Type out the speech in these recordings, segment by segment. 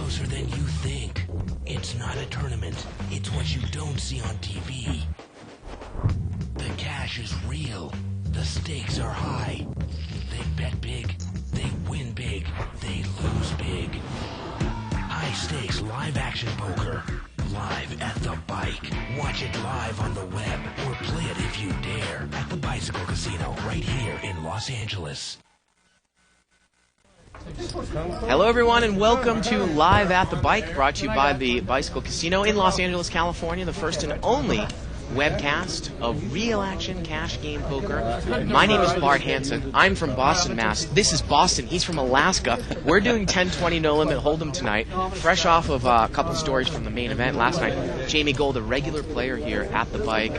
closer than you think. It's not a tournament. It's what you don't see on TV. The cash is real. The stakes are high. They bet big. They win big. They lose big. High stakes live action poker. Live at the bike. Watch it live on the web or play it if you dare at the Bicycle Casino right here in Los Angeles. Hello everyone and welcome to Live at the Bike, brought to you by the Bicycle Casino in Los Angeles, California, the first and only webcast of real action cash game poker. My name is Bart Hansen. I'm from Boston, Mass. This is Boston. He's from Alaska. We're doing 10-20 no limit hold'em tonight, fresh off of a couple stories from the main event last night. Jamie Gold, a regular player here at the bike,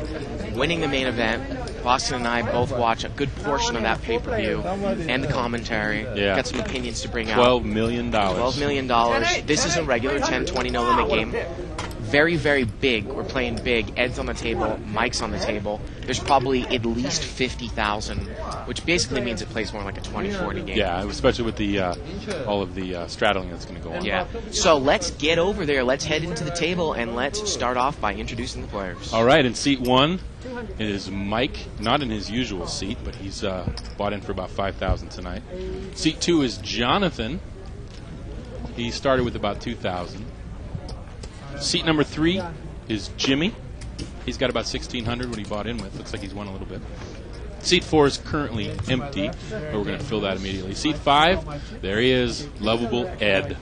winning the main event. Boston and I both watch a good portion of that pay-per-view and the commentary. Yeah. Got some opinions to bring out. $12 million. $12 million. This is a regular 10-20 no limit game. Very, very big. We're playing big. Ed's on the table. Mike's on the table. There's probably at least 50,000, which basically means it plays more like a 20-40 game. Yeah, especially with the all of the straddling that's going to go on. Yeah. So let's get over there. Let's head into the table, and let's start off by introducing the players. All right, in seat one is Mike, not in his usual seat, but he's bought in for about $5,000 tonight. Seat two is Jonathan. He started with about $2,000. Seat number three is Jimmy. He's got about $1,600 what he bought in with. Looks like he's won a little bit. Seat four is currently empty, but we're going to fill that immediately. Seat five, there he is, lovable Ed.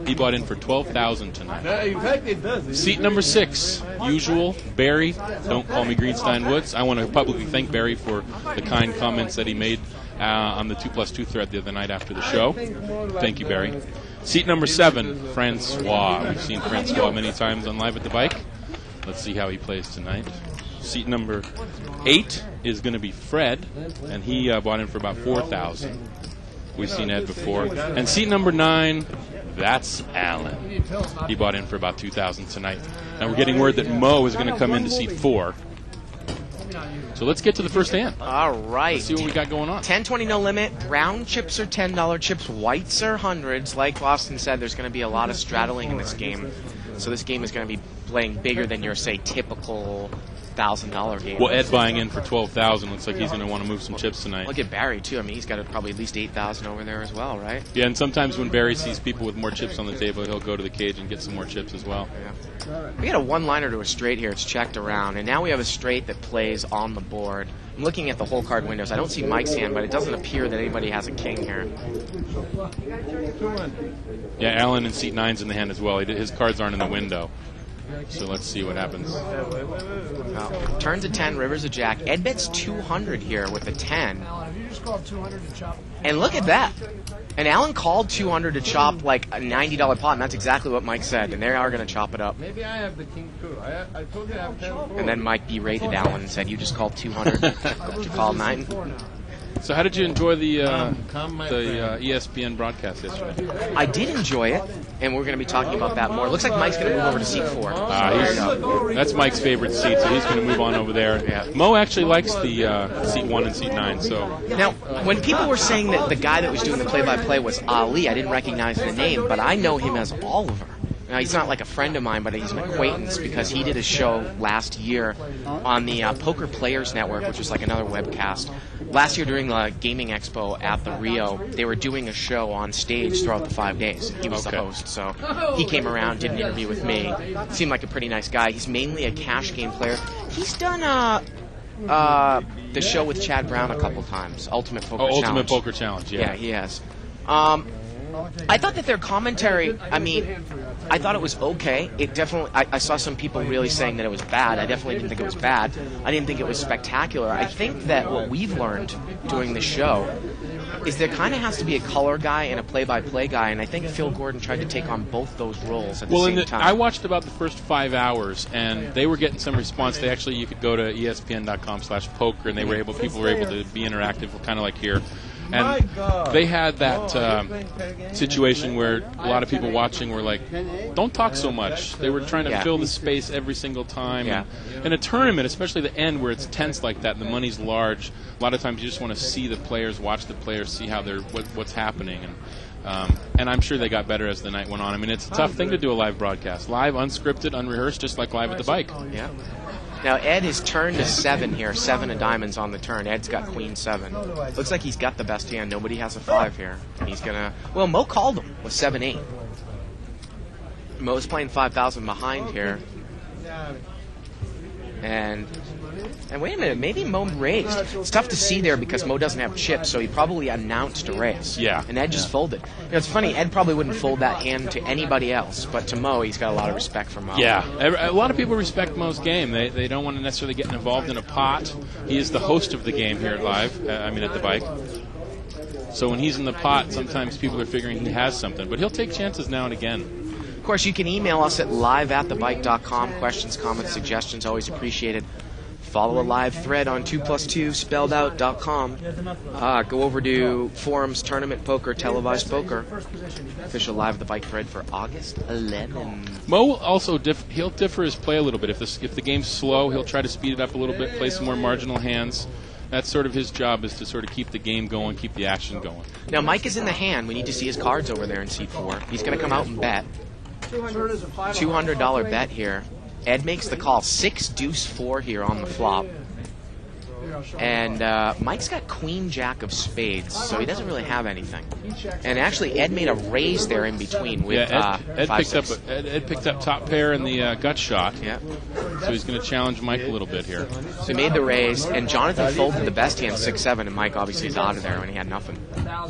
He bought in for $12,000 tonight. Seat number six, usual, Barry. Don't call me Greenstein Woods. I want to publicly thank Barry for the kind comments that he made on the 2+2 thread the other night after the show. Thank you, Barry. Seat number seven, Francois. We've seen Francois many times on Live at the Bike. Let's see how he plays tonight. Seat number 8 is going to be Fred, and he bought in for about $4,000. We've seen Ed before. And seat number 9, that's Alan. He bought in for about $2,000 tonight. Now we're getting word that Mo is going to come into seat 4. So let's get to the first hand. All right. Let's see what we got going on. 10-20 no limit. Brown chips are $10 chips. Whites are hundreds. Like Boston said, there's going to be a lot of straddling in this game. So this game is going to be playing bigger than your, say, typical $1,000 game. Well, Ed buying in for $12,000 looks like he's going to want to move some chips tonight. Look at Barry, too. I mean, he's got probably at least $8,000 over there as well, right? Yeah, and sometimes when Barry sees people with more chips on the table, he'll go to the cage and get some more chips as well. Yeah. We got a one-liner to a straight here. It's checked around. And now we have a straight that plays on the board. I'm looking at the whole card windows. I don't see Mike's hand, but it doesn't appear that anybody has a king here. Yeah, Alan in seat 9's in the hand as well. His cards aren't in the window. So let's see what happens. Turns a 10, rivers a jack. Ed bets 200 here with a 10. And look at that. And Alan called 200 to chop like a $90 pot, and that's exactly what Mike said. And they are going to chop it up. Maybe I have the king too. I told you I have 10. And then Mike berated Alan and said, "You just called 200. Did you call 9?" So how did you enjoy the ESPN broadcast yesterday? I did enjoy it, and we're going to be talking about that more. It looks like Mike's going to move over to seat 4. That's Mike's favorite seat, so he's going to move on over there. Yeah. Mo actually likes the seat 1 and seat 9. So now, when people were saying that the guy that was doing the play-by-play was Ali, I didn't recognize the name, but I know him as Oliver. Now, he's not like a friend of mine, but he's an acquaintance because he did a show last year on the Poker Players Network, which was like another webcast. Last year during the Gaming Expo at the Rio, they were doing a show on stage throughout the 5 days. He was the host, so he came around, did an interview with me. Seemed like a pretty nice guy. He's mainly a cash game player. He's done the show with Chad Brown a couple times, Ultimate Poker Challenge. Ultimate Poker Challenge, yeah. Yeah, he has. I thought that their commentary, I mean, I thought it was okay. It definitely, I saw some people really saying that it was bad. I definitely didn't think it was bad. I didn't think it was spectacular. I think that what we've learned doing the show is there kind of has to be a color guy and a play-by-play guy, and I think Phil Gordon tried to take on both those roles at the same time. I watched about the first 5 hours, and they were getting some response. They actually, you could go to ESPN.com/poker, and people were able to be interactive, kind of like here. And they had that situation where a lot of people watching were like, don't talk so much. They were trying to fill the space every single time. Yeah. And in a tournament, especially the end where it's tense like that and the money's large, a lot of times you just want to see the players, watch the players, see how they're what's happening. And And I'm sure they got better as the night went on. I mean, it's a tough thing to do a live broadcast. Live, unscripted, unrehearsed, just like live at the bike. Yeah. Now, Ed has turned to 7 here. 7 of diamonds on the turn. Ed's got queen 7. Looks like he's got the best hand. Nobody has a 5 here. And he's going to... Well, Mo called him with 7-8. Mo's playing 5,000 behind here. And wait a minute, maybe Mo raised. It's tough to see there because Mo doesn't have chips, so he probably announced a raise. Yeah. And Ed just folded. You know, it's funny, Ed probably wouldn't fold that hand to anybody else, but to Mo, he's got a lot of respect for Mo. Yeah. A lot of people respect Mo's game. They don't want to necessarily get involved in a pot. He is the host of the game here at Live, at the bike. So when he's in the pot, sometimes people are figuring he has something. But he'll take chances now and again. Of course, you can email us at live@thebike.com. Questions, comments, suggestions, always appreciated. Follow a live thread on 2plus2 spelledout.com. Go over to forums, tournament poker, televised poker. Official Live at the Bike thread for August 11. Mo also he'll differ his play a little bit. If the game's slow, he'll try to speed it up a little bit, play some more marginal hands. That's sort of his job, is to sort of keep the game going, keep the action going. Now Mike is in the hand. We need to see his cards over there in seat 4. He's going to come out and bet. $200 bet here. Ed makes the call. 6-deuce-4 here on the flop. And Mike's got queen jack of spades, so he doesn't really have anything. And actually, Ed made a raise there in between with Ed picked up top pair in the gut shot. Yeah. So he's going to challenge Mike a little bit here. So he made the raise, and Jonathan folded the best hand, 6-7, and Mike obviously is out of there when he had nothing.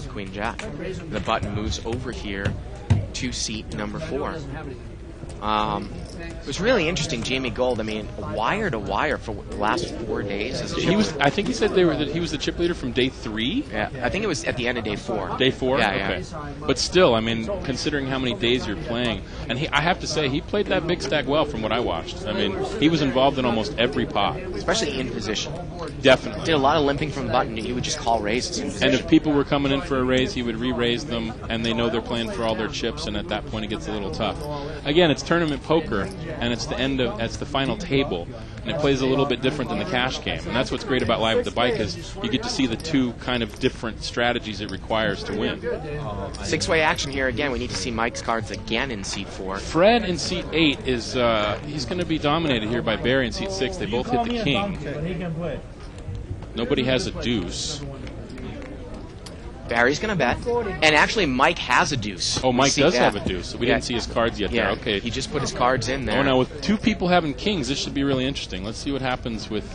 Queen jack. The button moves over here to seat number 4. It was really interesting, Jamie Gold. I mean, wire to wire for the last 4 days. I think he said he was the chip leader from day 3. Yeah, I think it was at the end of day 4. Day 4? Yeah, okay. Yeah. But still, I mean, considering how many days you're playing, and I have to say, he played that big stack well from what I watched. I mean, he was involved in almost every pot. Especially in position. Definitely. Did a lot of limping from the button. He would just call raises in position. And if people were coming in for a raise, he would re-raise them, and they know they're playing for all their chips, and at that point it gets a little tough. Again, it's tournament poker, and it's the final table, and it plays a little bit different than the cash game. And that's what's great about Live at the Bike, is you get to see the two kind of different strategies it requires to win. 6-way action here again. We need to see Mike's cards again in seat 4. Fred in seat 8 is he's going to be dominated here by Barry in seat 6. They both hit the king. Nobody has a deuce. Barry's going to bet. And actually, Mike has a deuce. Oh, Mike does have a deuce. So we didn't see his cards yet there. Okay. He just put his cards in there. Oh, now with 2 people having kings, this should be really interesting. Let's see what happens with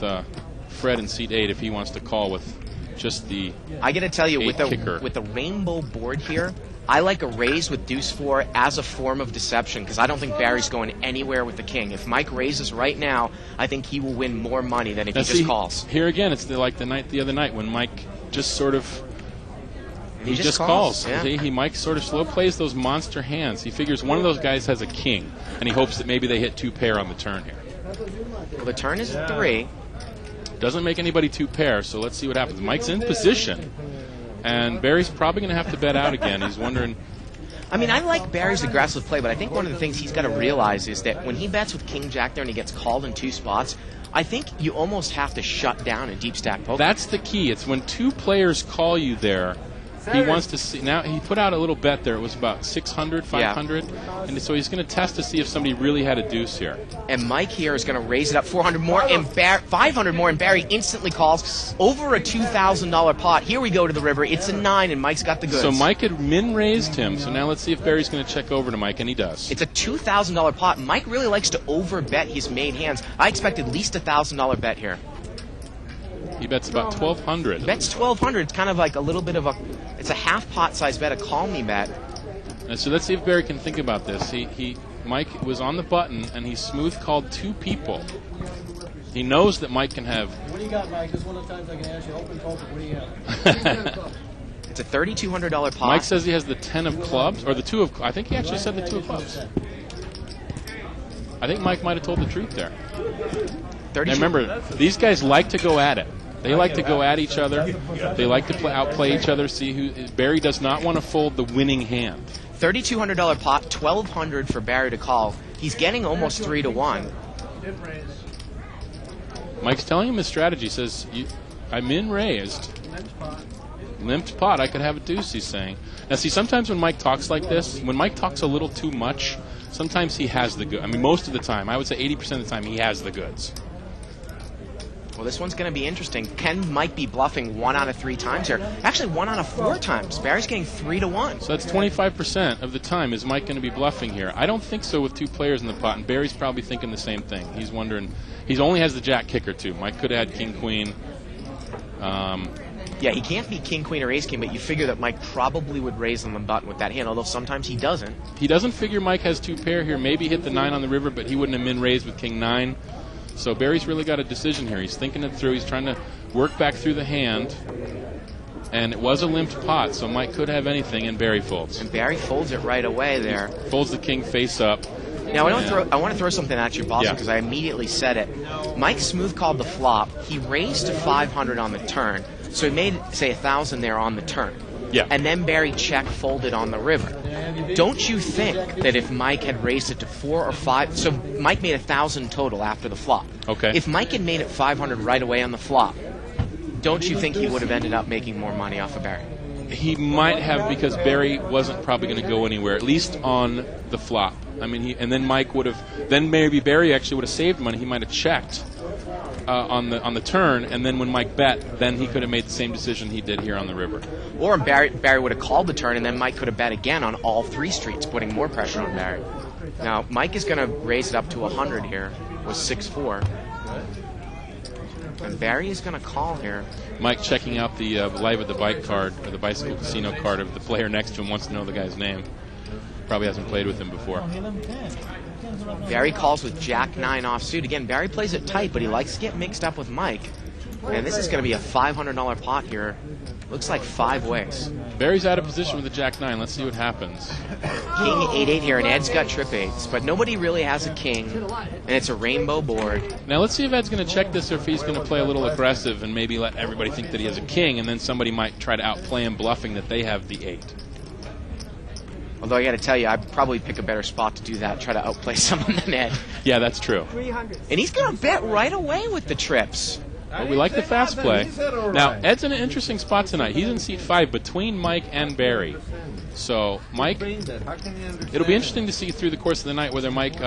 Fred in seat 8 if he wants to call with just the I got to tell you, with kicker. the rainbow board here, I like a raise with deuce 4 as a form of deception, because I don't think Barry's going anywhere with the king. If Mike raises right now, I think he will win more money than if he just calls. Here again, it's like the other night when Mike just sort of... He just calls. Yeah. Mike sort of slow plays those monster hands. He figures one of those guys has a king, and he hopes that maybe they hit 2 pair on the turn here. Well, the turn is 3. Doesn't make anybody 2 pair, so let's see what happens. Mike's in position, and Barry's probably going to have to bet out again. He's wondering... I mean, I like Barry's aggressive play, but I think one of the things he's got to realize is that when he bets with king jack there and he gets called in 2 spots, I think you almost have to shut down in deep stack poker. That's the key. It's when 2 players call you there. He wants to see. Now he put out a little bet there. It was about 600, 500, and so he's going to test to see if somebody really had a deuce here. And Mike here is going to raise it up 400 more and 500 more, and Barry instantly calls over a $2,000 pot. Here we go to the river. It's a 9, and Mike's got the goods. So Mike had min-raised him. So now let's see if Barry's going to check over to Mike, and he does. It's a $2,000 pot. Mike really likes to overbet his main hands. I expect at least a $1,000 bet here. He bets about 1,200. Bets 1,200. It's kind of like a little bit of a. It's a half pot size bet, a call me bet. And so let's see if Barry can think about this. Mike was on the button and he smooth called 2 people. He knows that Mike can have. What do you got, Mike? This is one of the times I can ask you open poker. What do you have? It's a $3,200 pot. Mike says he has the 10 of clubs, or the 2 of. I think he actually said the 2 of clubs. I think Mike might have told the truth there. And remember, these guys like to go at it. They like to go at each other. They like to outplay each other. See who. Barry does not want to fold the winning hand. $3,200 pot, $1,200 for Barry to call. He's getting almost 3-1. Mike's telling him his strategy. He says, "I'm in raised. Limped pot, I could have a deuce, he's saying. Now, see, sometimes when Mike talks like this, when Mike talks a little too much, sometimes he has the good. I mean, most of the time, I would say 80% of the time, he has the goods. Well, this one's going to be interesting. Can Mike be bluffing 1 out of 3 times here? Actually, 1 out of 4 times. Barry's getting 3 to 1. So that's 25% of the time. Is Mike going to be bluffing here? I don't think so with 2 players in the pot, and Barry's probably thinking the same thing. He's wondering. He only has the jack kicker, too. Mike could have had king, queen. Yeah, he can't be king, queen, or ace king, but you figure that Mike probably would raise on the button with that hand, although sometimes he doesn't. He doesn't figure Mike has 2 pair here. Maybe hit the 9 on the river, but he wouldn't have min raised with king 9. So Barry's really got a decision here. He's thinking it through. He's trying to work back through the hand. And it was a limped pot, so Mike could have anything, and Barry folds. And Barry folds it right away there. Folds the king face up. Now, I want to throw something at you, Boston, because I immediately said it. Mike smooth called the flop. He raised to 500 on the turn, so he made, say, 1,000 there on the turn. Yeah. And then Barry check folded on the river. Don't you think that if Mike had raised it to 4 or 5, so Mike made 1,000 total after the flop. Okay. If Mike had made it 500 right away on the flop, don't you think he would have ended up making more money off of Barry? He might have, because Barry wasn't probably going to go anywhere, at least on the flop. I mean, and then Mike would have, then maybe Barry actually would have saved money. He might have checked on the turn, and then when Mike bet, then he could have made the same decision he did here on the river. Or Barry would have called the turn, and then Mike could have bet again on all 3 streets, putting more pressure on Barry. Now, Mike is going to raise it up to 100 here with 6-4. And Barry is going to call here. Mike checking out the Live at the Bike card, or the Bicycle Casino card of the player next to him, wants to know the guy's name. Probably hasn't played with him before. Barry calls with Jack 9 offsuit. Again, Barry plays it tight, but he likes to get mixed up with Mike. And this is going to be a $500 pot here. Looks like 5 ways. Barry's out of position with the Jack 9. Let's see what happens. King 8-8 here, and Ed's got trip 8s. But nobody really has a king, and it's a rainbow board. Now let's see if Ed's going to check this, or if he's going to play a little aggressive and maybe let everybody think that he has a king, and then somebody might try to outplay him bluffing that they have the 8. Although I got to tell you, I'd probably pick a better spot to do that, try to outplay someone than Ed. Yeah, that's true. And he's going to bet right away with the trips. But we like the fast play. Now, Ed's in an interesting spot tonight. He's in seat 5 between Mike and Barry. So, Mike, it'll be interesting to see through the course of the night whether Mike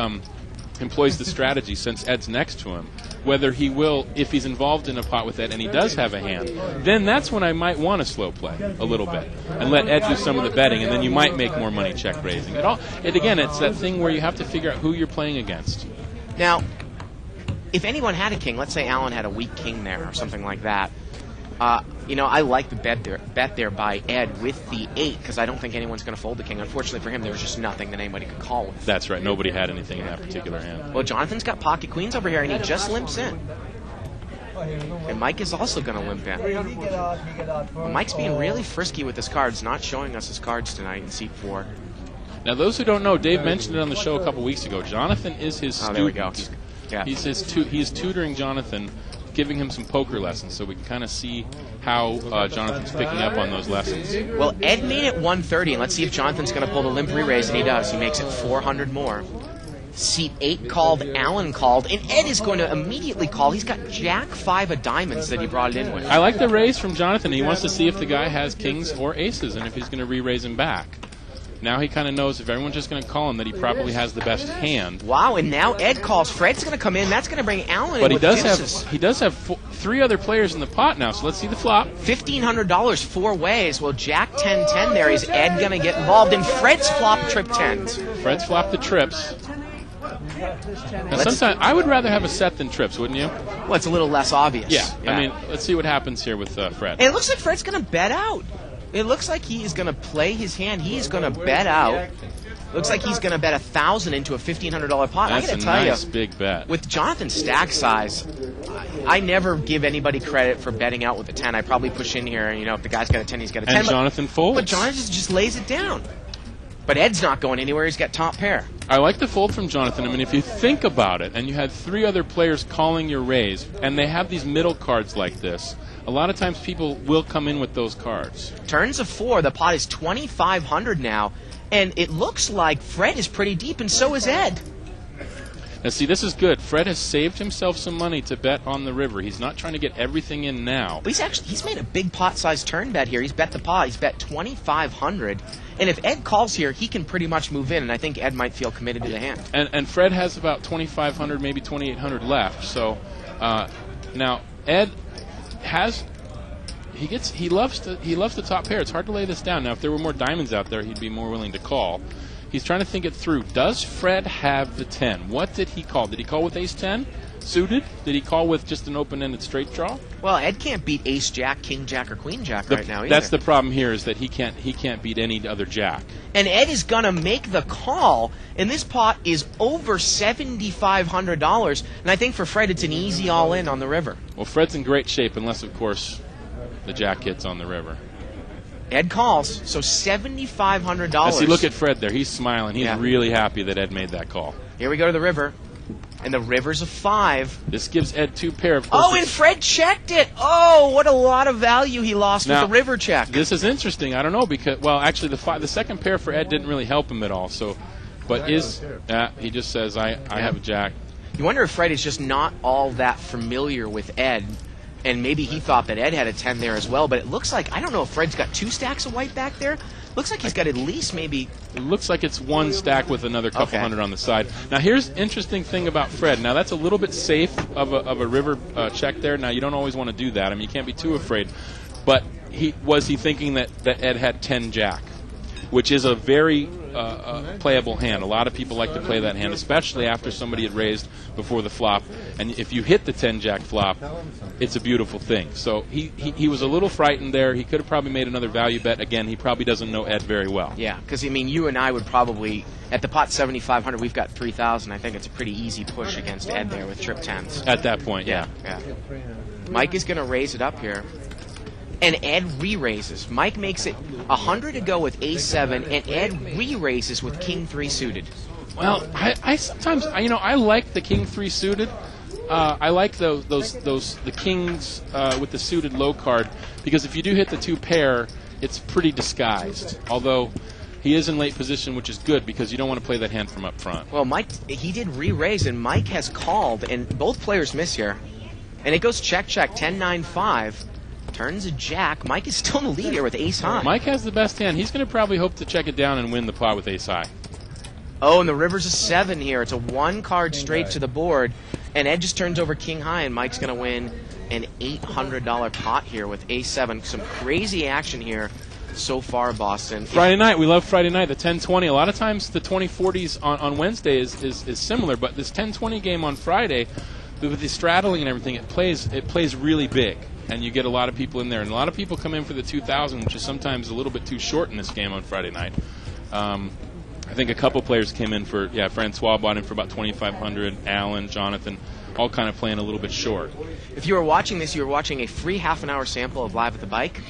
employs the strategy, since Ed's next to him, whether he will, if he's involved in a pot with Ed and he does have a hand, then that's when I might want to slow play a little bit and let Ed do some of the betting, and then you might make more money check raising. Again, it's that thing where you have to figure out who you're playing against. Now, if anyone had a king, let's say Alan had a weak king there or something like that, I like the bet there by Ed with the 8, because I don't think anyone's going to fold the king. Unfortunately for him, there was just nothing that anybody could call with. That's right. Nobody had anything in that particular hand. Well, Jonathan's got pocket queens over here, and he just limps in. And Mike is also going to limp in. Well, Mike's being really frisky with his cards, not showing us his cards tonight in seat 4. Now, those who don't know, Dave mentioned it on the show a couple weeks ago. Jonathan is his student. There we go. Yeah. He's tutoring Jonathan, giving him some poker lessons, so we can kind of see how Jonathan's picking up on those lessons. Well, Ed made it 130, and let's see if Jonathan's going to pull the limp re-raise, and he does. He makes it 400 more. Seat 8 called, Alan called, and Ed is going to immediately call. He's got Jack 5 of diamonds that he brought it in with. I like the raise from Jonathan. He wants to see if the guy has kings or aces, and if he's going to re-raise him back. Now he kind of knows if everyone's just going to call him that he probably has the best hand. Wow, and now Ed calls. Fred's going to come in. That's going to bring Alan but in with deuces. He does have 3 other players in the pot now, so let's see the flop. $1,500 4 ways. Well, Jack 10-10 there. Is Ed going to get involved? And Fred's flop trip 10s. Fred's flop the trips. Now, sometimes I would rather have a set than trips, wouldn't you? Well, it's a little less obvious. Yeah. I mean, let's see what happens here with Fred. And it looks like Fred's going to bet out. It looks like he is going to play his hand. He is going to bet out. Looks like he's going to bet 1,000 into a $1,500 pot. That's I got to tell nice big bet. With Jonathan's stack size, I never give anybody credit for betting out with a 10. I probably push in here, and if the guy's got a 10, he's got a 10. And Jonathan folds. But Jonathan just lays it down. But Ed's not going anywhere. He's got top pair. I like the fold from Jonathan. I mean, if you think about it, and you had 3 other players calling your raise, and they have these middle cards like this, a lot of times people will come in with those cards. Turns of 4. The pot is 2,500 now, and it looks like Fred is pretty deep, and so is Ed. Now, see, this is good. Fred has saved himself some money to bet on the river. He's not trying to get everything in now. But he's made a big pot-sized turn bet here. He's bet the pot. He's bet 2,500. And if Ed calls here, he can pretty much move in, and I think Ed might feel committed to the hand. And Fred has about 2,500, maybe 2,800 left. So now Ed has he loves the top pair. It's hard to lay this down. Now, if there were more diamonds out there, he'd be more willing to call. He's trying to think it through. Does Fred have the 10? What did he call? Did he call with ace-10 suited? Did he call with just an open-ended straight draw? Well, Ed can't beat ace-jack, king-jack, or queen-jack right now either. That's the problem here, is that he can't beat any other jack. And Ed is going to make the call, and this pot is over $7,500. And I think for Fred, it's an easy all-in on the river. Well, Fred's in great shape, unless, of course, the jack hits on the river. Ed calls, so $7,500. Now, see, look at Fred there. He's smiling. He's really happy that Ed made that call. Here we go to the river. And the river's a 5. This gives Ed 2 pair. Of course, and Fred checked it. Oh, what a lot of value he lost with the river check. This is interesting. I don't know, because, well, actually, the second pair for Ed didn't really help him at all. So, but he just says, I have a jack. You wonder if Fred is just not all that familiar with Ed. And maybe he thought that Ed had a 10 there as well, but it looks like, I don't know if Fred's got 2 stacks of white back there. Looks like he's got at least maybe... It looks like it's 1 stack with another couple hundred on the side. Now, here's the interesting thing about Fred. Now, that's a little bit safe of a river check there. Now, you don't always want to do that. I mean, you can't be too afraid. But was he thinking that Ed had 10 jack, which is a very playable hand. A lot of people like to play that hand, especially after somebody had raised before the flop. And if you hit the 10 jack flop, it's a beautiful thing. So he was a little frightened there. He could have probably made another value bet. Again, he probably doesn't know Ed very well. Yeah, because, I mean, you and I would probably, at the pot 7,500, we've got 3,000. I think it's a pretty easy push against Ed there with trip 10s. At that point, yeah. Mike is going to raise it up here. And Ed re-raises. Mike makes it 100 to go with ace-7, and Ed re-raises with king-3 suited. Well, I sometimes, I like the king-3 suited. I like the kings with the suited low card, because if you do hit the 2 pair, it's pretty disguised. Although he is in late position, which is good, because you don't want to play that hand from up front. Well, Mike, he did re-raise, and Mike has called, and both players miss here. And it goes check-check, 10-9-5. Turns a jack. Mike is still in the lead here with ace high. Mike has the best hand. He's going to probably hope to check it down and win the pot with ace high. Oh, and the river's a 7 here. It's a 1 card straight to the board. And Ed just turns over king high, and Mike's going to win an $800 pot here with ace 7. Some crazy action here so far, Boston. Friday night. We love Friday night, the 10-20. A lot of times the 20-40s on Wednesday is similar, but this 10-20 game on Friday, with the straddling and everything, it plays really big. And you get a lot of people in there. And a lot of people come in for the 2,000, which is sometimes a little bit too short in this game on Friday night. I think a couple players came in for, Francois bought in for about 2,500, Alan, Jonathan, all kind of playing a little bit short. If you were watching this, you were watching a free half-an-hour sample of Live at the Bike.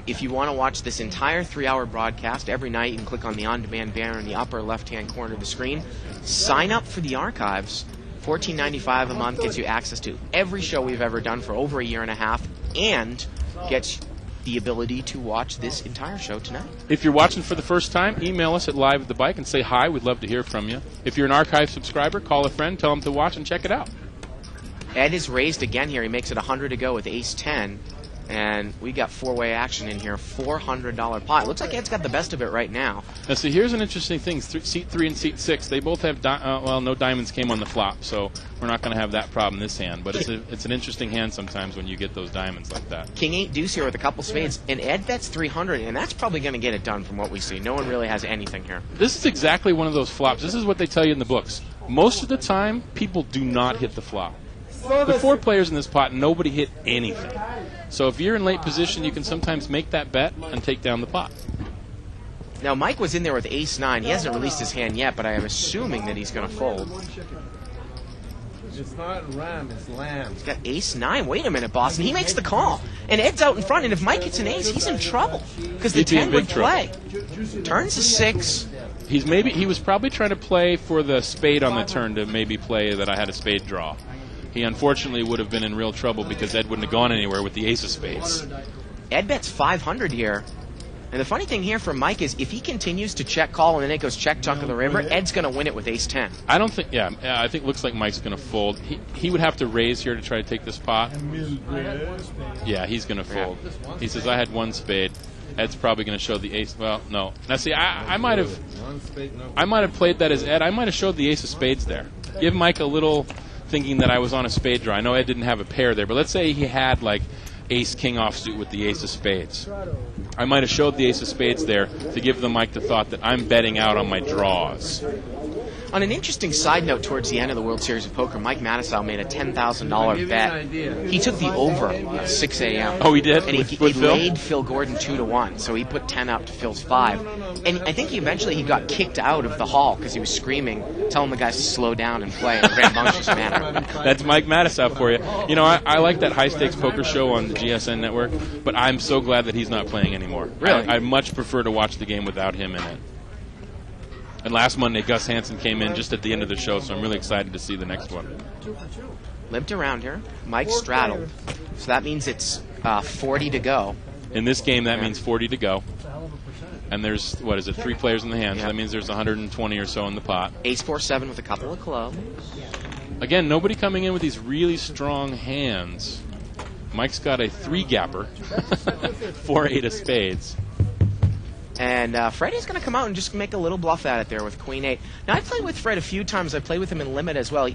If you want to watch this entire 3-hour broadcast every night, you can click on the on-demand banner in the upper left-hand corner of the screen. Sign up for the archives. $14.95 a month gets you access to every show we've ever done for over a year and a half, and gets the ability to watch this entire show tonight. If you're watching for the first time, email us at Live at the Bike and say hi. We'd love to hear from you. If you're an archive subscriber, call a friend, tell them to watch and check it out. Ed is raised again here. He makes it 100 to go with ace-10. And we got 4-way action in here, $400 pot. Looks like Ed's got the best of it right now. Now, see, here's an interesting thing. Seat 3 and Seat 6, they both have, no diamonds came on the flop, so we're not going to have that problem in this hand. But it's an interesting hand sometimes when you get those diamonds like that. King 8 deuce here with a couple spades, and Ed bets 300, and that's probably going to get it done from what we see. No one really has anything here. This is exactly one of those flops. This is what they tell you in the books. Most of the time, people do not hit the flop. The 4 players in this pot, nobody hit anything. So if you're in late position, you can sometimes make that bet and take down the pot. Now, Mike was in there with ace-9. He hasn't released his hand yet, but I am assuming that he's going to fold. It's not ram, it's lamb. He's got ace-9. Wait a minute, Boston. He makes the call. And Ed's out in front, and if Mike hits an ace, he's in trouble. Because the 10 would play. Turns a 6. He was probably trying to play for the spade on the turn to maybe play that I had a spade draw. He unfortunately would have been in real trouble because Ed wouldn't have gone anywhere with the ace of spades. Ed bets 500 here. And the funny thing here for Mike is if he continues to check call and then it goes check chunk of the river, Ed's going to win it with ace-10. I don't think, I think it looks like Mike's going to fold. He would have to raise here to try to take this pot. Yeah, he's going to fold. He says, I had one spade. Ed's probably going to show the ace. Well, no. Now, see, I might have played that as Ed. I might have showed the ace of spades there. Give Mike a little thinking that I was on a spade draw. I know Ed didn't have a pair there, but let's say he had, like, ace-king offsuit with the ace of spades. I might have showed the ace of spades there to give the Mike the thought that I'm betting out on my draws. On an interesting side note, towards the end of the World Series of Poker, Mike Matisow made a $10,000 bet. He took the over at 6 a.m. Oh, he did? And he laid Phil Gordon 2-1, so he put 10 up to Phil's 5. And I think eventually he got kicked out of the hall because he was screaming, telling the guys to slow down and play in a rambunctious manner. That's Mike Matisow for you. You know, I like that high-stakes poker show on the GSN network, but I'm so glad that he's not playing anymore. Really? I much prefer to watch the game without him in it. And last Monday, Gus Hansen came in just at the end of the show, so I'm really excited to see the next one. Limped around here. Mike straddled. So that means it's 40 to go. In this game, that means 40 to go. And there's, 3 players in the hand, so that means there's 120 or so in the pot. Ace-4-7 with a couple of clubs. Again, nobody coming in with these really strong hands. Mike's got a 3-gapper, 4-8 of spades. And Freddie's going to come out and just make a little bluff at it there with Queen-8. Now, I've played with Fred a few times. I've played with him in Limit as well.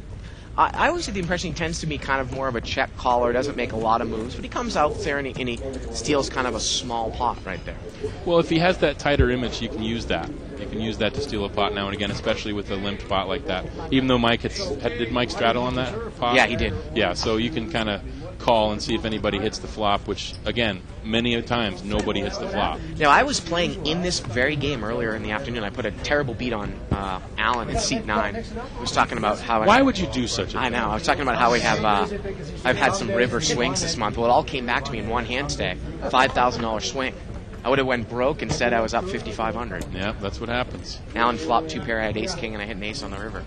I always get the impression he tends to be kind of more of a check caller, doesn't make a lot of moves, but he comes out there and he steals kind of a small pot right there. Well, if he has that tighter image, you can use that. You can use that to steal a pot now and again, especially with a limped pot like that. Even though did Mike straddle on that pot? Yeah, he did. Yeah, so you can kind of call and see if anybody hits the flop, which, again, many a times nobody hits the flop. Now, I was playing in this very game earlier in the afternoon. I put a terrible beat on Alan in seat 9. I was talking about how... Why would you do such a thing? I know. I was talking about how I've had some river swings this month. Well, it all came back to me in one hand today. $5,000 swing. I would have went broke. Instead, I was up $5,500. Yeah, that's what happens. Alan flopped 2 pair. I had ace-king, and I hit an ace on the river.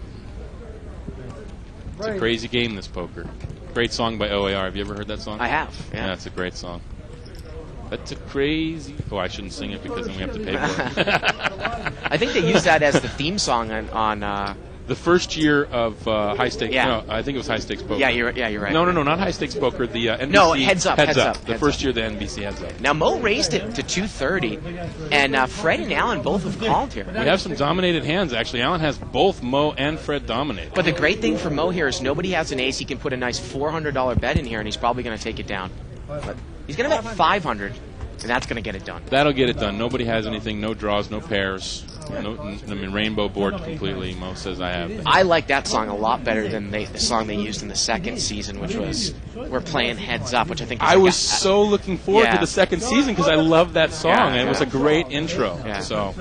It's a crazy game, this poker. Great song by OAR. Have you ever heard that song? I have. Yeah, it's a great song. That's a crazy... Oh, I shouldn't sing it because then we have to pay for it. I think they use that as the theme song on the first year of high stakes. Yeah. No, I think it was high stakes poker. Yeah, you're right. No, not high stakes poker. The NBC. No, heads up. The first year the NBC heads up. Now Mo raised it to 230, and Fred and Alan both have called here. We have some dominated hands actually. Alan has both Mo and Fred dominated. But the great thing for Mo here is nobody has an ace. He can put a nice $400 bet in here, and he's probably going to take it down. But he's going to bet 500, and that's going to get it done. That'll get it done. Nobody has anything. No draws. No pairs. Rainbow board completely. Mo says I have. I like that song a lot better than the song they used in the second season, which was "We're Playing Heads Up," which I think I was so looking forward to the second season because I love that song. Yeah, and it was a great intro. Yeah. So,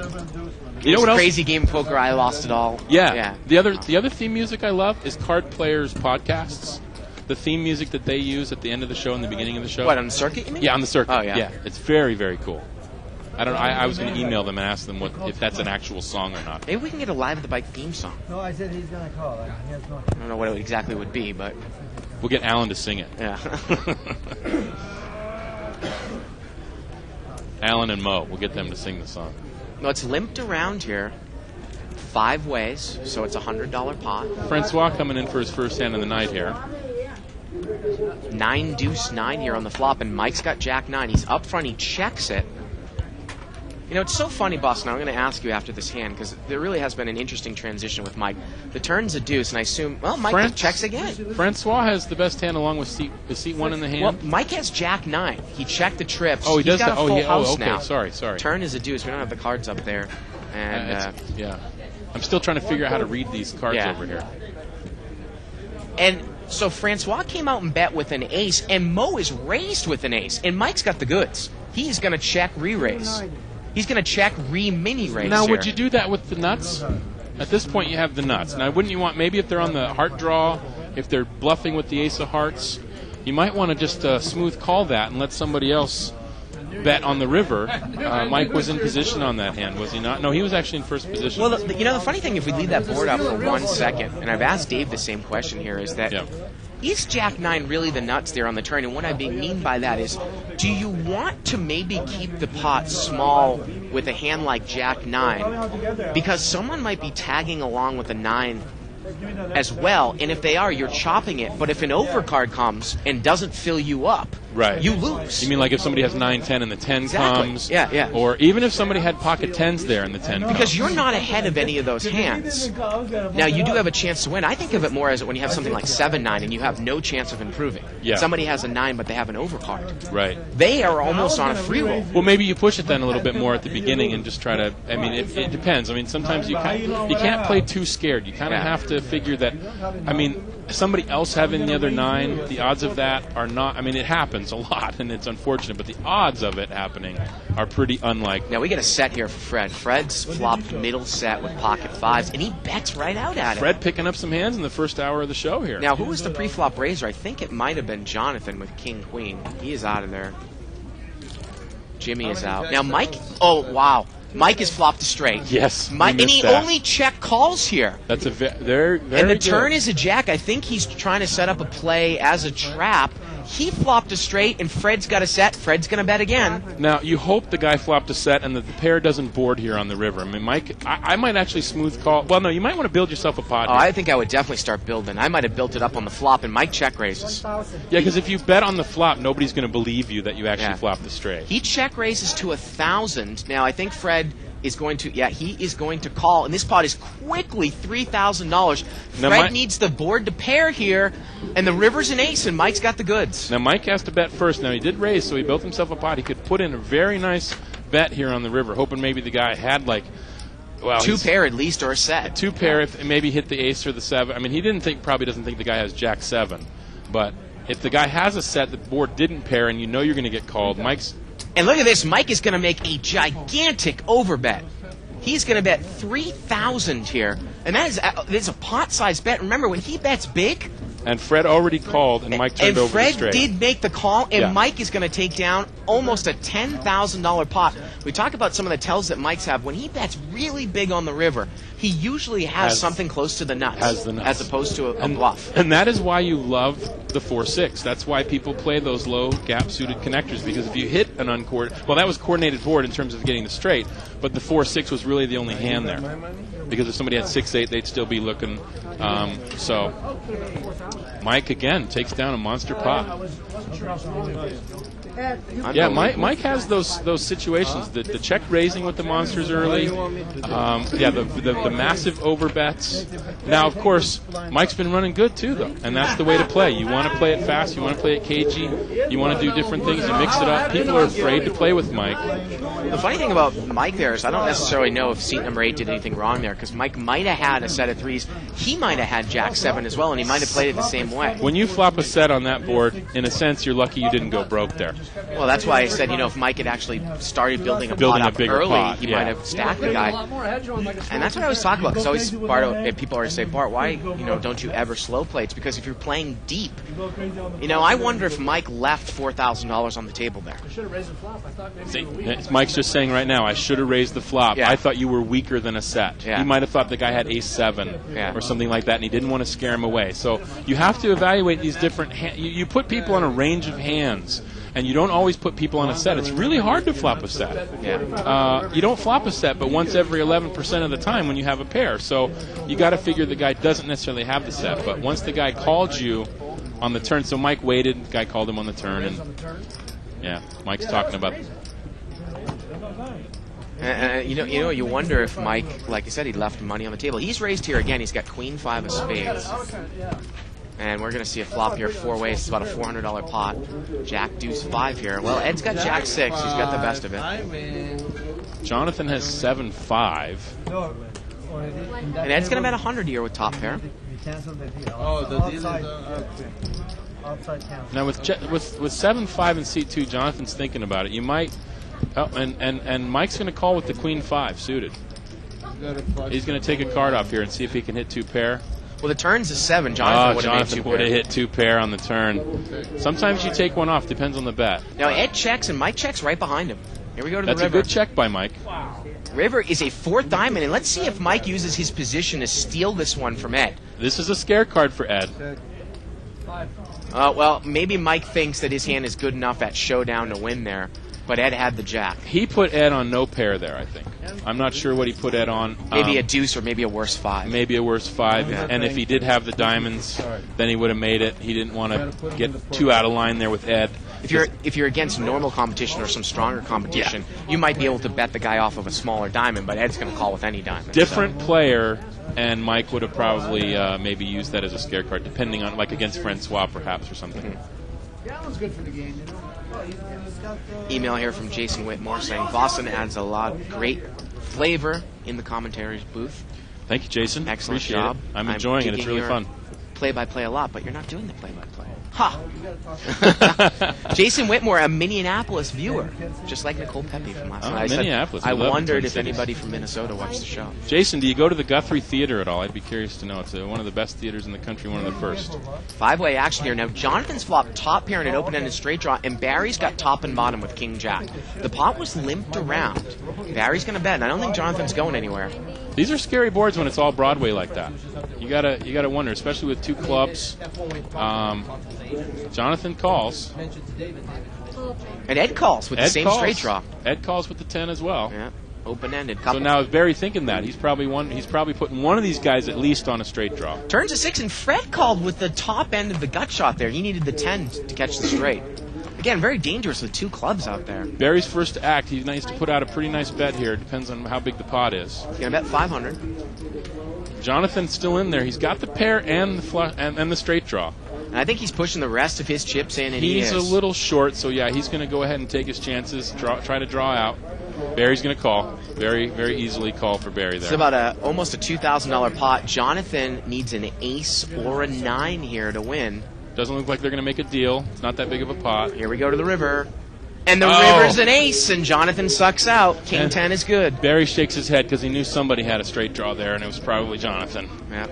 you know what else? Crazy game of poker. I lost it all. Yeah. The other theme music I love is Card Players podcasts. The theme music that they use at the end of the show and the beginning of the show. What, on the circuit, you mean? Yeah, on the circuit. Oh, yeah. It's very, very cool. I was going to email them and ask them if that's an actual song or not. Maybe we can get a Live at the Bike theme song. No, I said he's going to call. He has no... I don't know what it exactly would be, but... We'll get Alan to sing it. Yeah. Alan and Mo. We'll get them to sing the song. No, it's limped around here 5 ways, so it's a $100 pot. Francois coming in for his first hand of the night here. 9 deuce 9 here on the flop, and Mike's got jack 9. He's up front. He checks it. You know, it's so funny, Boston. I'm going to ask you after this hand because there really has been an interesting transition with Mike. The turn's a deuce, and I assume, well, Mike checks again. Francois has the best hand along with seat 1 in the hand. Well, Mike has jack 9. He checked the trips. Oh, he does. He's got a full house okay. now. Sorry. Turn is a deuce. We don't have the cards up there. And yeah. I'm still trying to figure out how to read these cards over here. And so Francois came out and bet with an ace, and Mo is raised with an ace, and Mike's got the goods. He's going to check re-raise. He's going to check re-mini raise. Now, would you do that with the nuts? At this point, you have the nuts. Now, wouldn't you want, maybe if they're on the heart draw, if they're bluffing with the ace of hearts, you might want to just smooth call that and let somebody else bet on the river. Mike was in position on that hand, was he not? No, he was actually in first position. Well, you know, the funny thing, if we leave that board up for 1 second, and I've asked Dave the same question here, is that is Jack 9 really the nuts there on the turn? And what I mean by that is, do you want to maybe keep the pot small with a hand like Jack 9? Because someone might be tagging along with a 9 as well, and if they are, you're chopping it. But if an overcard comes and doesn't fill you up, right, you lose. You mean like if somebody has 9, 10 and the 10 comes? Yeah. Or even if somebody had pocket 10s there and the 10 comes. Because you're not ahead of any of those hands. Now, you do have a chance to win. I think of it more as when you have something like 7-9 and you have no chance of improving. Yeah. Somebody has a 9, but they have an overcard. Right. They are almost on a free roll. Well, maybe you push it then a little bit more at the beginning and just try to, I mean, it depends. I mean, sometimes you can't play too scared. You kind of have to figure that, I mean, somebody else having the other 9, the odds of that are not, I mean, it happens a lot, and it's unfortunate, but the odds of it happening are pretty unlikely. Now, we get a set here for Fred. Fred's flopped middle set with pocket 5s, and he bets right out at it. Fred picking up some hands in the first hour of the show here. Now, who was the pre-flop raiser? I think it might have been Jonathan with King-Queen. He is out of there. Jimmy is out. Now, Mike, oh, wow. Mike is flopped to straight. Yes, Mike, and he only check calls here. That's a very and the turn is a jack. I think he's trying to set up a play as a trap. He flopped a straight, and Fred's got a set. Fred's going to bet again. Now, you hope the guy flopped a set and that the pair doesn't board here on the river. I mean, Mike, I might actually smooth call. Well, no, you might want to build yourself a pot here. I think I would definitely start building. I might have built it up on the flop, and Mike check raises. Yeah, because if you bet on the flop, nobody's going to believe you that you actually flopped the straight. He check raises to 1,000. Now, I think Fred is going to, he is going to call, and this pot is quickly $3,000. Fred needs the board to pair here, and the river's an ace, and Mike's got the goods. Now, Mike has to bet first. Now, he did raise, so he built himself a pot. He could put in a very nice bet here on the river, hoping maybe the guy had, like, well, 2 pair at least, or a set. 2 pair, if maybe hit the ace or the 7. I mean, he probably doesn't think the guy has Jack 7, but if the guy has a set, the board didn't pair, and you know you're going to get called, Mike's... And look at this. Mike is going to make a gigantic overbet. He's going to bet 3,000 here. And that is a pot-sized bet. Remember, when he bets big... And Fred already called, and Mike turned over the straight. And Fred did make the call, and Mike is going to take down almost a $10,000 pot. We talk about some of the tells that Mike's have. When he bets really big on the river, he usually has something close to the nuts, as opposed to a bluff. And that is why you love the 4-6. That's why people play those low gap-suited connectors, because if you hit an uncoordinated... Well, that was coordinated board in terms of getting the straight, but the 4-6 was really the only hand there. Because if somebody had 6-8, they'd still be looking. So Mike, again, takes down a monster pot. Yeah, Mike has those situations. The check raising with the monsters early. The massive overbets. Now, of course, Mike's been running good too, though, and that's the way to play. You want to play it fast. You want to play it cagey. You want to do different things. You mix it up. People are afraid to play with Mike. The funny thing about Mike there is I don't necessarily know if seat number 8 did anything wrong there, because Mike might have had a set of 3s. He might have had Jack 7 as well, and he might have played it the same way. When you flop a set on that board, in a sense, you're lucky you didn't go broke there. Well, that's why I said, if Mike had actually started building a pot up early, he might have stacked the guy. And that's what I was talking about, because people always say, Bart, why don't you ever slow play? It's because if you're playing deep, I wonder if Mike left $4,000 on the table there. See, Mike's just saying right now, I should have raised the flop. I thought you were weaker than a set. He might have thought the guy had ace-7 or something like that, and he didn't want to scare him away. So you have to evaluate these different you put people on a range of hands, and you don't always put people on a set. It's really hard to flop a set. You don't flop a set, but once every 11% of the time when you have a pair. So you got to figure the guy doesn't necessarily have the set. But once the guy called you on the turn, so Mike waited, the guy called him on the turn, and Mike's talking about. You wonder if Mike, like I said, he left money on the table. He's raised here again. He's got Queen 5 of spades. And we're going to see a flop here 4 ways. It's about a $400 pot. Jack deuce 5 here. Well, Ed's got Jack 6. He's got the best of it. Jonathan has 7-5. And Ed's going to bet 100 here with top pair. Now with 7-5 in seat 2, Jonathan's thinking about it. You might, and Mike's going to call with the Queen 5 suited. He's going to take a card off here and see if he can hit 2 pair. Well, the turn's a 7. Jonathan would have hit 2 pair on the turn. Sometimes you take one off. Depends on the bet. Now Ed checks and Mike checks right behind him. Here we go to the river. That's a good check by Mike. River is a 4th diamond, and let's see if Mike uses his position to steal this one from Ed. This is a scare card for Ed. Well, maybe Mike thinks that his hand is good enough at showdown to win there, but Ed had the jack. He put Ed on no pair there, I think. I'm not sure what he put Ed on. Maybe a deuce or maybe a worse 5. Maybe a worse 5. Yeah. And if he did have the diamonds, then he would have made it. He didn't want to get too out of line there with Ed. If you're against normal competition or some stronger competition, you might be able to bet the guy off of a smaller diamond, but Ed's going to call with any diamond. Different player, and Mike would have probably maybe used that as a scare card, depending on, like against Francois perhaps or something. Yeah, that was good for the game, you know. Email here from Jason Whitmore saying Boston adds a lot of great flavor in the commentaries booth. Thank you, Jason. Excellent Appreciate job. it. I'm enjoying it. It's really fun. Play-by-play a lot, but you're not doing the play-by-play. Ha! Jason Whitmore, a Minneapolis viewer, just like Nicole Pepe from last night. Minneapolis. I wondered if anybody from Minnesota watched the show. Jason, do you go to the Guthrie Theater at all? I'd be curious to know. It's one of the best theaters in the country, one of the first. 5-way action here. Now, Jonathan's flopped top pair in an open-ended straight draw, and Barry's got top and bottom with King Jack. The pot was limped around. Barry's going to bet, and I don't think Jonathan's going anywhere. These are scary boards when it's all Broadway like that. You gotta wonder, especially with 2 clubs. Jonathan calls. And Ed calls with the same straight draw. Ed calls with the 10 as well. Yeah, open-ended. So now is Barry thinking that? He's probably putting one of these guys at least on a straight draw. Turns to 6, and Fred called with the top end of the gut shot there. He needed the 10 to catch the straight. Again, very dangerous with 2 clubs out there. Barry's first act, he needs to put out a pretty nice bet here. Depends on how big the pot is. He's going to bet 500. Jonathan's still in there. He's got the pair and the flush and the straight draw. And I think he's pushing the rest of his chips in, and he's a little short, so yeah, he's going to go ahead and take his chances, try to draw out. Barry's going to call. Very, very easily call for Barry there. It's about almost a $2,000 pot. Jonathan needs an ace or a 9 here to win. Doesn't look like they're going to make a deal. It's not that big of a pot. Here we go to the river. And the river's an ace, and Jonathan sucks out. King 10 is good. Barry shakes his head because he knew somebody had a straight draw there, and it was probably Jonathan. Yeah.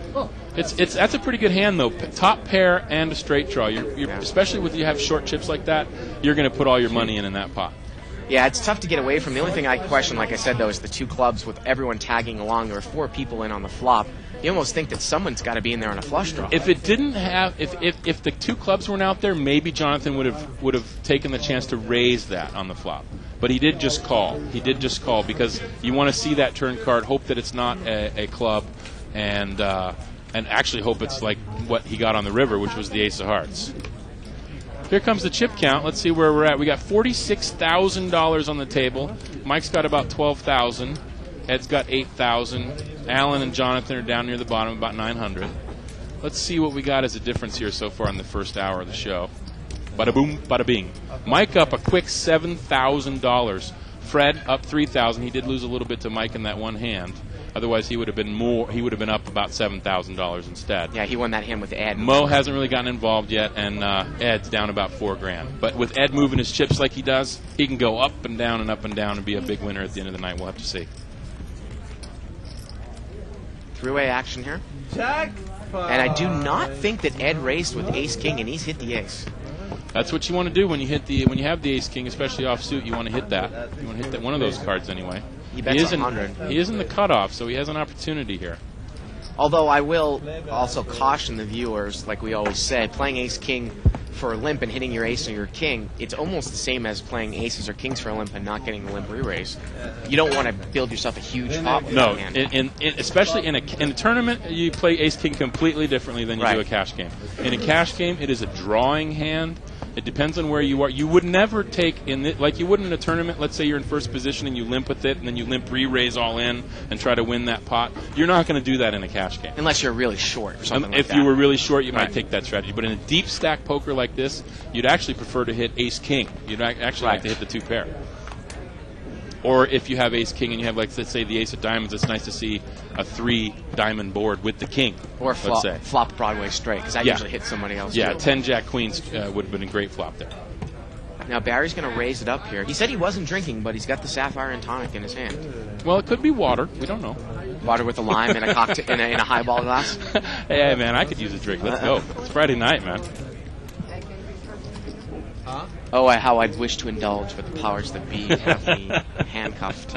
That's a pretty good hand, though. Top pair and a straight draw. Especially when you have short chips like that, you're going to put all your money in that pot. Yeah, it's tough to get away from. The only thing I question, like I said, though, is the 2 clubs with everyone tagging along. There were 4 people in on the flop. You almost think that someone's got to be in there on a flush draw. If it didn't have, if the 2 clubs weren't out there, maybe Jonathan would have taken the chance to raise that on the flop. But he did just call. He did just call because you want to see that turn card, hope that it's not a club, and actually hope it's like what he got on the river, which was the ace of hearts. Here comes the chip count. Let's see where we're at. We got $46,000 on the table. Mike's got about $12,000. Ed's got $8,000. Alan and Jonathan are down near the bottom, about $900. Let's see what we got as a difference here so far in the first hour of the show. Bada boom, bada bing. Mike up a quick $7,000. Fred up $3,000. He did lose a little bit to Mike in that one hand. Otherwise, he would have been more. He would have been up about $7,000 instead. Yeah, he won that hand with Ed. Mo hasn't really gotten involved yet, and Ed's down about $4,000. But with Ed moving his chips like he does, he can go up and down and be a big winner at the end of the night. We'll have to see. 3-way action here. Jackpot. And I do not think that Ed raised with ace king, and he's hit the ace. That's what you want to do when you have the ace king, especially offsuit. You want to hit that. You want to hit that one of those cards anyway. He bets 100. He is in the cutoff, so he has an opportunity here. Although I will also caution the viewers, like we always say, playing ace-king for a limp and hitting your ace or your king, it's almost the same as playing aces or kings for a limp and not getting the limp re-raise. You don't want to build yourself a huge pot with no, that hand. especially in a tournament, you play ace-king completely differently than you do a cash game. In a cash game, it is a drawing hand. It depends on where you are. You would never take like you would in a tournament. Let's say you're in first position and you limp with it, and then you limp re-raise all in and try to win that pot. You're not going to do that in a cash game. Unless you're really short or something like that. If you were really short, you might take that strategy. But in a deep stack poker like this, you'd actually prefer to hit ace-king. You'd actually like to hit the 2 pair. Or if you have ace-king and you have, like, let's say, the ace of diamonds, it's nice to see a 3-diamond board with the king. Or flop Broadway straight, because I usually hit somebody else. Yeah, too. 10 jack queens would have been a great flop there. Now Barry's going to raise it up here. He said he wasn't drinking, but he's got the sapphire and tonic in his hand. Well, it could be water. We don't know. Water with a lime and a cocktail in a highball glass. Hey, man, I could use a drink. Let's go. It's Friday night, man. Oh, how I'd wish to indulge, but the powers that be have me handcuffed.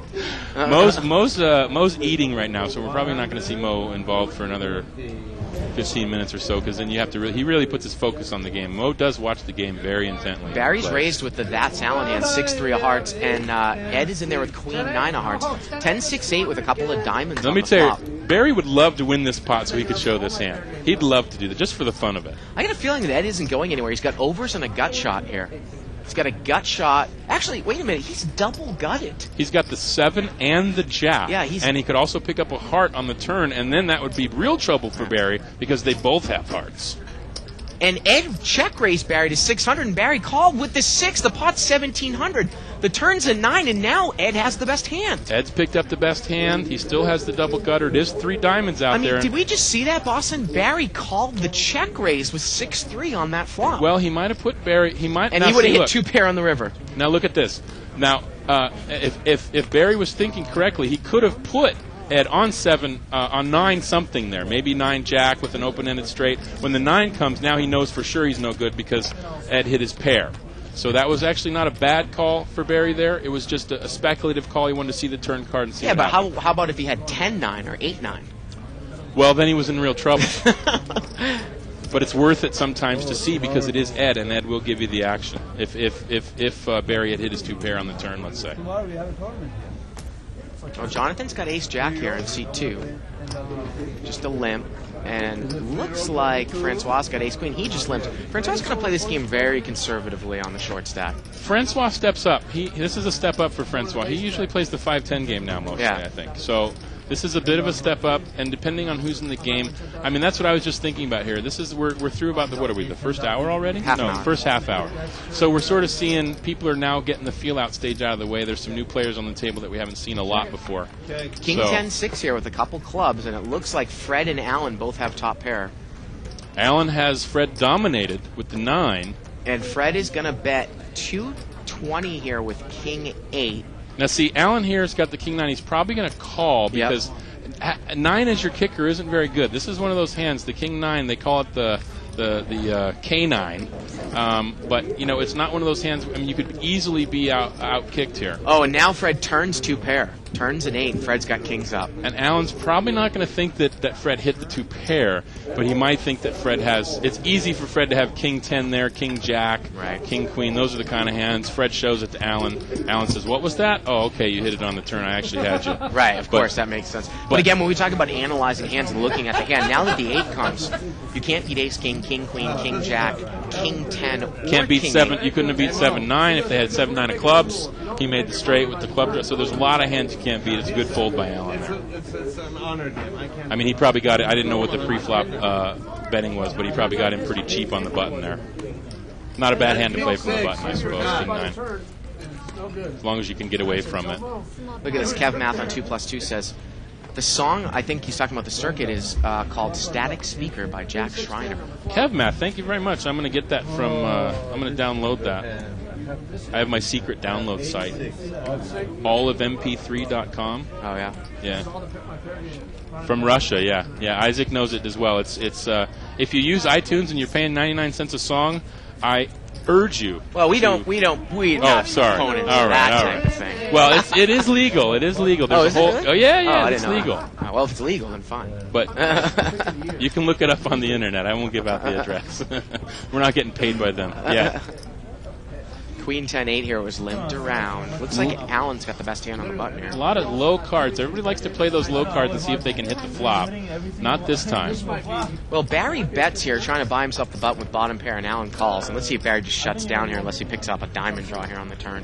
Mo's eating right now, so we're probably not going to see Mo involved for another 15 minutes or so, because then you have to he really puts his focus on the game. Mo does watch the game very intently. Barry's raised with the That's Allen hand, 6-3 of hearts, and Ed is in there with Queen 9 of hearts. 10-6-8 with a couple of diamonds. Let me tell you, Barry would love to win this pot so he could show this hand. He'd love to do that, just for the fun of it. I got a feeling that Ed isn't going anywhere. He's got overs and a gut shot here. He's got a gut shot. Actually, wait a minute. He's double gutted. He's got the 7 and the jack. Yeah, and he could also pick up a heart on the turn, and then that would be real trouble for Barry because they both have hearts. And Ed check raised Barry to 600, and Barry called with the 6. The pot's 1,700. The turn's a 9, and now Ed has the best hand. Ed's picked up the best hand. He still has the double gutter. It is 3 diamonds out there. Did we just see that, Boston? Barry called the check raise with 6-3 on that flop. Well, he might have put Barry. He might, and he would have hit 2 pair on the river. Now look at this. Now, if Barry was thinking correctly, he could have put Ed on 9 something there, maybe 9 jack with an open-ended straight. When the 9 comes, now he knows for sure he's no good because Ed hit his pair. So that was actually not a bad call for Barry there. It was just a speculative call. He wanted to see the turn card and see. Yeah, but how about if he had 10-9 or 8-9? Well, then he was in real trouble. But it's worth it sometimes to see because it is Ed, and Ed will give you the action. If Barry had hit his 2 pair on the turn, let's say. Tomorrow we have a tournament here. Well, Jonathan's got ace-jack here in seat 2. Just a limp. And looks like Francois got ace-queen. He just limped. Francois is going to play this game very conservatively on the short stack. Francois steps up. This is a step up for Francois. He usually plays the 5-10 game now mostly, I think. So this is a bit of a step up, and depending on who's in the game, I mean, that's what I was just thinking about here. This is we're through about the first hour already? The first half hour. So we're sort of seeing people are now getting the feel-out stage out of the way. There's some new players on the table that we haven't seen a lot before. King 10-6 here with a couple clubs, and it looks like Fred and Alan both have top pair. Alan has Fred dominated with the 9. And Fred is going to bet 220 here with King 8. Now, see, Alan here has got the King 9. He's probably going to call because 9 as your kicker isn't very good. This is one of those hands, the King 9, they call it the K9. But, you know, it's not one of those hands. I mean, you could easily be out-kicked here. Oh, and now Fred turns 2 pair. Turns an 8. Fred's got kings up. And Alan's probably not going to think that Fred hit the 2 pair, but he might think that Fred has. It's easy for Fred to have King 10 there, King Jack, King Queen. Those are the kind of hands. Fred shows it to Alan. Alan says, "What was that? Oh, okay, you hit it on the turn. I actually had you." Right, of course, that makes sense. But again, when we talk about analyzing hands and looking at the hand, now that the 8 comes, you can't beat Ace King, King Queen, King Jack, King 10. Can't beat King 7. 8. You couldn't have beat 7-9 if they had 7-9 of clubs. He made the straight with the club draw. So there's a lot of hands you can't beat. It's a good fold by Alan there. It's an honor game. I mean, he probably got it. I didn't know what the pre-flop betting was, but he probably got him pretty cheap on the button there. Not a bad hand to play from the button, I suppose. King 9. As long as you can get away from it. Look at this. Kev Math on 2+2 says, the song, I think he's talking about the circuit, is called Static Speaker by Jack Schreiner. Kev Math, thank you very much. I'm going to get that from, I'm going to download that. I have my secret download site, allofmp3.com. Oh, yeah? Yeah. From Russia, yeah. Yeah, Isaac knows it as well. It's if you use iTunes and you're paying 99 cents a song, I urge you. Well, we're not sorry. opponents All of right, that all type right. of thing. Well, it is legal. It is legal. There's is it really? Oh, yeah, I it's didn't know legal. that. Oh, well, if it's legal, then fine. But you can look it up on the internet. I won't give out the address. We're not getting paid by them. Yeah. Queen 10-8 here was limped around. Looks like Alan's got the best hand on the button here. A lot of low cards. Everybody likes to play those low cards and see if they can hit the flop. Not this time. Well, Barry bets here, trying to buy himself the button with bottom pair, and Alan calls. And let's see if Barry just shuts down here unless he picks up a diamond draw here on the turn.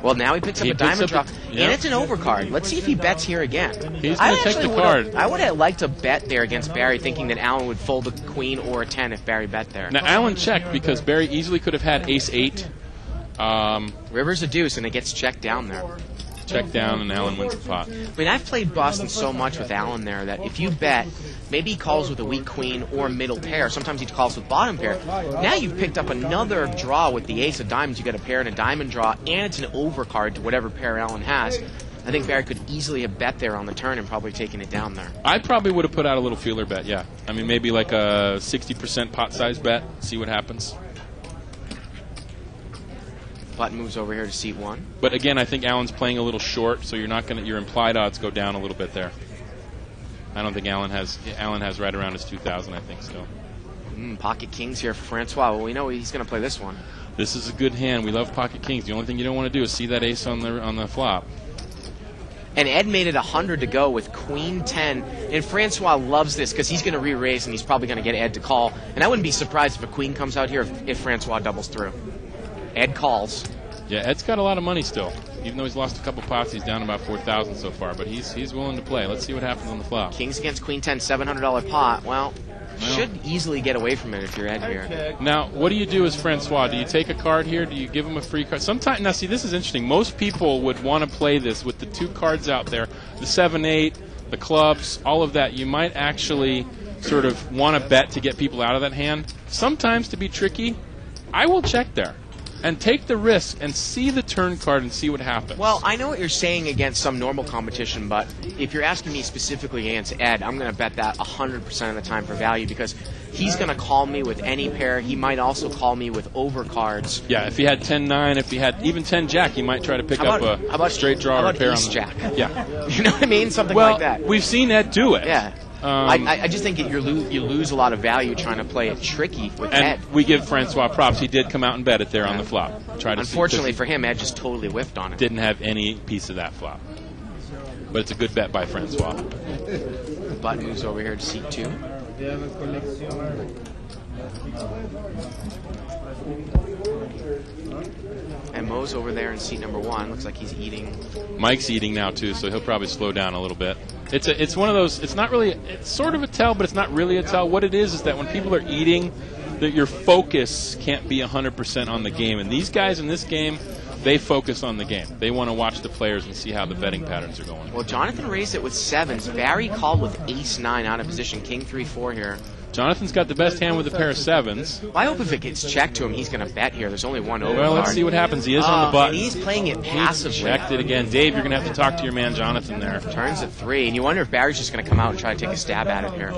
Well, now he picks up a diamond draw, and it's an overcard. Let's see if he bets here again. He's going to take the card. I would have liked to bet there against Barry, thinking that Alan would fold a queen or a 10 if Barry bet there. Now, Alan checked because Barry easily could have had ace-8. River's a deuce, and it gets checked down there. Check down, and Alan wins the pot. I mean, I've played Boston so much with Alan there that if you bet, maybe he calls with a weak queen or middle pair. Sometimes he calls with bottom pair. Now you've picked up another draw with the ace of diamonds. You got a pair and a diamond draw, and it's an overcard to whatever pair Alan has. I think Barry could easily have bet there on the turn and probably taken it down there. I probably would have put out a little feeler bet, yeah. I mean, maybe like a 60% pot size bet, see what happens. Button moves over here to seat 1. But again, I think Alan's playing a little short, so you're not going to. Your implied odds go down a little bit there. I don't think Alan has right around his 2,000, I think, still. Pocket kings here for Francois. Well, we know he's going to play this one. This is a good hand. We love pocket kings. The only thing you don't want to do is see that ace on the flop. And Ed made it 100 to go with queen 10. And Francois loves this because he's going to re-raise and he's probably going to get Ed to call. And I wouldn't be surprised if a queen comes out here if Francois doubles through. Ed calls. Yeah, Ed's got a lot of money still. Even though he's lost a couple pots, he's down about 4,000 so far. But he's willing to play. Let's see what happens on the flop. Kings against queen 10, $700 pot. Well, should easily get away from it if you're Ed here. Now, what do you do as Francois? Do you take a card here? Do you give him a free card? Sometimes, now see, this is interesting. Most people would want to play this with the two cards out there, the 7-8, the clubs, all of that. You might actually sort of want to bet to get people out of that hand. Sometimes, to be tricky, I will check there and take the risk and see the turn card and see what happens. Well, I know what you're saying against some normal competition, but if you're asking me specifically against Ed, I'm going to bet that 100% of the time for value because he's going to call me with any pair. He might also call me with overcards. Yeah, if he had 10-9, if he had even 10-jack, he might try to pick up a straight draw or a pair on the jack. Yeah. You know what I mean? Something like that. We've seen Ed do it. Yeah. I just think you lose a lot of value trying to play it tricky with Ed. We give Francois props. He did come out and bet it there on the flop. Unfortunately for him, Ed just totally whiffed on it. Didn't have any piece of that flop. But it's a good bet by Francois. Butt moves over here to seat 2. And Mo's over there in seat number 1. Looks like he's eating. Mike's eating now too, so he'll probably slow down a little bit. It's one of those. It's not really. It's sort of a tell, but it's not really a tell. What it is that when people are eating, that your focus can't be 100% on the game. And these guys in this game, they focus on the game. They want to watch the players and see how the betting patterns are going. Well, Jonathan raised it with 7s. Barry called with ace-9 out of position. King 3-4 here. Jonathan's got the best hand with a pair of 7s. Well, I hope if it gets checked to him, he's going to bet here. There's only one over. Well, let's see what happens. He is on the button. And he's playing it passively. He checked it again. Dave, you're going to have to talk to your man Jonathan there. Turns at 3, and you wonder if Barry's just going to come out and try to take a stab at it here.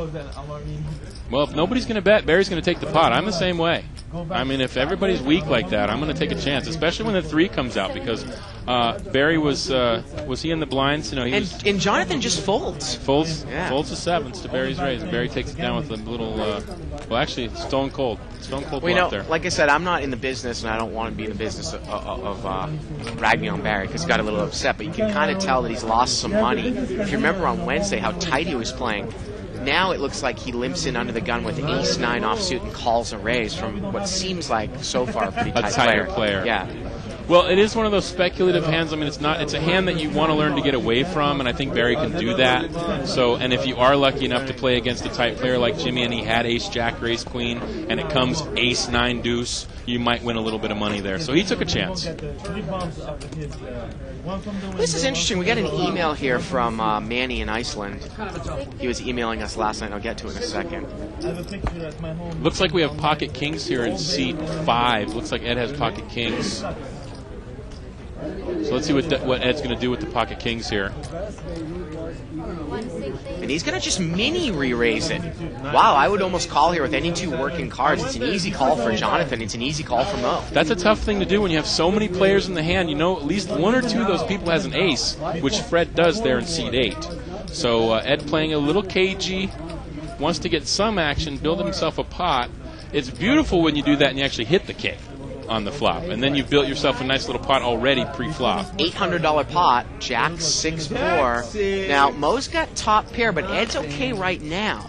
Well, if nobody's going to bet, Barry's going to take the pot. I'm the same way. I mean, if everybody's weak like that, I'm going to take a chance, especially when the 3 comes out, because Barry was he in the blinds? You know, and Jonathan just folds. Folds the 7s to Barry's raise, and Barry takes it down with a little. Well, actually, stone cold bluff there. Like I said, I'm not in the business, and I don't want to be in the business of bragging on Barry because he got a little upset. But you can kind of tell that he's lost some money. If you remember on Wednesday how tight he was playing. Now it looks like he limps in under the gun with ace-9 offsuit and calls a raise from what seems like so far a pretty tight player. Yeah. Well, it is one of those speculative hands. I mean, it's a hand that you want to learn to get away from, and I think Barry can do that. So, and if you are lucky enough to play against a tight player like Jimmy, and he had ace-jack, race-queen, and it comes ace-9 deuce, you might win a little bit of money there. So he took a chance. This is interesting. We got an email here from Manny in Iceland. He was emailing us last night. I'll get to it in a second. Looks like we have pocket kings here in seat 5. Looks like Ed has pocket kings. So let's see what Ed's going to do with the pocket kings here. And he's going to just mini re-raise it. Wow, I would almost call here with any 2 working cards. It's an easy call for Jonathan. It's an easy call for Mo. That's a tough thing to do when you have so many players in the hand. You know, at least 1 or 2 of those people has an ace, which Fred does there in seat 8. So Ed playing a little cagey, wants to get some action, build himself a pot. It's beautiful when you do that and you actually hit the king on the flop, and then you've built yourself a nice little pot already pre-flop. $800 pot, Jack 6-4. Now Mo's got top pair, but Ed's okay right now.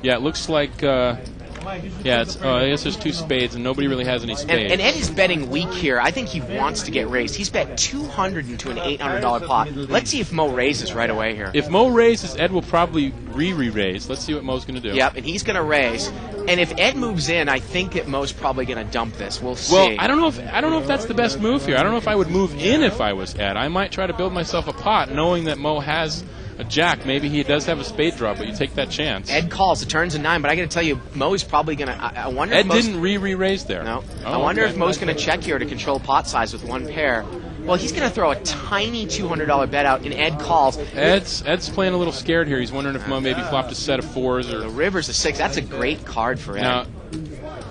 Yeah, it looks like. It's. I guess there's 2 spades, and nobody really has any spades. And Ed is betting weak here. I think he wants to get raised. He's bet $200 into an $800 pot. Let's see if Mo raises right away here. If Mo raises, Ed will probably re-raise. Let's see what Mo's going to do. Yep, and he's going to raise. And if Ed moves in, I think that Mo's probably going to dump this. We'll see. Well, I don't know if that's the best move here. I don't know if I would move in if I was Ed. I might try to build myself a pot, knowing that Mo has a jack. Maybe he does have a spade draw, but you take that chance. Ed calls. It turns a 9, but I got to tell you, Mo's probably going to. I wonder. Ed if Mo's, didn't re-raise there. No. I wonder if Mo's going to check here to control pot size with 1 pair. Well, he's going to throw a tiny $200 bet out, and Ed calls. Ed's playing a little scared here. He's wondering if Mo maybe flopped a set of 4s or. The river's a 6. That's a great card for Ed. Now,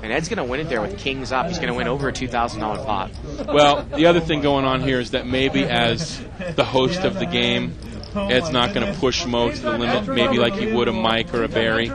and Ed's going to win it there with kings up. He's going to win over a $2,000 pot. Well, the other thing going on here is that maybe as the host of the game, Ed's not going to push Mo to the limit, maybe like he would a Mike or a Barry.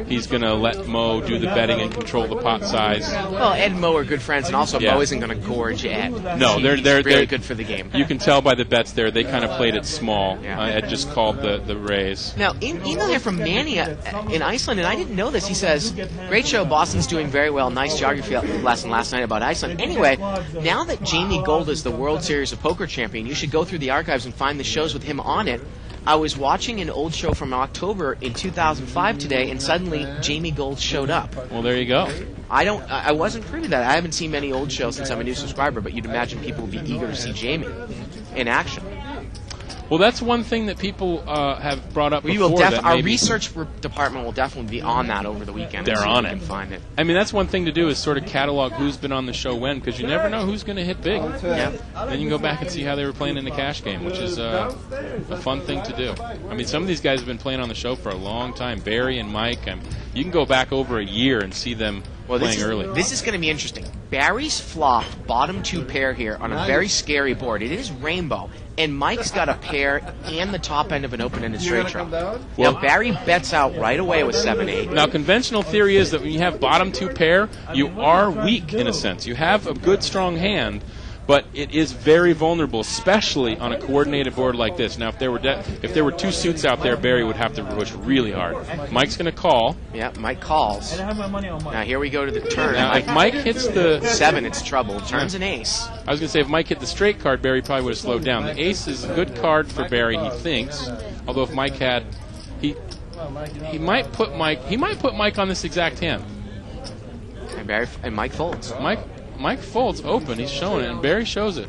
He's going to let Mo do the betting and control the pot size. Well, Ed and Mo are good friends, and also Mo isn't going to gorge Ed. No, they're really good for the game. You can tell by the bets there, they kind of played it small. Ed just called the raise. Now, email here from Manny in Iceland, and I didn't know this. He says, great show, Boston's doing very well. Nice geography lesson last night about Iceland. Anyway, now that Jamie Gold is the World Series of Poker champion, you should go through the archives and find the shows with him on it. I was watching an old show from October in 2005 today, and suddenly Jamie Gold showed up. Well, there you go. I wasn't privy to that. I haven't seen many old shows since I'm a new subscriber, but you'd imagine people would be eager to see Jamie in action. Well, that's one thing that people have brought up before. Our research department will definitely be on that over the weekend. They're on it. Can find it. I mean, that's one thing to do is sort of catalog who's been on the show when, because you never know who's going to hit big. Yeah. Then you can go back and see how they were playing in the cash game, which is a fun thing to do. I mean, some of these guys have been playing on the show for a long time. Barry and Mike, you can go back over a year and see them playing early. This is going to be interesting. Barry's flopped bottom two pair here on a very scary board. It is rainbow. And Mike's got a pair and the top end of an open-ended straight draw. Now, Barry bets out right away with 7-8. Now, conventional theory is that when you have bottom two pair, you are weak in a sense. You have a good, strong hand, but it is very vulnerable, especially on a coordinated board like this. Now, if there were two suits out there, Barry would have to push really hard. Mike's going to call. Yeah, Mike calls. Now, here we go to the turn. Now, if Mike hits the 7, it's trouble. Turns an ace. I was going to say, if Mike hit the straight card, Barry probably would have slowed down. The ace is a good card for Barry, he thinks. Although if Mike had, he might put Mike on this exact hand. And Mike folds. Mike folds open. He's showing it, and Barry shows it.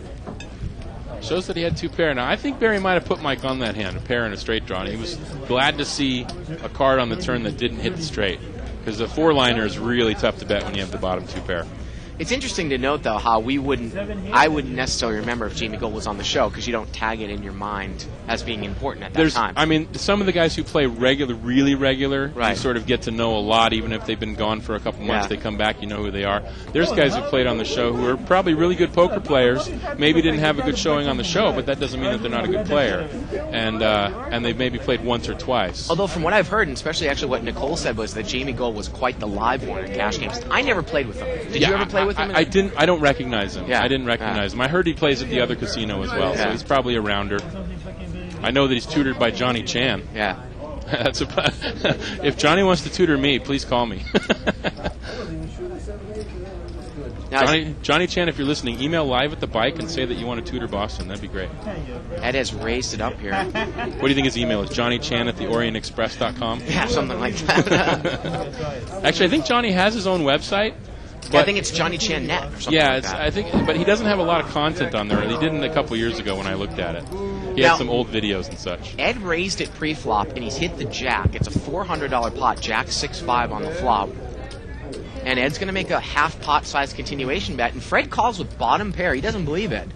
Shows that he had two pair. Now, I think Barry might have put Mike on that hand, a pair and a straight draw. And he was glad to see a card on the turn that didn't hit the straight, because the four-liner is really tough to bet when you have the bottom two pair. It's interesting to note, though, how I wouldn't necessarily remember if Jamie Gold was on the show, because you don't tag it in your mind as being important at that time. I mean, some of the guys who play really regular, you sort of get to know a lot, even if they've been gone for a couple months. They come back, you know who they are. There's guys who played on the show who are probably really good poker players, maybe didn't have a good showing on the show, but that doesn't mean that they're not a good player. And they've maybe played once or twice. Although from what I've heard, and especially actually what Nicole said, was that Jamie Gold was quite the live one in cash games. I never played with him. Did you ever play with him? I don't recognize him. I didn't recognize him. I heard he plays at the other casino as well, so he's probably a rounder. I know that he's tutored by Johnny Chan. Yeah. If Johnny wants to tutor me, please call me. Johnny Chan, if you're listening, email live at the bike and say that you want to tutor Boston. That'd be great. Ed has raised it up here. What do you think his email is? JohnnyChan@theorientexpress.com? Yeah, something like that. Actually, I think Johnny has his own website. I think it's Johnny Chan Net or something like that. I think, but he doesn't have a lot of content on there. He didn't a couple years ago when I looked at it. He had some old videos and such. Ed raised it pre-flop, and he's hit the jack. It's a $400 pot, jack 6-5 on the flop. And Ed's going to make a half pot size continuation bet, and Fred calls with bottom pair. He doesn't believe it.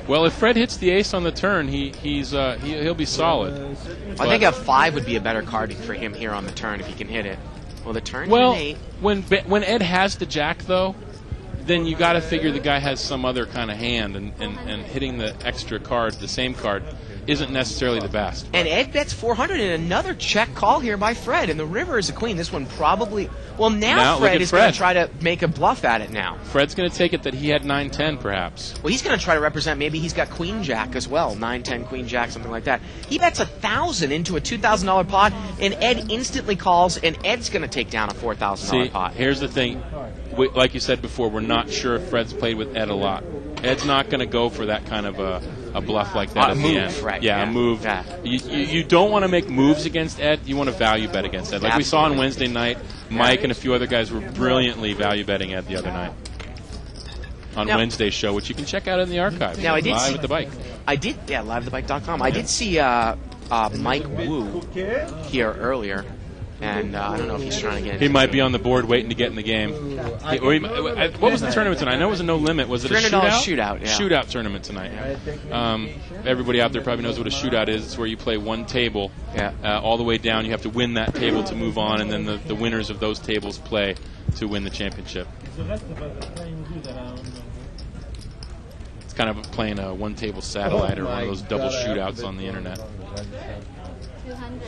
Well, if Fred hits the ace on the turn, he'll be solid. I think a 5 would be a better card for him here on the turn if he can hit it. Well, the turn's an 8. When Ed has the jack, though, then you got to figure the guy has some other kind of hand, and hitting the extra card, the same card, isn't necessarily the best. And Ed bets 400 and another check call here by Fred, and the river is a queen. This one probably... Well, now Fred is going to try to make a bluff at it now. Fred's going to take it that he had 9-10, perhaps. Well, he's going to try to represent, maybe he's got queen jack as well, 9-10, queen jack, something like that. He bets 1,000 into a $2,000 pot, and Ed instantly calls, and Ed's going to take down a $4,000 pot. Here's the thing. Like you said before, we're not sure if Fred's played with Ed a lot. Ed's not going to go for that kind of a bluff like that at the end. Fred. Yeah, a move. Yeah. You don't want to make moves against Ed. You want to value bet against Ed. Like we saw on Wednesday night, Mike and a few other guys were brilliantly value betting Ed the other night on Wednesday's show, which you can check out in the archive. Now, live at the bike. liveatthebike.com. I did see Mike Wu here earlier. And I don't know if he's trying to get... He might be on the board waiting to get in the game. What was the tournament tonight? I know it was a no limit. Was it a shootout? Shootout, yeah. Shootout tournament tonight. Everybody out there probably knows what a shootout is. It's where you play one table all the way down. You have to win that table to move on, and then the winners of those tables play to win the championship. It's kind of playing a one-table satellite or one of those double shootouts on the internet. 200.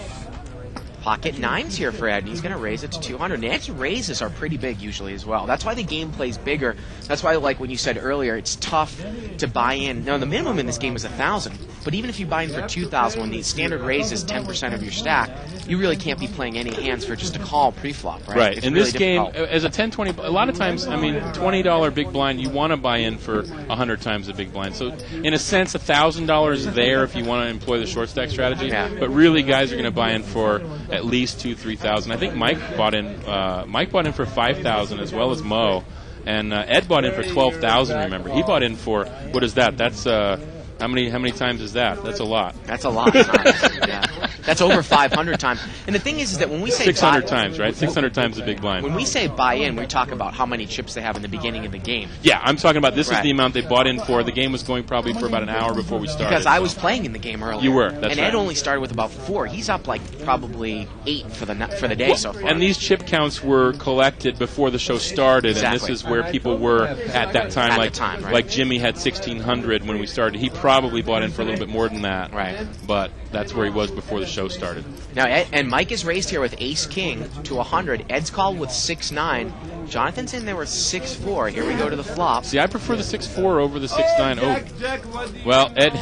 Pocket nines here for Ed, and he's going to raise it to 200. And Ed's raises are pretty big usually as well. That's why the game plays bigger. That's why, like when you said earlier, it's tough to buy in. No, the minimum in this game is 1,000. But even if you buy in for 2,000, when the standard raise is 10% of your stack, you really can't be playing any hands for just a call pre-flop, right? Right. It's In really this game, difficult. as a 10, 20, a lot of times, I mean, $20 big blind, you want to buy in for 100 times the big blind. So, in a sense, $1,000 is there if you want to employ the short stack strategy. Yeah. But really, guys are going to buy in for at least $2,000, $3,000. I think Mike bought in for $5,000 as well as Mo, and Ed bought in for $12,000. Remember, he bought in for what is that? That's how many times is that? That's a lot. That's a lot of times. Yeah. That's over 500 times. And the thing is that when we say 600 buy, times, right? 600 times the big blind. when we say buy in, we talk about how many chips they have in the beginning of the game. Yeah, I'm talking about this is Right. the amount they bought in for. The game was going probably for about an hour before we started. Because I so. was playing in the game earlier. You were, that's and Ed right. only started with about 4. He's up like probably 8 for the day so far. And these chip counts were collected before the show started, and Exactly. this is where people were at that time. At like, the time, right. like Jimmy had 1,600 when we started. He probably bought in for a little bit more than that. Right. But that's where he was before the show started. Now, and Mike is raised here with Ace-King to 100. Ed's called with 6-9. Jonathan's in there with 6-4. Here we go to the flop. See, I prefer the 6-4 over the 6-9. Oh, well, Ed,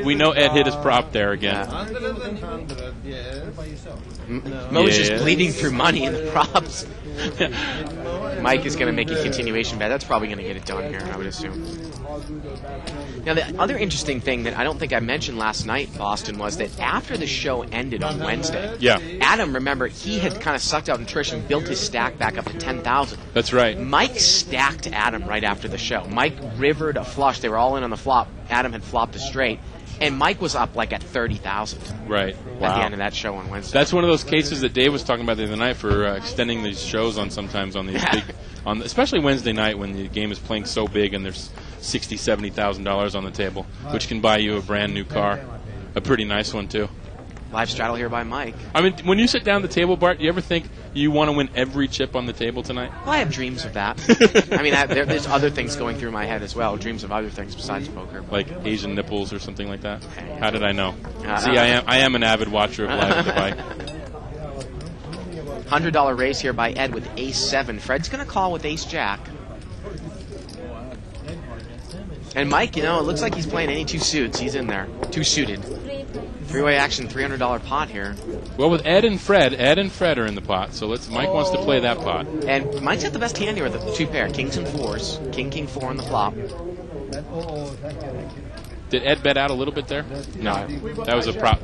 we know Ed hit his prop there again. Mo's just Yes. bleeding through money in the props. Mike is going to make a continuation bet. That's probably going to get it done here, I would assume. Now, the other interesting thing that I don't think I mentioned last night, Boston, was that after the show ended on Wednesday, Yeah, Adam, remember, he had kind of sucked out nutrition, built his stack back up to 10,000. that's right. Mike stacked Adam right after the show. Mike rivered a flush. They were all in on the flop. Adam had flopped a straight. And Mike was up like at 30,000 Right. at Wow. the end of that show on Wednesday. That's one of those cases that Dave was talking about the other night for extending these shows on sometimes on these big, especially Wednesday night when the game is playing so big and there's $60,000, $70,000 on the table, which can buy you a brand new car, a pretty nice one too. Live straddle here by Mike. I mean, when you sit down at the table, Bart, do you ever think you want to win every chip on the table tonight? Well, I have dreams of that. I mean, there's other things going through my head as well. Dreams of other things besides poker. Like Asian nipples or something like that? How did I know? Uh, See, I am an avid watcher of Live at the Bike. $100 raise here by Ed with Ace-7. Fred's going to call with Ace-Jack. And Mike, it looks like he's playing any two suits. He's in there. Two suited. Three-way action, $300 pot here. Well, with Ed and Fred are in the pot, so Mike wants to play that pot. And Mike's got the best hand here with the two pair, kings and fours. King, king, four on the flop. Did Ed bet out a little bit there? No, that was a prop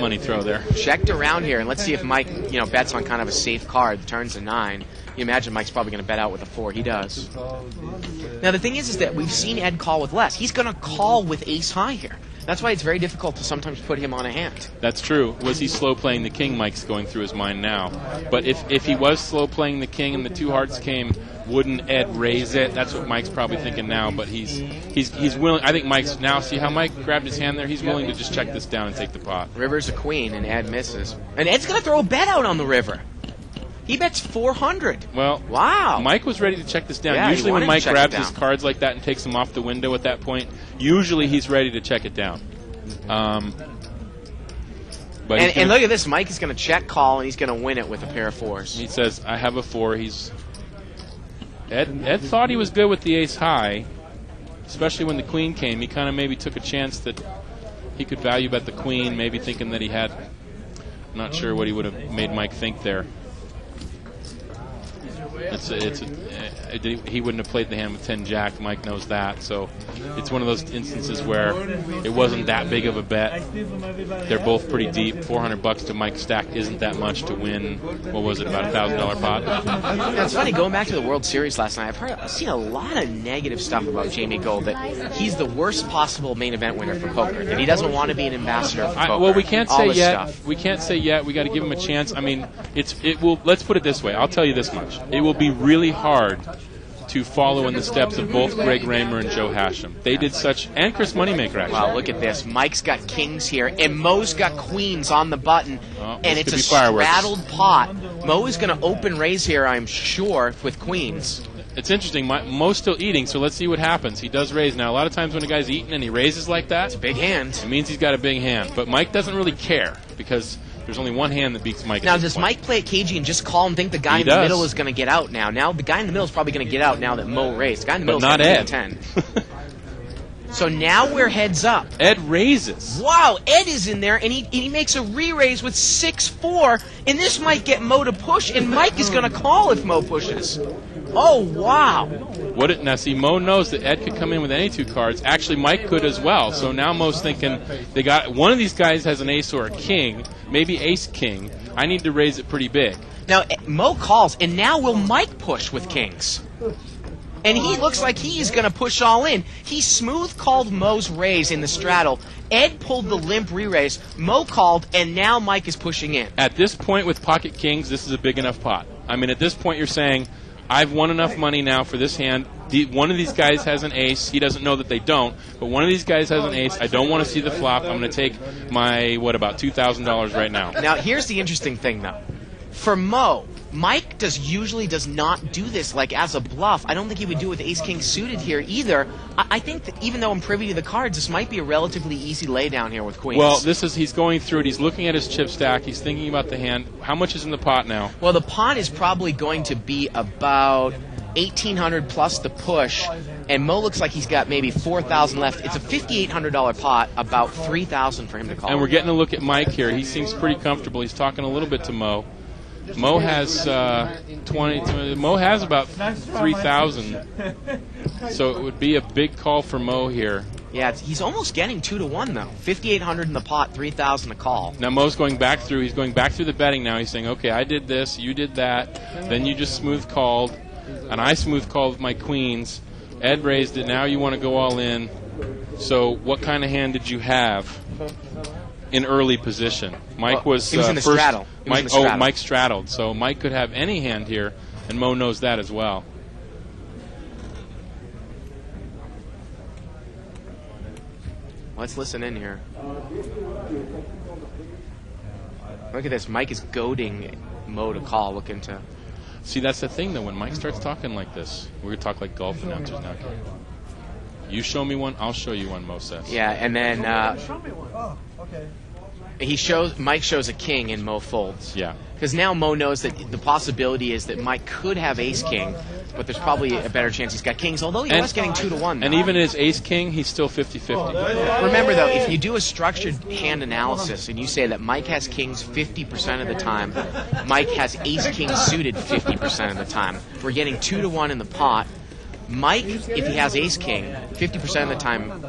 money throw there. Checked around here, and let's see if Mike, bets on kind of a safe card. Turns a 9. You imagine Mike's probably going to bet out with a 4. He does. Now the thing is that we've seen Ed call with less. He's going to call with ace high here. That's why it's very difficult to sometimes put him on a hand. That's true. Was he slow playing the king? Mike's going through his mind now. But if he was slow playing the king and the two hearts came, wouldn't Ed raise it? That's what Mike's probably thinking now. But he's willing. I think Mike's now. See how Mike grabbed his hand there? He's willing to just check this down and take the pot. River's a queen, and Ed misses. And Ed's going to throw a bet out on the river. He bets 400. Well, wow. Mike was ready to check this down. Yeah, Usually he when wanted Mike to check grabs it his down. cards like that and takes them off the window at that point, usually he's ready to check it down. But And look at this. Mike is going to check call, and he's going to win it with a pair of fours. he says, I have a 4. Ed thought he was good with the ace high, especially when the queen came. He kind of maybe took a chance that he could value bet the queen, maybe thinking that he had. Not sure what he would have made Mike think there. He wouldn't have played the hand with 10 jack. Mike knows that, so it's one of those instances where it wasn't that big of a bet. They're both pretty deep. $400 to Mike's stack isn't that much to win. What was it, about $1,000 pot? Now, it's funny, going back to the World Series last night, I've seen a lot of negative stuff about Jamie Gold, that he's the worst possible main event winner for poker, that he doesn't want to be an ambassador for poker. Well, we can't all say this yet. stuff. We can't say yet. We got to give him a chance. I mean, it will. Let's put it this way. I'll tell you this much. It will be really hard to follow in the steps of both Greg Raymer and Joe Hashem. They did such, and Chris Moneymaker actually. Wow, look at this. Mike's got kings here, and Mo's got queens on the button, and this it's could a be fireworks. straddled pot. Mo is going to open raise here, I'm sure, with queens. It's interesting. Mo's still eating, so let's see what happens. He does raise. Now, a lot of times when a guy's eating and he raises like that, It's a big hand. it means he's got a big hand. But Mike doesn't really care because there's only one hand that beats Mike. Now, does Mike play it cagey and just call and think the guy in the middle is going to get out now? Now, the guy in the middle is probably going to get out now that Mo raised. The guy in the middle is not going to Ed. 10. So now we're heads up. Ed raises. Wow, Ed is in there, and he makes a re-raise with 6-4, and this might get Mo to push, and Mike is going to call if Mo pushes. Oh, wow. Now, see, Mo knows that Ed could come in with any 2 cards. Actually, Mike could as well. So now Mo's thinking, one of these guys has an ace or a king, maybe ace-king. I need to raise it pretty big. Now, Mo calls, and now will Mike push with kings? And he looks like he is going to push all in. He smooth called Mo's raise in the straddle. Ed pulled the limp re-raise. Mo called, and now Mike is pushing in. At this point with pocket kings, this is a big enough pot. I mean, at this point you're saying, I've won enough money now for this hand. One of these guys has an ace. He doesn't know that they don't, but one of these guys has an ace. I don't want to see the flop. I'm going to take my, about $2,000 right now. Now, here's the interesting thing, though. For Mo, Mike usually does not do this like as a bluff. I don't think he would do it with ace-king suited here either. I think that even though I'm privy to the cards, this might be a relatively easy laydown here with queens. Well, he's going through it. He's looking at his chip stack. He's thinking about the hand. How much is in the pot now? Well, the pot is probably going to be about 1,800 plus the push, and Mo looks like he's got maybe 4,000 left. It's a $5,800 pot, about 3,000 for him to call. And we're getting a look at Mike here. He seems pretty comfortable. He's talking a little bit to Mo. Mo has Mo has about 3,000, so it would be a big call for Mo here. Yeah, he's almost getting 2-1 though. 5,800 in the pot, 3,000 a call. Now Mo's going back through. He's going back through the betting now. He's saying, okay, I did this, you did that, then you just smooth called, and I smooth called with my queens. Ed raised it. Now you want to go all in. So what kind of hand did you have in early position? Mike was he was in the first. straddle. Mike straddled. So Mike could have any hand here, and Mo knows that as well. Let's listen in here. Look at this. Mike is goading Mo to call, looking to... See, that's the thing, though. When Mike starts talking like this, we're going to talk like golf announcers now. You show me one, I'll show you one, Mo says. Yeah, and then... Show me one. Oh, okay. Mike shows a king and Mo folds. Yeah. Because now Mo knows that the possibility is that Mike could have ace-king, but there's probably a better chance he's got kings, although he was getting 2-1. And even his ace-king, he's still 50-50. Remember, though, if you do a structured hand analysis and you say that Mike has kings 50% of the time, Mike has ace-king suited 50% of the time, we're getting 2-1 in the pot. Mike, if he has ace-king, 50% of the time,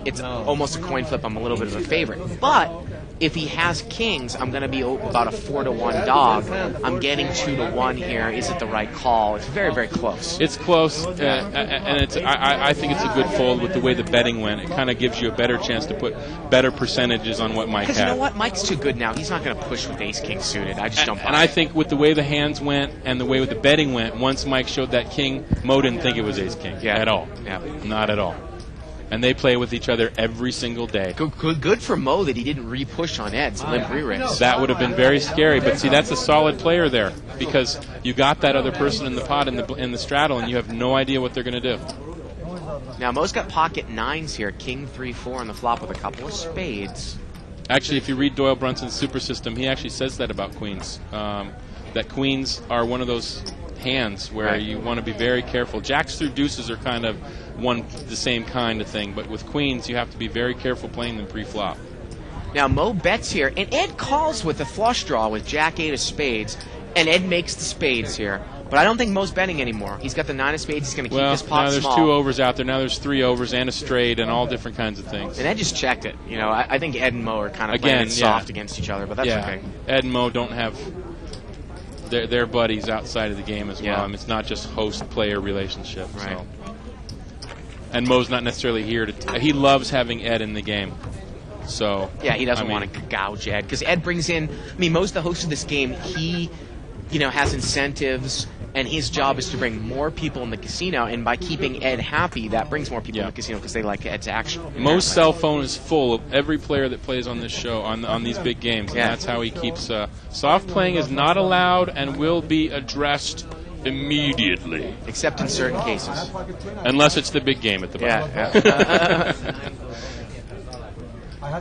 it's almost a coin flip. I'm a little bit of a favorite. But if he has kings, I'm going to be about a 4-1 dog. I'm getting 2-1 here. Is it the right call? It's very, very close. It's close, and it's. I think it's a good fold with the way the betting went. It kind of gives you a better chance to put better percentages on what Mike had. Because you know what? Mike's too good now. He's not going to push with ace-king suited. I just don't buy And I think with the way the hands went and the way with the betting went, once Mike showed that king, Mo didn't think it was ace-king at all. Yeah. Not at all. And they play with each other every single day. Good for Mo that he didn't re-push on Ed's limp re-raise. That would have been very scary. But see, that's a solid player there because you got that other person in the pot in the straddle, and you have no idea what they're going to do. Now Mo's got pocket nines here, king 3-4 on the flop with a couple of spades. Actually, if you read Doyle Brunson's Super System, he actually says that about queens. That queens are one of those hands where you want to be very careful. Jacks through deuces are kind of the same kind of thing, but with queens you have to be very careful playing them pre-flop. Now Mo bets here, and Ed calls with a flush draw with Jack 8 of spades, and Ed makes the spades here. But I don't think Mo's betting anymore. He's got the 9 of spades. He's going to keep his pot now there's small. 2 overs out there. Now there's 3 overs and a straight and all different kinds of things. And Ed just checked it. You know, I think Ed and Mo are kind of playing it soft against each other, but that's okay. Ed and Mo don't have their buddies outside of the game as well. Yeah. I mean, it's not just host-player relationship. Right. So. And Mo's not necessarily here to... He loves having Ed in the game. So yeah, he doesn't want to gouge Ed because Ed brings in. I mean, Mo's the host of this game. He, has incentives, and his job is to bring more people in the casino. And by keeping Ed happy, that brings more people in the casino because they like Ed's action. Mo's cell phone is full of every player that plays on this show on these big games, and that's how he keeps. Soft playing is not allowed and will be addressed immediately. Except in certain cases. Unless it's the big game at the bottom. Yeah.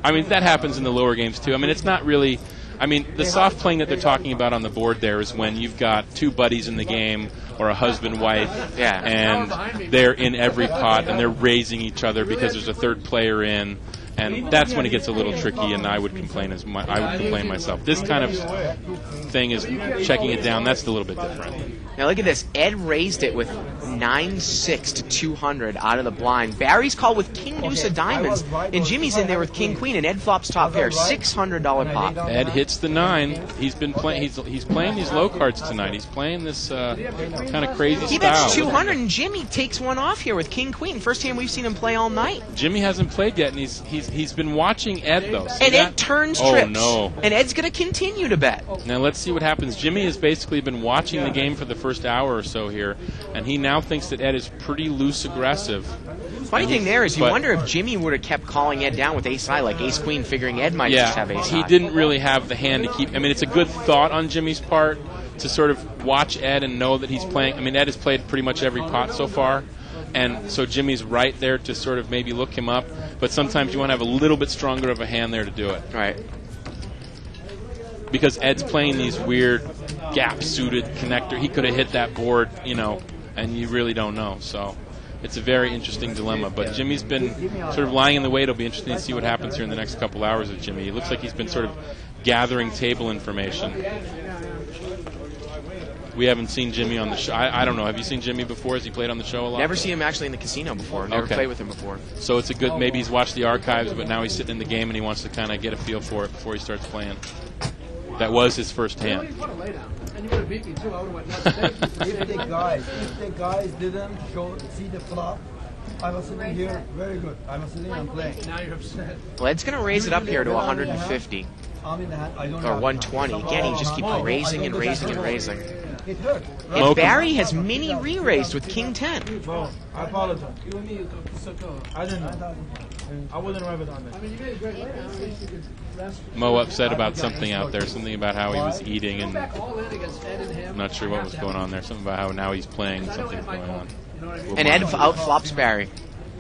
I mean, that happens in the lower games, too. I mean, it's not really... I mean, the soft playing that they're talking about on the board there is when you've got two buddies in the game or a husband-wife, and they're in every pot and they're raising each other because there's a third player in, and that's when it gets a little tricky, and I would complain myself. This kind of thing is checking it down. That's a little bit different. Now look at this. Ed raised it with 9-6 to 200 out of the blind. Barry's called with king deuce of diamonds, and Jimmy's in there with king queen, and Ed flops top pair. $600 pot. Ed hits the 9. He's been playing. He's playing these low cards tonight. He's playing this kind of crazy style. He bets 200, and Jimmy takes one off here with king queen. First time we've seen him play all night. Jimmy hasn't played yet, and he's been watching Ed though. And Ed turns trips. Oh no! And Ed's going to continue to bet. Now let's see what happens. Jimmy has basically been watching the game for the first hour or so here, and he now thinks that Ed is pretty loose aggressive. Funny thing there is you wonder if Jimmy would have kept calling Ed down with ace high, like ace queen, figuring Ed might just have ace high. He didn't really have the hand to keep. I mean, it's a good thought on Jimmy's part to sort of watch Ed and know that he's playing. I mean, Ed has played pretty much every pot so far, and so Jimmy's right there to sort of maybe look him up, but sometimes you want to have a little bit stronger of a hand there to do it. Right. Because Ed's playing these weird gap-suited connector. He could have hit that board, and you really don't know. So it's a very interesting dilemma. But Jimmy's been sort of lying in the way. It'll be interesting to see what happens here in the next couple hours with Jimmy. It looks like he's been sort of gathering table information. We haven't seen Jimmy on the show. I don't know. Have you seen Jimmy before? Has he played on the show a lot? Never seen him actually in the casino before. Never played with him before. So it's a good, maybe he's watched the archives, but now he's sitting in the game and he wants to kind of get a feel for it before he starts playing. That was his first hand. And you would have beat me too. I would have went nuts. If the guys didn't see the flop, I was sitting here very good. I was sitting and playing. Now you're upset. Well, Ed's going to raise it up here to 150 I'm in the hand. I don't or have 120. Again, he just keeps raising and raising and raising. It hurt. And Barry has mini re-raised with king 10. Bro, I apologize. You and me, so go. I didn't know. I wasn't right with on I that. mean, you made a great laydown. Mo upset about something out there, something about how he was eating, and All in against Ed and him. I'm not sure what was going on there. Something about how now he's playing, something's going on. And Ed outflops Barry.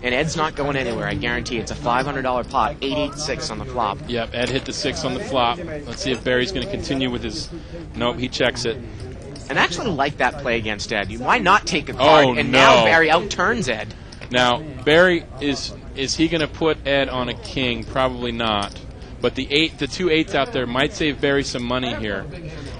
And Ed's not going anywhere, I guarantee. It's a $500 pot, 886 on the flop. Yep, Ed hit the 6 on the flop. Let's see if Barry's going to continue with his... Nope, he checks it. And I actually like that play against Ed. Why not take a card? Oh, and no. now Barry outturns Ed. Now, Barry, is he going to put Ed on a king? Probably not. But the 2 8s out there might save Barry some money here.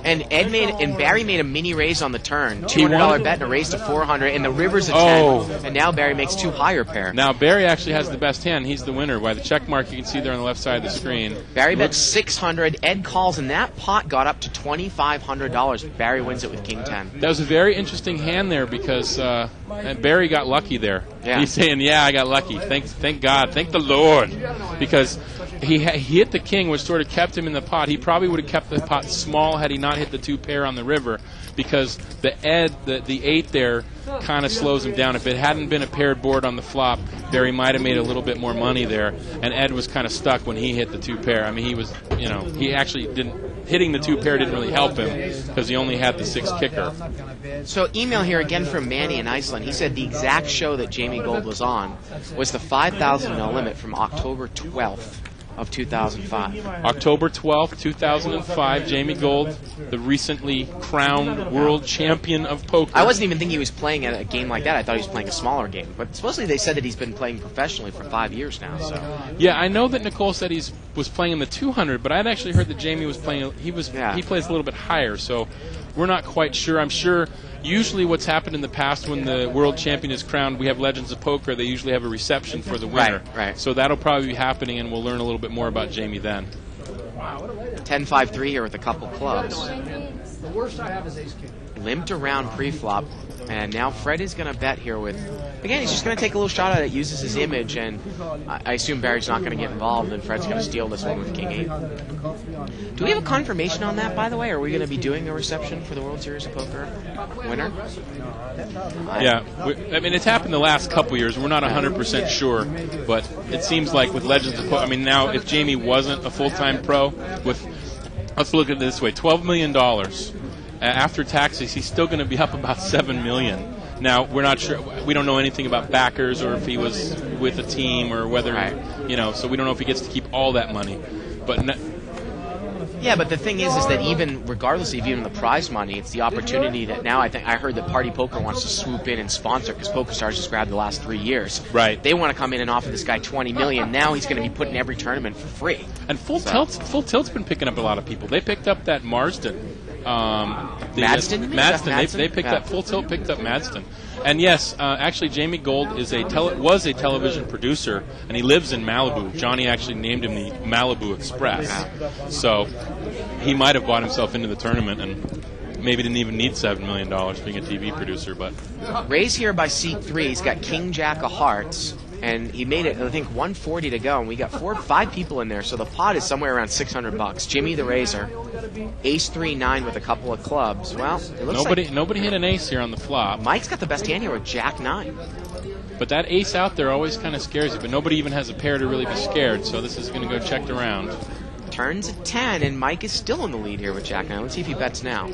And Barry made a mini raise on the turn, $200 bet and a raise to 400, and the river's a 10. Oh. And now Barry makes 2 higher pair. Now, Barry actually has the best hand. He's the winner. By the check mark you can see there on the left side of the screen. Barry bets 600. Ed calls, and that pot got up to $2,500. Barry wins it with king 10. That was a very interesting hand there because Barry got lucky there. Yeah. He's saying, yeah, I got lucky. Thank God. Thank the Lord. Because he hit the king, which sort of kept him in the pot. He probably would have kept the pot small had he not hit the 2 pair on the river, because the 8 there kind of slows him down. If it hadn't been a paired board on the flop, Barry might have made a little bit more money there, and Ed was kind of stuck when he hit the 2 pair. I mean, he was, he actually hitting the 2 pair didn't really help him because he only had the 6 kicker. So email here again from Manny in Iceland. He said the exact show that Jamie Gold was on was the 5,000 no limit from October 12th. Of 2005. October 12th, 2005, Jamie Gold, the recently crowned world champion of poker. I wasn't even thinking he was playing at a game like that. I thought he was playing a smaller game. But supposedly they said that he's been playing professionally for 5 years now. So yeah, I know that Nicole said he was playing in the 200, but I'd actually heard that Jamie was playing. He plays a little bit higher, so we're not quite sure. I'm sure usually what's happened in the past when the world champion is crowned, we have Legends of Poker, they usually have a reception for the winner. Right. So that'll probably be happening, and we'll learn a little bit more about Jamie then. 10-5-3 here with a couple clubs. The worst I have is ace king. Limped around pre-flop, and now Fred is going to bet here with... Again, he's just going to take a little shot at it, uses his image, and I assume Barry's not going to get involved, and Fred's going to steal this one with king 8. Do we have a confirmation on that, by the way? Are we going to be doing a reception for the World Series of Poker winner? Yeah, I mean, it's happened the last couple years. We're not 100% sure, but it seems like with Legends of Poker, I mean, now if Jamie wasn't a full-time pro, let's look at it this way, $12 million, after taxes, he's still going to be up about $7 million. Now, we're not sure. We don't know anything about backers or if he was with a team or whether, so we don't know if he gets to keep all that money. But yeah, but the thing is that even regardless of even the prize money, it's the opportunity that now I heard that Party Poker wants to swoop in and sponsor because PokerStars just grabbed the last 3 years. Right. They want to come in and offer this guy $20 million. Now he's going to be put in every tournament for free. And Full Tilt's been picking up a lot of people. They picked up that Marsden. Madston? They picked up Full Tilt picked up Madston. And yes, actually, Jamie Gold was a television producer, and he lives in Malibu. Johnny actually named him the Malibu Express. So he might have bought himself into the tournament and maybe didn't even need $7 million being a TV producer. But Ray's here by seat 3. He's got King Jack of Hearts, and he made it, I think, 140 to go, and we got 5 people in there, so the pot is somewhere around $600. Jimmy the Razor, Ace 3-9 with a couple of clubs. Well, it looks nobody hit an ace here on the flop. Mike's got the best hand here with Jack 9. But that ace out there always kind of scares you, but nobody even has a pair to really be scared, so this is going to go checked around. Turns at 10, and Mike is still in the lead here with Jack 9. Let's see if he bets now.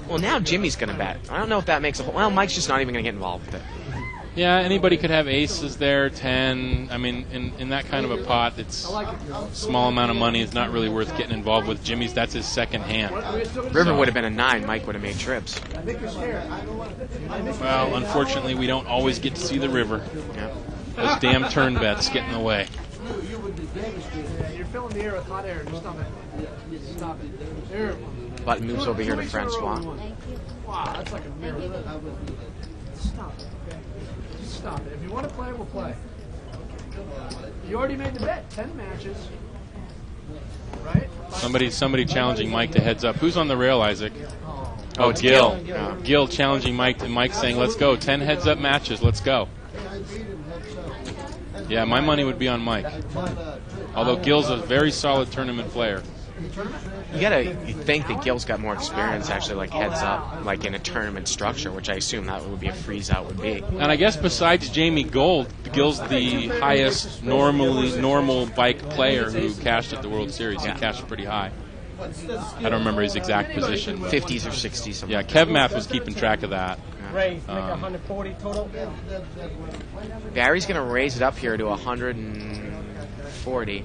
Well, now Jimmy's going to bet. I don't know if that makes a whole... Well, Mike's just not even going to get involved with it. Yeah, anybody could have aces there, 10. I mean, in that kind of a pot, it's a small amount of money. It's not really worth getting involved with. Jimmy's, that's his second hand. River would have been a 9. Mike would have made trips. Well, unfortunately, we don't always get to see the river. Yeah. Those damn turn bets get in the way. You're filling the air with hot air. Just stop it. Stop it. There. Button moves over here to Francois. Thank you. Wow, that's like a miracle. Stop it, okay? Just stop it. If you want to play, we'll play. You already made the bet. 10 matches. Right? Somebody challenging Mike to heads up. Who's on the rail, Isaac? Oh, it's Gil. Gil. Gil challenging Mike, and Mike saying, let's go. 10 heads up matches. Let's go. Yeah, my money would be on Mike. Although Gil's a very solid tournament player. You think that Gil's got more experience actually, like heads up, like in a tournament structure, which I assume that would be a freeze out would be. And I guess besides Jamie Gold, Gil's the highest normal bike player who cashed at the World Series. He cashed pretty high. I don't remember his exact position. 50s or 60s. Something. Yeah, Kev Math was keeping track of that. Ray, make 140 total. Barry's going to raise it up here to 140.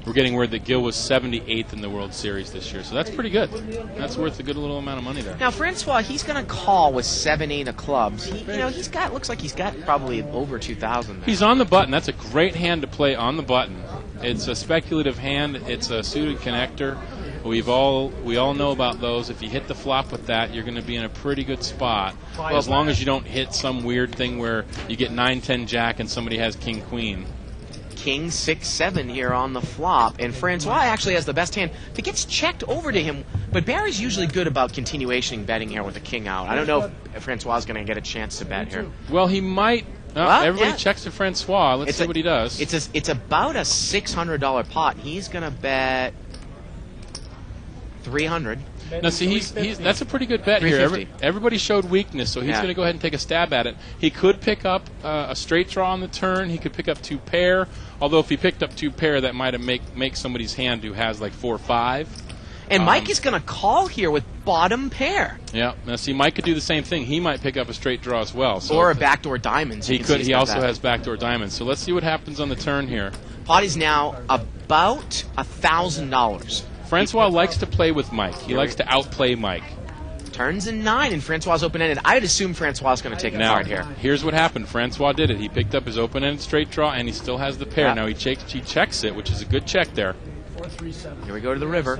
We're getting word that Gil was 78th in the World Series this year, so that's pretty good. That's worth a good little amount of money there. Now, Francois, he's going to call with 7-8 of clubs. Looks like he's got probably over 2,000 there. He's on the button. That's a great hand to play on the button. It's a speculative hand. It's a suited connector. We all know about those. If you hit the flop with that, you're going to be in a pretty good spot. Well, as long as you don't hit some weird thing where you get 9-10 jack and somebody has king queen. King 6-7 here on the flop, and Francois actually has the best hand. If it gets checked over to him, but Barry's usually good about continuation betting here with the king out. I don't know if Francois is going to get a chance to bet here. Well, he might. Everybody checks to Francois. Let's see what he does. It's about a $600 pot. He's going to bet 300. Now, see, that's a pretty good bet here. Everybody showed weakness, so he's going to go ahead and take a stab at it. He could pick up a straight draw on the turn. He could pick up 2 pair, although if he picked up 2 pair, that might have make somebody's hand who has like 4-5. And Mike is going to call here with bottom pair. Yeah. Now, see, Mike could do the same thing. He might pick up a straight draw as well. So or a backdoor diamonds. He could. He also has backdoor diamonds. So let's see what happens on the turn here. Pot is now about $1,000. Francois likes to play with Mike. He likes to outplay Mike. Turns in 9, and Francois open-ended. I'd assume Francois is going to take a card here. Here's what happened. Francois did it. He picked up his open-ended straight draw, and he still has the pair. Now he checks it, which is a good check there. 4-3-7. Here we go to the river.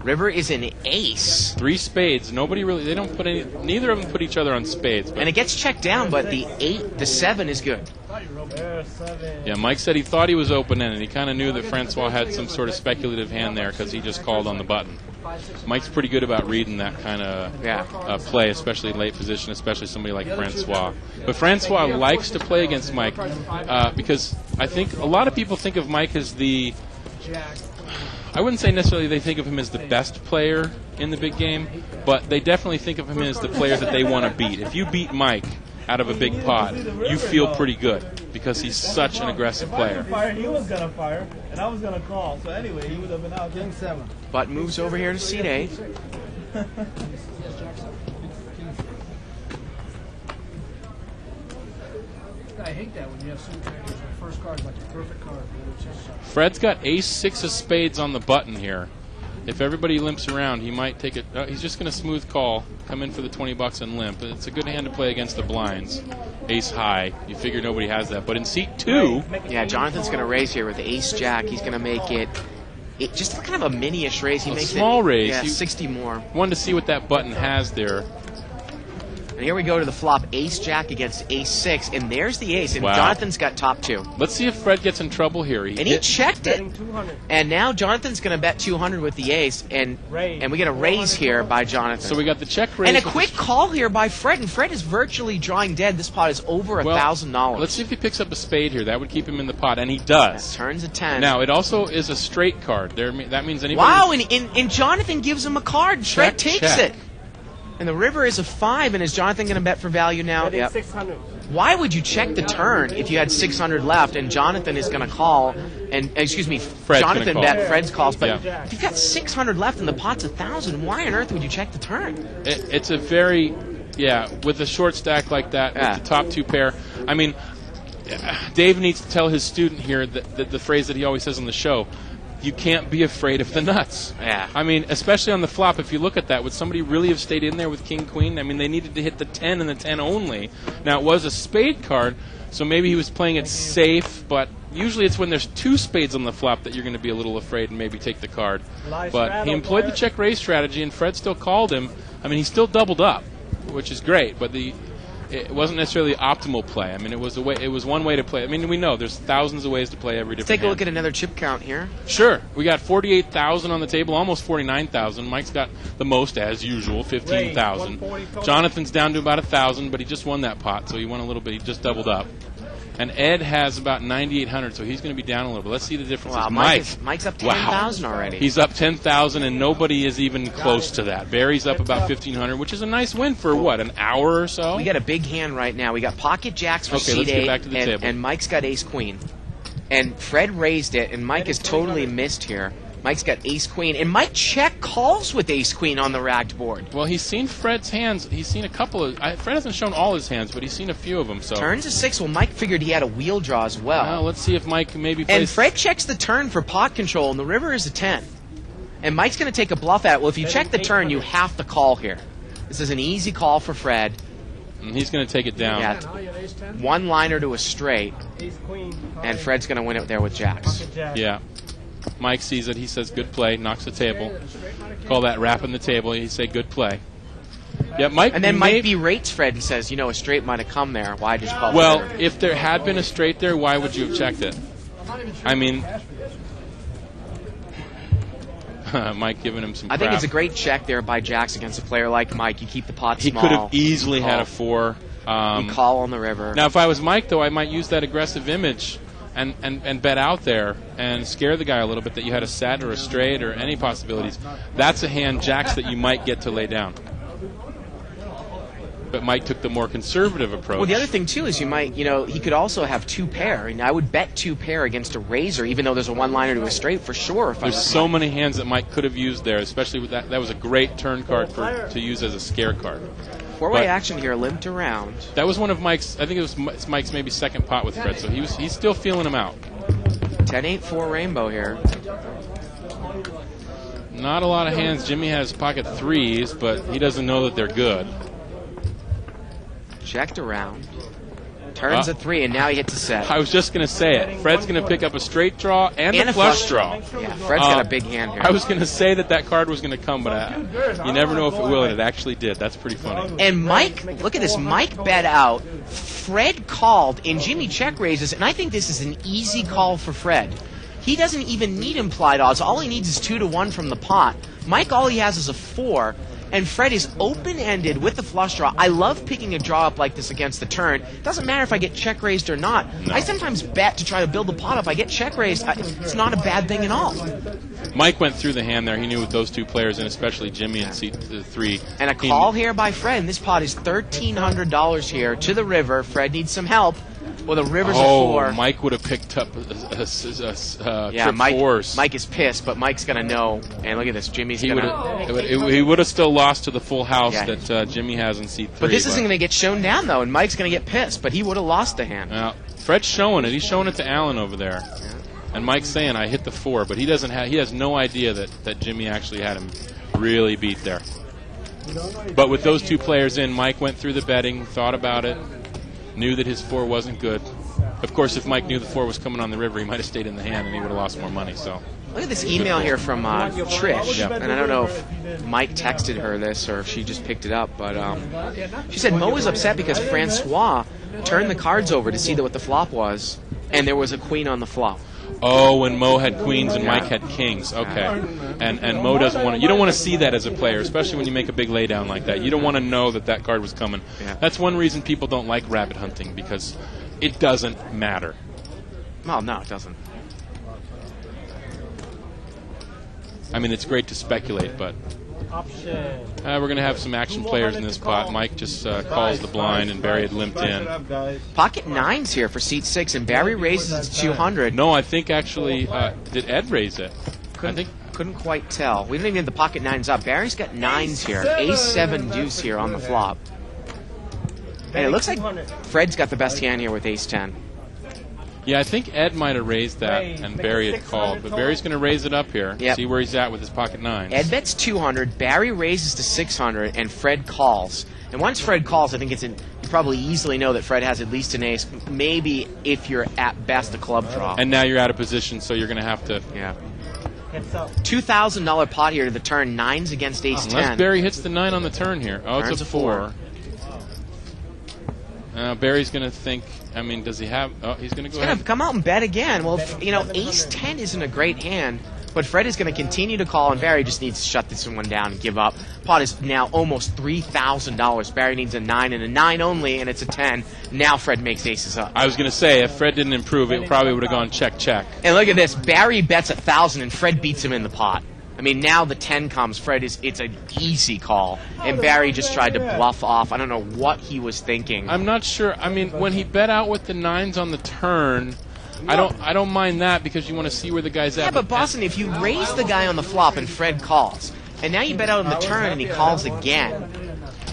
River is an ace. 3 spades. They don't put any. Neither of them put each other on spades. And it gets checked down, but the 7 is good. Yeah, Mike said he thought he was open-ended. He kind of knew that Francois had some sort of speculative hand there because he just called on the button. Mike's pretty good about reading that kind of play, especially in late position, especially somebody like Francois. But Francois likes to play against Mike because I think a lot of people think of Mike as the... I wouldn't say necessarily they think of him as the best player in the big game, but they definitely think of him as the player that they want to beat. If you beat Mike out of a big pot, you feel pretty good because he's such an aggressive player. He was going to fire, and I was going to call. So anyway, he would have been out. King 7. Button moves over here to seat 8. I hate that when you have suit checkers. The first card's like a perfect card. Fred's got ace-6 of spades on the button here. If everybody limps around, he might take it. He's just going to smooth call, come in for the $20 and limp. It's a good hand to play against the blinds. Ace high. You figure nobody has that. But in seat 2, yeah, Jonathan's going to raise here with ace jack. He's going to make it just kind of a mini-ish raise. He makes small it, raise. Yeah, You 60 more. wanted to see what that button has there. And here we go to the flop, ace jack against ace 6, and there's the ace, and Wow. Jonathan's got top 2. Let's see if Fred gets in trouble here. He checked it. And now Jonathan's going to bet 200 with the ace, and we get a raise here by Jonathan. So we got the check raise. And a with quick call here by Fred, and Fred is virtually drawing dead. This pot is over $1,000. Let's see if he picks up a spade here. That would keep him in the pot, and he does. Turns a 10. Now, it also is a straight card. That means anybody... Wow, and Jonathan gives him a card. Fred takes check. it. And the river is a 5, and is Jonathan going to bet for value now? Yep. 600. Why would you check the turn if you had 600 left and Jonathan is going to call, and excuse me, Jonathan call. bet, Fred's calls, but Yeah. if you've got 600 left and the pot's 1,000, why on earth would you check the turn? It's a very... Yeah, with a short stack like that, Yeah. with the top 2 pair. I mean, Dave needs to tell his student here that the phrase that he always says on the show, you can't be afraid of the nuts. Yeah. I mean, especially on the flop, if you look at that, would somebody really have stayed in there with king, queen? I mean, they needed to hit the 10 and the 10 only. Now, it was a spade card, so maybe he was playing it safe, but usually it's when there's 2 spades on the flop that you're going to be a little afraid and maybe take the card. But he employed the check-raise strategy, and Fred still called him. I mean, he still doubled up, which is great, but it wasn't necessarily the optimal play. I mean, it was one way to play. I mean, we know there's thousands of ways to play every different Take a hand. look at another chip count here. Sure. We got 48,000 on the table, almost 49,000. Mike's got the most, as usual, 15,000. Jonathan's down to about 1,000, but he just won that pot, so he won a little bit. He just doubled up. And Ed has about 9,800, so he's going to be down a little bit. Let's see the differences. Wow, Mike's up 10,000 already. He's up 10,000, and nobody is even close to that. Barry's up about 1,500, which is a nice win for, what, an hour or so? We got a big hand right now. We got pocket jacks for seat let's 8, get back to the table. and Mike's got ace queen. And Fred raised it, and Mike is totally missed here. Mike's got ace queen, and Mike check calls with ace queen on the ragged board. Well, he's seen Fred's hands. He's seen a couple of... Fred hasn't shown all his hands, but he's seen a few of them. So Turns a 6. Well, Mike figured he had a wheel draw as well. Well, let's see if Mike maybe plays... And Fred checks the turn for pot control, and the river is a 10. And Mike's going to take a bluff at it. Well, if you check the turn, you have to call here. This is an easy call for Fred. And he's going to take it down. Yeah, one-liner to a straight. And Fred's going to win it there with jacks. Yeah. Mike sees it. He says, good play. Knocks the table. Call that rapping the table. He say, good play. Yeah, Mike. And then Mike berates Fred and says, a straight might have come there. Why did you call Well, the turn? if there had been a straight there, why would you have checked it? I mean, Mike giving him some crap. I think it's a great check there by jacks against a player like Mike. You keep the pot He small. could have easily had a 4. You call on the river. Now, if I was Mike, though, I might use that aggressive image and bet out there and scare the guy a little bit that you had a set or a straight or any possibilities. That's a hand, jacks, that you might get to lay down. But Mike took the more conservative approach. Well, the other thing, too, is you might, he could also have 2 pair. And I would bet 2 pair against a razor, even though there's a one-liner to a straight for sure. There's so many hands that Mike could have used there, especially with that. That was a great turn card to use as a scare card. 4-way action here, limped around. That was one of Mike's, I think it was Mike's maybe second pot with Fred, so he's still feeling him out. 10-8-4 rainbow here. Not a lot of hands. Jimmy has pocket 3s, but he doesn't know that they're good. Checked around. Turns a 3, and now he hits a set. I was just going to say it. Fred's going to pick up a straight draw and a flush draw. Yeah, Fred's got a big hand here. I was going to say that card was going to come, but you never know if it will, and it actually did. That's pretty funny. And Mike, look at this. Mike bet out. Fred called, and Jimmy check raises, and I think this is an easy call for Fred. He doesn't even need implied odds. All he needs is 2-1 from the pot. Mike, all he has is a 4. And Fred is open-ended with the flush draw. I love picking a draw up like this against the turn. It doesn't matter if I get check raised or not. No. I sometimes bet to try to build the pot up. I get check raised. It's not a bad thing at all. Mike went through the hand there. He knew with those 2 players, and especially Jimmy in seat 3. And a call here by Fred. And this pot is $1,300 here to the river. Fred needs some help. Well, the river's a Oh, 4. Mike would have picked up Yeah, trip Mike. fours. Mike is pissed, but Mike's gonna know. And look at this, Jimmy's He gonna. would have still lost to the full house Yeah. that Jimmy has in seat 3. But this isn't gonna get shown down though, and Mike's gonna get pissed. But he would have lost the hand. Fred's showing it. He's showing it to Alan over there. And Mike's saying, I hit the 4, but he has no idea that Jimmy actually had him really beat there. But with those two players in, Mike went through the betting, thought about it, knew that his 4 wasn't good. Of course, if Mike knew the 4 was coming on the river, he might have stayed in the hand and he would have lost more money. So Look at this email here from Trish, Yeah. and I don't know if Mike texted her this or if she just picked it up, but she said Mo was upset because Francois turned the cards over to see what the flop was, and there was a queen on the flop. Oh, when Mo had queens and Mike had kings. Okay. And Mo doesn't want to. You don't want to see that as a player, especially when you make a big laydown like that. You don't want to know that card was coming. Yeah. That's one reason people don't like rabbit hunting, because it doesn't matter. Well, no, it doesn't. I mean, it's great to speculate, but we're going to have some action players in this pot. Mike just calls the blind, and Barry had limped in. Pocket 9s here for seat 6, and Barry raises it to 200. No, I think actually, did Ed raise it? Couldn't quite tell. We didn't even have the pocket 9s up. Barry's got 9s here. Ace-7 deuce here on the flop. And it looks like Fred's got the best hand here with Ace-10. Yeah, I think Ed might have raised that, and Barry had called. But Barry's going to raise it up here. Yep. See where he's at with his pocket 9s. Ed bets 200, Barry raises to 600, and Fred calls. And once Fred calls, I think you probably easily know that Fred has at least an ace, maybe if you're at best a club draw. And now you're out of position, so you're going to have to... Yeah. $2,000 pot here to the turn, 9s against Ace-10. Unless Barry hits the 9 on the turn here. Oh, Turns it's a 4. Barry's going to think... I mean, does he have... Oh, he's going to go ahead. He's going to come out and bet again. Well, Ace-10 isn't a great hand, but Fred is going to continue to call, and Barry just needs to shut this one down and give up. Pot is now almost $3,000. Barry needs a 9 and a 9 only, and it's a 10. Now Fred makes aces up. I was going to say, if Fred didn't improve, it probably would have gone check, check. And look at this. Barry bets 1,000, and Fred beats him in the pot. I mean, now the 10 comes. It's an easy call. And Barry just tried to bluff off. I don't know what he was thinking. I'm not sure. I mean, when he bet out with the 9s on the turn, I don't mind that because you want to see where the guy's at. Yeah, but Boston, if you raise the guy on the flop and Fred calls, and now you bet out on the turn and he calls again,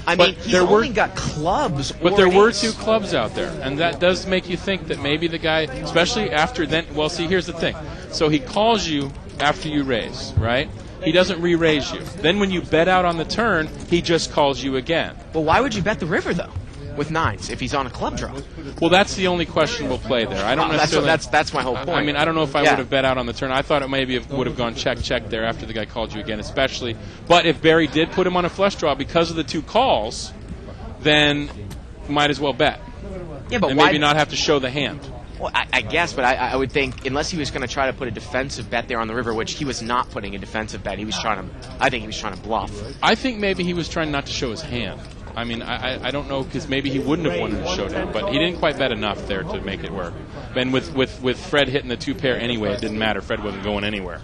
I mean, he's only got clubs. But there were 2 clubs out there, and that does make you think that maybe the guy, especially after then. Well, see, here's the thing. So he calls you after you raise, right? He doesn't re-raise you. Then when you bet out on the turn, he just calls you again. Well, why would you bet the river, though, with 9s if he's on a club draw? Well, that's the only questionable play there. I don't necessarily... That's my whole point. I mean, I don't know if I would have bet out on the turn. I thought it maybe would have gone check, check there after the guy called you again, especially. But if Barry did put him on a flush draw because of the 2 calls, then might as well bet. Yeah, but and maybe not have to show the hand. Well, I guess, but I would think unless he was going to try to put a defensive bet there on the river, which he was not putting a defensive bet. I think he was trying to bluff. I think maybe he was trying not to show his hand. I mean, I don't know, because maybe he wouldn't have wanted to show down, but he didn't quite bet enough there to make it work. And with Fred hitting the 2 pair anyway, it didn't matter. Fred wasn't going anywhere.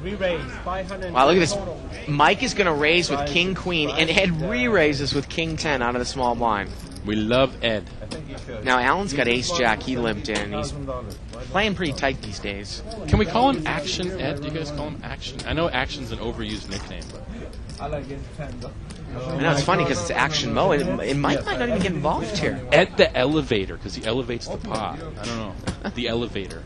Wow, look at this. Mike is going to raise with King Queen, and Ed re-raises with King 10 out of the small blind. We love Ed. Now, Alan's got Ace-Jack. He limped in. He's playing pretty tight these days. Can we call him Action Ed? Do you guys call him Action? I know Action's an overused nickname, but... I like it 10 though. I know, it's funny because it's Action Mo, and Mike might not even get involved here. Ed the Elevator, because he elevates the pot. I don't know. The Elevator.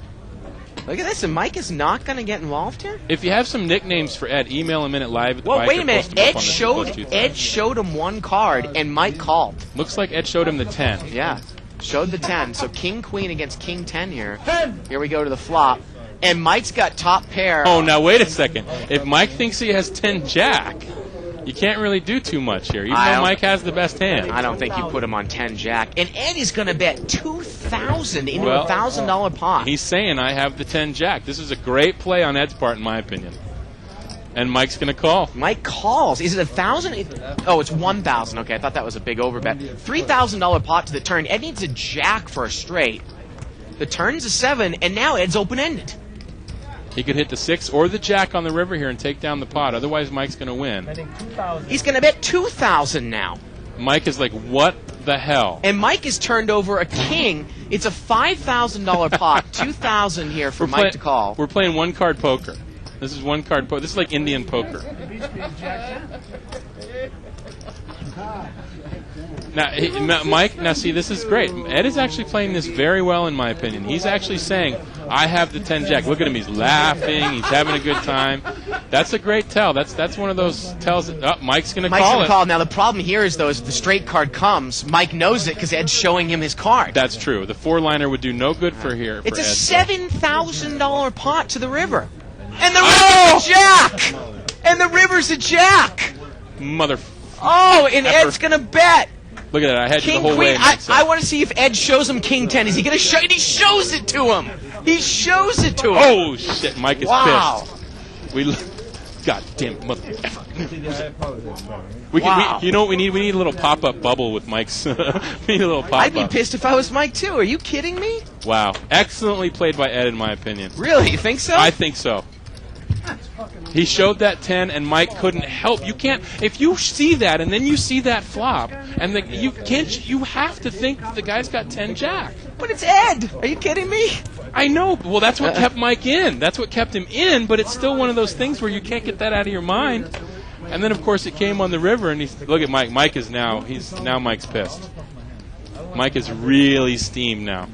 Look at this, and Mike is not going to get involved here? If you have some nicknames for Ed, email him in at live at the Well, bike wait a or minute. post them up on the Ed showed him 1 card, and Mike called. Looks like Ed showed him the 10. Yeah, showed the 10. So King Queen against King 10 here. Here we go to the flop. And Mike's got top pair. Oh, now wait a second. If Mike thinks he has 10 Jack, you can't really do too much here, even though Mike has the best hand. I don't think you put him on 10 Jack. And Ed is going to bet $2,000 into a $1,000 pot. He's saying I have the 10 Jack. This is a great play on Ed's part, in my opinion. And Mike's going to call. Mike calls. Is it 1,000? Oh, it's 1,000. Okay, I thought that was a big overbet. $3,000 pot to the turn. Ed needs a Jack for a straight. The turn's a 7, and now Ed's open-ended. He could hit the 6 or the Jack on the river here and take down the pot. Otherwise, Mike's going to win. He's going to bet $2,000 now. Mike is like, what the hell? And Mike has turned over a king. It's a $5,000 pot. $2,000 here for Mike to call. We're playing one-card poker. This is one-card poker. This is like Indian poker. Now, Mike, now see, this is great. Ed is actually playing this very well, in my opinion. He's actually saying, I have the 10 jack. Look at him. He's laughing. He's having a good time. That's a great tell. That's one of those tells that, Mike's going to call it. Now, the problem here is, though, is if the straight card comes, Mike knows it because Ed's showing him his card. That's true. The 4-liner would do no good for here. It's a $7,000 pot to the river. And the river's a jack! And the river's a jack! Mother... Oh, and Ed's going to bet. Look at that. I had King, you the whole Queen. way. I want to see if Ed shows him King 10. Is he going to show? And he shows it to him. He shows it to him. Oh, shit. Mike is pissed. God damn motherfucker. You know what we need? We need a little pop-up bubble with Mike's. We need a little pop-up. I'd be pissed if I was Mike, too. Are you kidding me? Wow. Excellently played by Ed, in my opinion. Really? You think so? I think so. He showed that 10, and Mike couldn't help. You can't. If you see that, and then you see that flop, and you can't. You have to think that the guy's got 10 jack. But it's Ed. Are you kidding me? I know. Well, that's what kept Mike in. That's what kept him in. But it's still one of those things where you can't get that out of your mind. And then, of course, it came on the river, and look at Mike. Mike is now. Mike's pissed. Mike is really steamed now.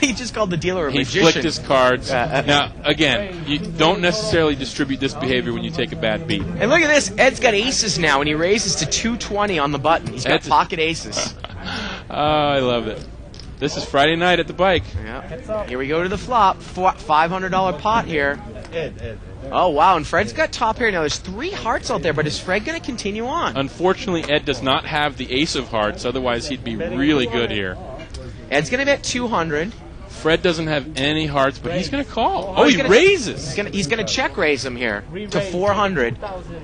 He just called the dealer a magician. He flicked his cards. Now, again, you don't necessarily distribute this behavior when you take a bad beat. And look at this. Ed's got aces now, and he raises to 220 on the button. He's got pocket aces. Oh, I love it. This is Friday night at the bike. Yeah. Here we go to the flop. $500 pot here. Oh, wow. And Fred's got top here. Now, there's 3 hearts out there, but is Fred going to continue on? Unfortunately, Ed does not have the ace of hearts. Otherwise, he'd be really good here. Ed's going to bet 200. Fred doesn't have any hearts, but he's going to call. Oh, he raises. He's going to check raise him here to 400.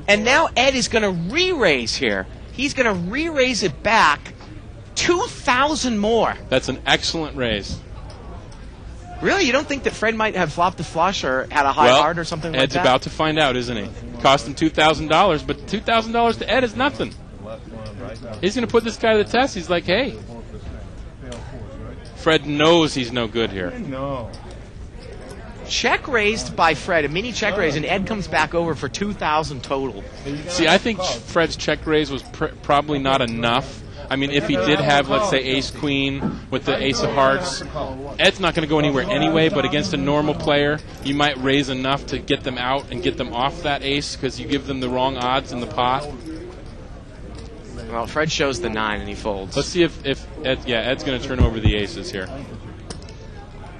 And now Ed is going to re-raise here. He's going to re-raise it back 2,000 more. That's an excellent raise. Really? You don't think that Fred might have flopped the flush or had a high heart or something like that? Ed's about to find out, isn't he? Cost him $2,000, but $2,000 to Ed is nothing. He's going to put this guy to the test. He's like, hey. Fred knows he's no good here. No. Check raised by Fred, a mini check raise, and Ed comes back over for 2,000 total. See, I think Fred's check raise was probably not enough. I mean, if he did have, let's say, ace-queen with the ace of hearts, Ed's not going to go anywhere anyway, but against a normal player, you might raise enough to get them out and get them off that ace because you give them the wrong odds in the pot. Well, Fred shows the 9 and he folds. Let's see if Ed's going to turn over the aces here.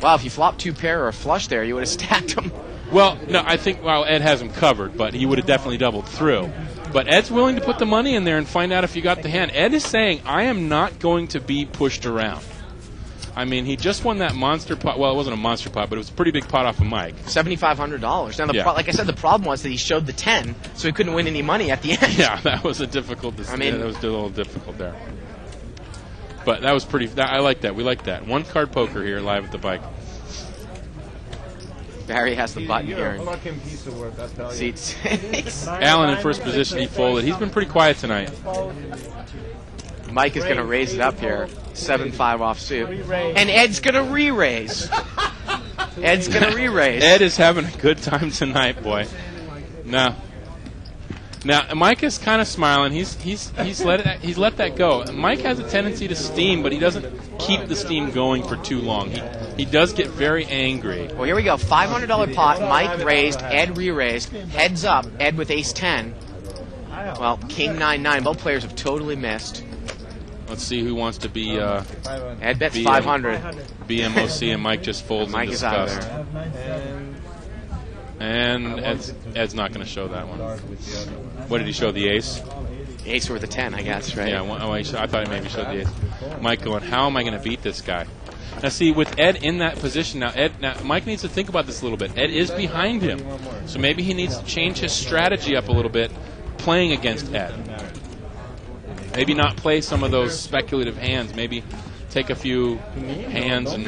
Wow, if you flopped 2 pair or a flush there, you would have stacked them. Well, no, I think Ed has him covered, but he would have definitely doubled through. But Ed's willing to put the money in there and find out if you got the hand. Ed is saying, I am not going to be pushed around. I mean, he just won that monster pot. Well, it wasn't a monster pot, but it was a pretty big pot off of Mike. $7,500. Now, like I said, the problem was that he showed the 10, so he couldn't win any money at the end. Yeah, that was a difficult decision. That was a little difficult there. But that was pretty. I like that. We like that. 1-card poker here live at the bike. Barry has the button here. You're a fucking piece of work, I tell you. Seat 6. Alan in first position. He folded. He's been pretty quiet tonight. Mike is going to raise it up here. 7-5 offsuit. And Ed's going to re-raise. Ed's going to re-raise. Ed is having a good time tonight, boy. Now, Mike is kind of smiling. He's let that go. Mike has a tendency to steam, but he doesn't keep the steam going for too long. He does get very angry. Well, here we go. $500 pot. Mike raised. Ed re-raised. Heads up. Ed with ace 10. Well, king 9-9. Both players have totally missed. Let's see who wants to be. Ed bets 500. BMOC, and Mike just folds Mike in is out disgust. of there. And Ed's not going to show that one. What did he show? The ace? Ace with a 10, I guess, right? Yeah, I thought he maybe showed the ace. Mike going, how am I going to beat this guy? Now, see, with Ed in that position, now Mike needs to think about this a little bit. Ed is behind him, so maybe he needs to change his strategy up a little bit playing against Ed. Maybe not play some of those speculative hands. Maybe take a few hands and,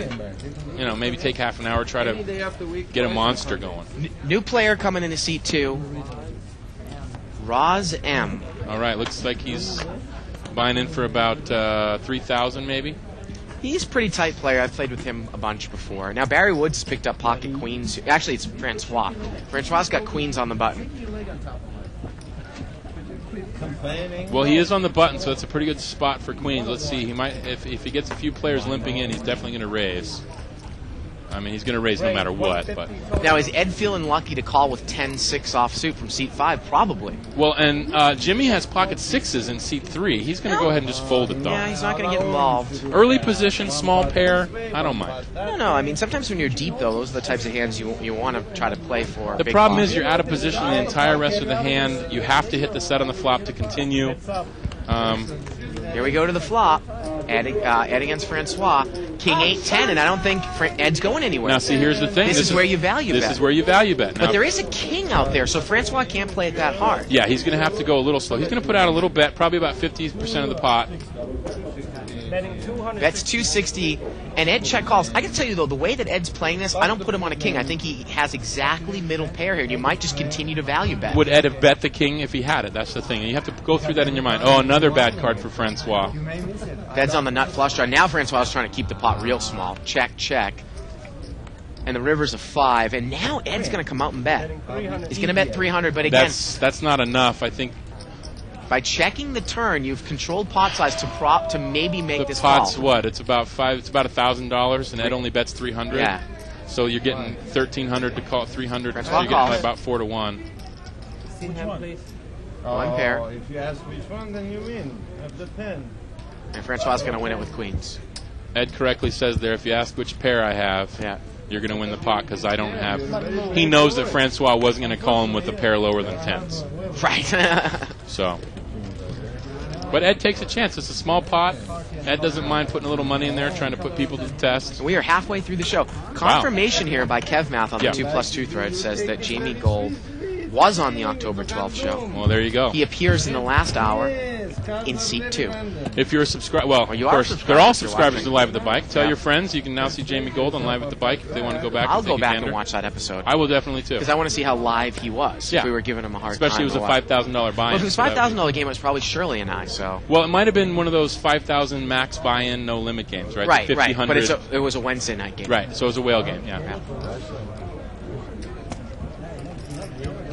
maybe take half an hour, try to get a monster going. New player coming into seat 2. Roz M. All right, looks like he's buying in for about 3,000 maybe. He's a pretty tight player. I've played with him a bunch before. Now, Barry Woods picked up pocket queens. Actually, it's Francois. Francois's got queens on the button. Well, he is on the button, so it's a pretty good spot for queens. Let's see. He might, if he gets a few players limping in, he's definitely going to raise. I mean, he's going to raise no matter what. But now, is Ed feeling lucky to call with 10-6 offsuit from seat 5? Probably. Well, and Jimmy has pocket 6s in seat 3. He's going to go ahead and just fold it, though. Yeah, he's not going to get involved. Early position, small pair, I don't mind. No. I mean, sometimes when you're deep, though, those are the types of hands you want to try to play for. The problem is you're out of position the entire rest of the hand. You have to hit the set on the flop to continue. Here we go to the flop. Ed against Francois. King 8-10, and I don't think Ed's going anywhere. Now, see, here's the thing. This is where you value bet. This is where you value bet. Now, but there is a king out there, so Francois can't play it that hard. Yeah, he's going to have to go a little slow. He's going to put out a little bet, probably about 50% of the pot. That's 260, and Ed check calls. I can tell you, though, the way that Ed's playing this, I don't put him on a king. I think he has exactly middle pair here, and you might just continue to value bet. Would Ed have bet the king if he had it? That's the thing. And you have to go through that in your mind. Oh, another bad card for Francois. Ed's on the nut flush draw. Now Francois is trying to keep the pot real small. Check, check. And the river's a 5, and now Ed's going to come out and bet. He's going to bet 300, but again... That's not enough, I think. By checking the turn, you've controlled pot size to maybe make this call. The pot's what? It's about $1,000, and Ed only bets 300. Yeah. So you're getting 1,300 to call 300. So you're getting like about 4 to 1. One pair. If you ask which one, then you win. Have the 10. And Francois is going to win it with queens. Ed correctly says there, if you ask which pair I have, you're going to win the pot because I don't have. He knows that Francois wasn't going to call him with a pair lower than 10s. Right. So. But Ed takes a chance. It's a small pot. Ed doesn't mind putting a little money in there, trying to put people to the test. We are halfway through the show. Confirmation here by KevMath on the 2+2 thread says that Jamie Gold was on the October 12th show. Well, there you go. He appears in the last hour in seat 2. If you're a subscriber, well, of course, they're all subscribers to Live at the Bike. Tell your friends you can now see Jamie Gold on Live at the Bike if they want to go back. I'll go back and watch that episode. I will definitely too, because I want to see how live he was. Yeah. If we were giving him a hard especially time. Especially it was a $5,000 buy-in. Well, if it was $5,000 game, it was probably Shirley and I. So. Well, it might have been one of those 5,000 max buy-in, no limit games, right? Right, 50, right. 100. But it was a Wednesday night game. Right. So it was a whale game. Yeah.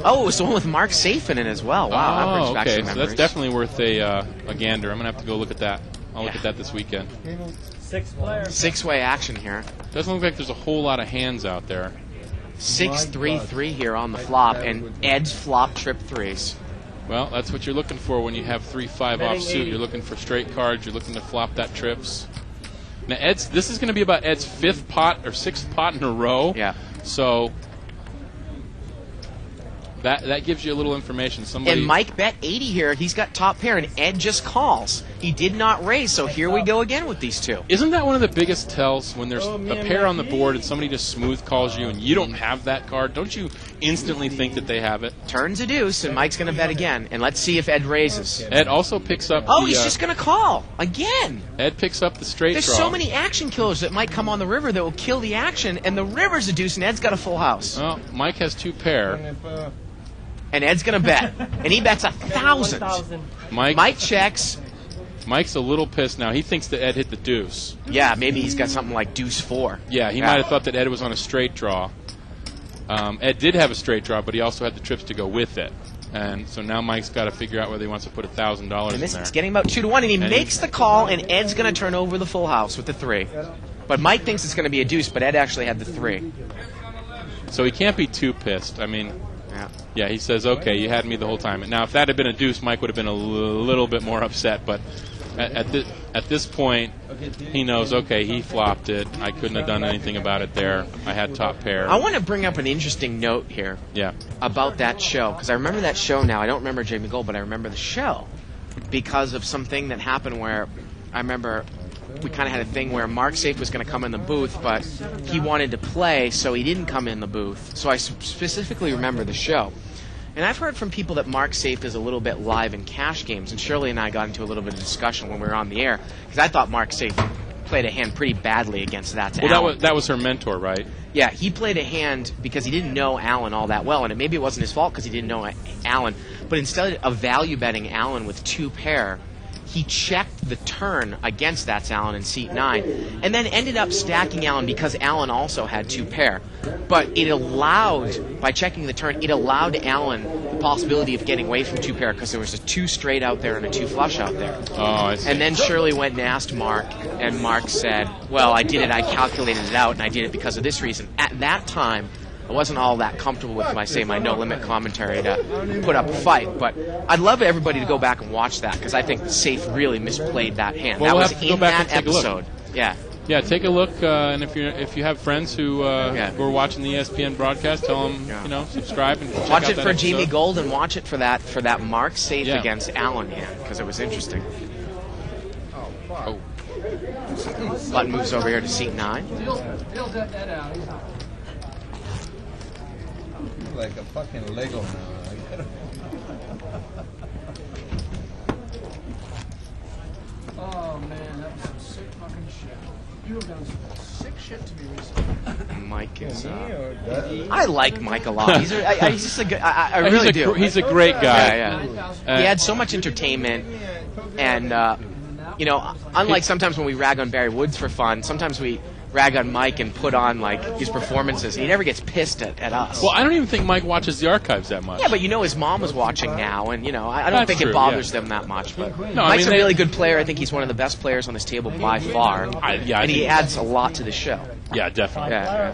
Oh, it was the one with Mark Safe in it as well. Wow, that brings back some so memories. that's definitely worth a gander. I'm going to have to go look at that. I'll look at that this weekend. 6 players. 6-way action here. Doesn't look like there's a whole lot of hands out there. 6-3-3 here on the flop, and Ed's flop trip 3s. Well, that's what you're looking for when you have 3-5 offsuit. You're looking for straight cards. You're looking to flop that trips. Now, this is going to be about Ed's 5th pot or 6th pot in a row. Yeah. So that gives you a little information. And Mike bet 80 here. He's got top pair, and Ed just calls. He did not raise, so here we go again with these two. Isn't that one of the biggest tells when there's a pair on the board and somebody just smooth calls you and you don't have that card? Don't you instantly think that they have it? Turns a deuce, and Mike's going to bet again. And let's see if Ed raises. Ed also picks up he's just going to call again. Ed picks up the straight There's draw. so many action killers that might come on the river that will kill the action, and the river's a deuce, and Ed's got a full house. Well, Mike has 2 pair. And Ed's going to bet. And he bets 1,000. Mike checks. Mike's a little pissed now. He thinks that Ed hit the deuce. Yeah, maybe he's got something like deuce 4. Yeah, he might have thought that Ed was on a straight draw. Ed did have a straight draw, but he also had the trips to go with it. And so now Mike's got to figure out whether he wants to put $1,000 in there. And this is getting about 2 to 1, and he makes the call, and Ed's going to turn over the full house with the 3. But Mike thinks it's going to be a deuce, but Ed actually had the 3. So he can't be too pissed. I mean... Yeah, he says, okay, you had me the whole time. Now, if that had been a deuce, Mike would have been a little bit more upset. But at this point, he knows, okay, he flopped it. I couldn't have done anything about it there. I had top pair. I want to bring up an interesting note here about that show, because I remember that show now. I don't remember Jamie Gold, but I remember the show because of something that happened where I remember we kind of had a thing where Mark Safe was going to come in the booth, but he wanted to play, so he didn't come in the booth. So I specifically remember the show. And I've heard from people that Mark Safe is a little bit live in cash games, and Shirley and I got into a little bit of discussion when we were on the air, because I thought Mark Safe played a hand pretty badly against that. Well, that was her mentor, right? Yeah, he played a hand because he didn't know Alan all that well, and maybe it wasn't his fault because he didn't know Alan. But instead of value betting Alan with 2 pair, he checked the turn against that's Alan in seat 9, and then ended up stacking Alan because Alan also had 2 pair. But it allowed, by checking the turn, it allowed Alan the possibility of getting away from 2 pair because there was a 2 straight out there and a 2 flush out there. Oh, I see. And then Shirley went and asked Mark, and Mark said, well, I did it, I calculated it out, and I did it because of this reason. At that time, I wasn't all that comfortable with my no-limit commentary to put up a fight, but I'd love everybody to go back and watch that because I think Safe really misplayed that hand. Well, that we'll was have to go in back that and take a look. episode. Yeah. Yeah, take a look, and if you have friends who were watching the ESPN broadcast, tell them subscribe and check watch out it that for episode. Jamie Gold and watch it for that Mark Safe Yeah. against Alan hand because it was interesting. Oh. Button moves over here to seat 9. Deals that out. He's not. Like a fucking Lego now. Oh man, that was some sick fucking shit. You have done some sick shit to me recently. Mike is. I like Mike a lot. He's just a good. I really do. He's a great guy. Yeah. He had so much entertainment, and unlike sometimes when we rag on Barry Woods for fun, sometimes we rag on Mike and put on like his performances. He never gets pissed at us. Well, I don't even think Mike watches the archives that much. Yeah, but his mom is watching now, and I don't That's think true, it bothers them that much. But No, I Mike's mean, a really good player. I think he's one of the best players on this table by far. I and he think- adds a lot to the show. Yeah, definitely. Yeah.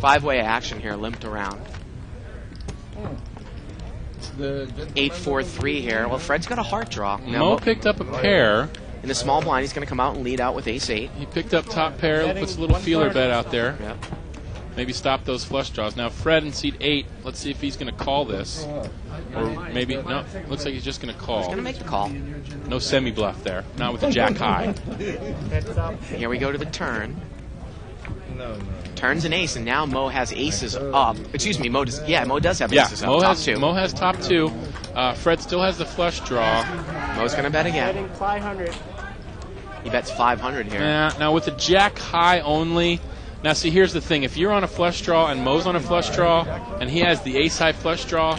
5-way action here, limped around. 8-4-3 here. Well, Fred's got a heart draw. Mo picked up a pair. In the small blind, he's going to come out and lead out with ace-8. He picked up top pair, puts a little feeler bet out there. Yep. Maybe stop those flush draws. Now Fred in seat 8. Let's see if he's going to call this, or maybe no. Looks like he's just going to call. He's going to make the call. No semi bluff there. Not with the jack high. Here we go to the turn. Turns an ace, and now Mo has aces up. Excuse me, Mo does. Yeah, Mo does have aces up. Mo has top 2. Fred still has the flush draw. Mo's going to bet again. Betting 500. He bets 500 here. Now with the jack high only. Now see, here's the thing: if you're on a flush draw and Mo's on a flush draw, and he has the ace high flush draw,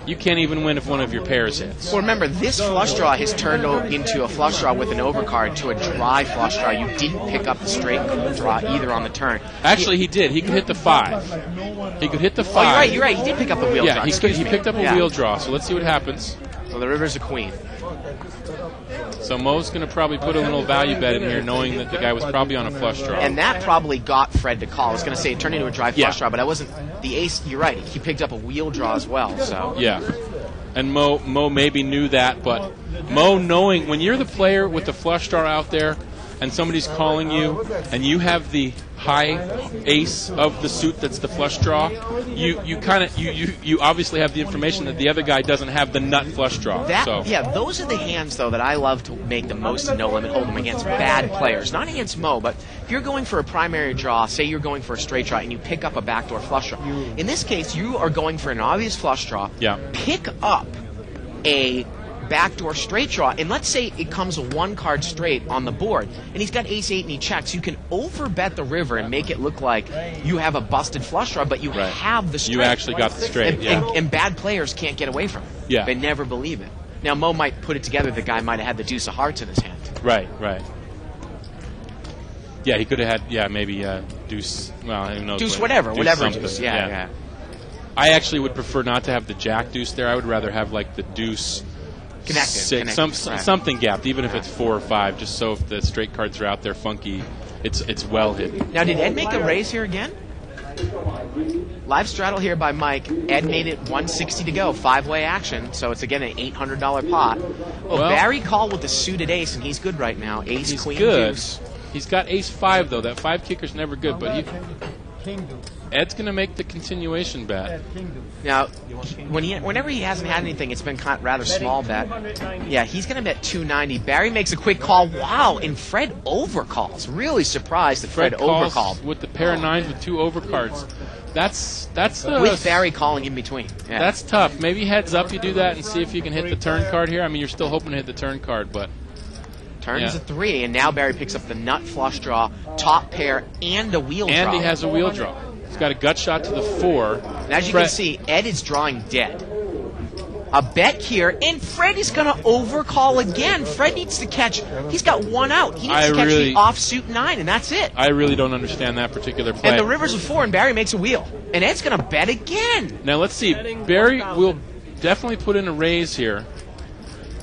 you can't even win if one of your pairs hits. Well, remember, this flush draw has turned into a flush draw with an overcard to a dry flush draw. You didn't pick up the straight draw either on the turn. Actually, he did. He could hit the 5. He could hit the 5. Oh, you're right. He did pick up the wheel draw. Yeah, he picked up a wheel draw. So let's see what happens. So the river's a queen. So Mo's going to probably put a little value bet in here, knowing that the guy was probably on a flush draw. And that probably got Fred to call. I was going to say it turned into a dry flush Yeah. draw, but I wasn't. The ace, you're right. He picked up a wheel draw as well. So Yeah. And Mo maybe knew that, but Mo knowing when you're the player with the flush draw out there and somebody's calling you and you have the high ace of the suit that's the flush draw, you obviously have the information that the other guy doesn't have the nut flush draw. Yeah, those are the hands though that I love to make the most in no limit hold'em against bad players, not against Mo, but if you're going for a primary draw, say you're going for a straight draw and you pick up a backdoor flush draw. In this case, you are going for an obvious flush draw. Yeah. Pick up a backdoor straight draw, and let's say it comes a 1-card straight on the board, and he's got ace-8 and he checks. You can overbet the river and make it look like you have a busted flush draw, but you have the straight. You actually got the straight, and bad players can't get away from it. Yeah. They never believe it. Now, Mo might put it together. The guy might have had the deuce of hearts in his hand. Right. Yeah, he could have had, maybe deuce, well, who knows. Deuce whatever something. deuce. Yeah. I actually would prefer not to have the jack deuce there. I would rather have like the deuce Connected. Something gapped, even if it's 4 or 5, just so if the straight cards are out there funky, it's well hidden. Now, did Ed make a raise here again? Live straddle here by Mike. Ed made it 160 to go, 5-way action, so it's again an $800 pot. Well, Barry called with the suited ace, and he's good right now. Ace, he's queen, good. deuce. He's got ace 5 though. That 5 kicker's never good, but King deuce. Ed's going to make the continuation bet. King deuce. Now, whenever he hasn't had anything, it's been rather small bet. Yeah, he's going to bet 290. Barry makes a quick call. Wow, and Fred overcalls. Really surprised that Fred calls overcalled. with the pair of 9s with 2 overcards. That's with Barry calling in between. Yeah. That's tough. Maybe heads up you do that and see if you can hit the turn card here. I mean, you're still hoping to hit the turn card, but Turns a 3, and now Barry picks up the nut flush draw, top pair, and a wheel draw. And he has a wheel draw. He's got a gut shot to the 4. And as you can see, Ed is drawing dead. A bet here, and Fred is going to overcall again. Fred needs to catch. He's got 1 out. He needs to catch the offsuit 9, and that's it. I really don't understand that particular play. And the river's a 4, and Barry makes a wheel. And Ed's going to bet again. Now let's see. Barry will definitely put in a raise here.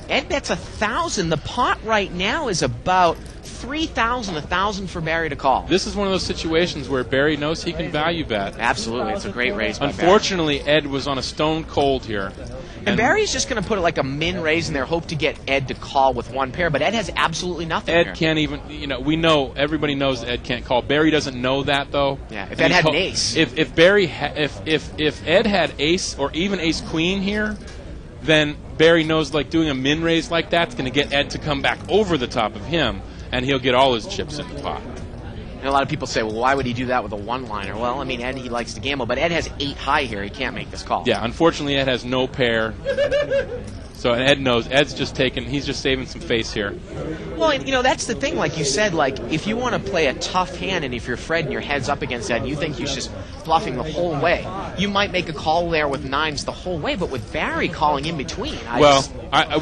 Ed bets 1,000. The pot right now is about 3,000, 1,000 for Barry to call. This is one of those situations where Barry knows he can value bet. Absolutely, it's a great raise by Unfortunately, Ed was on a stone cold here. And Barry's just going to put like a min raise in there, hope to get Ed to call with 1 pair, but Ed has absolutely nothing. Ed can't even, we know, everybody knows Ed can't call. Barry doesn't know that, though. Yeah, if Ed had an ace. If Ed had ace or even ace queen here, then Barry knows like doing a min raise like that's going to get Ed to come back over the top of him, and he'll get all his chips in the pot. And a lot of people say, well, why would he do that with a one-liner? Well, I mean, Ed, he likes to gamble, but Ed has 8 high here. He can't make this call. Yeah, unfortunately, Ed has no pair. So Ed knows. Ed's just he's just saving some face here. Well, that's the thing. Like you said, like if you want to play a tough hand, and if you're Fred and your head's up against Ed, and you think he's just bluffing the whole way, you might make a call there with 9s the whole way, but with Barry calling in between.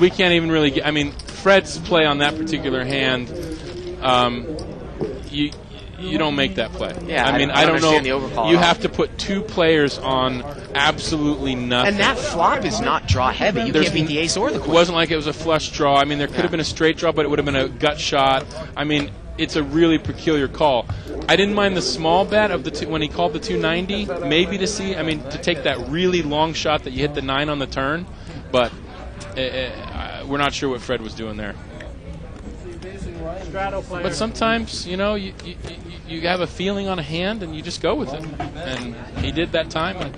We can't even really get, Fred's play on that particular hand, you don't make that play. Yeah, I don't know. The overcall you have to put 2 players on absolutely nothing. And that flop is not draw heavy. You can't beat the ace or the queen. It wasn't like it was a flush draw. There could have been a straight draw, but it would have been a gut shot. It's a really peculiar call. I didn't mind the small bet of the when he called the 290, maybe to see, to take that really long shot that you hit the 9 on the turn, but we're not sure what Fred was doing there. But sometimes, you have a feeling on a hand and you just go with it. And he did that time, and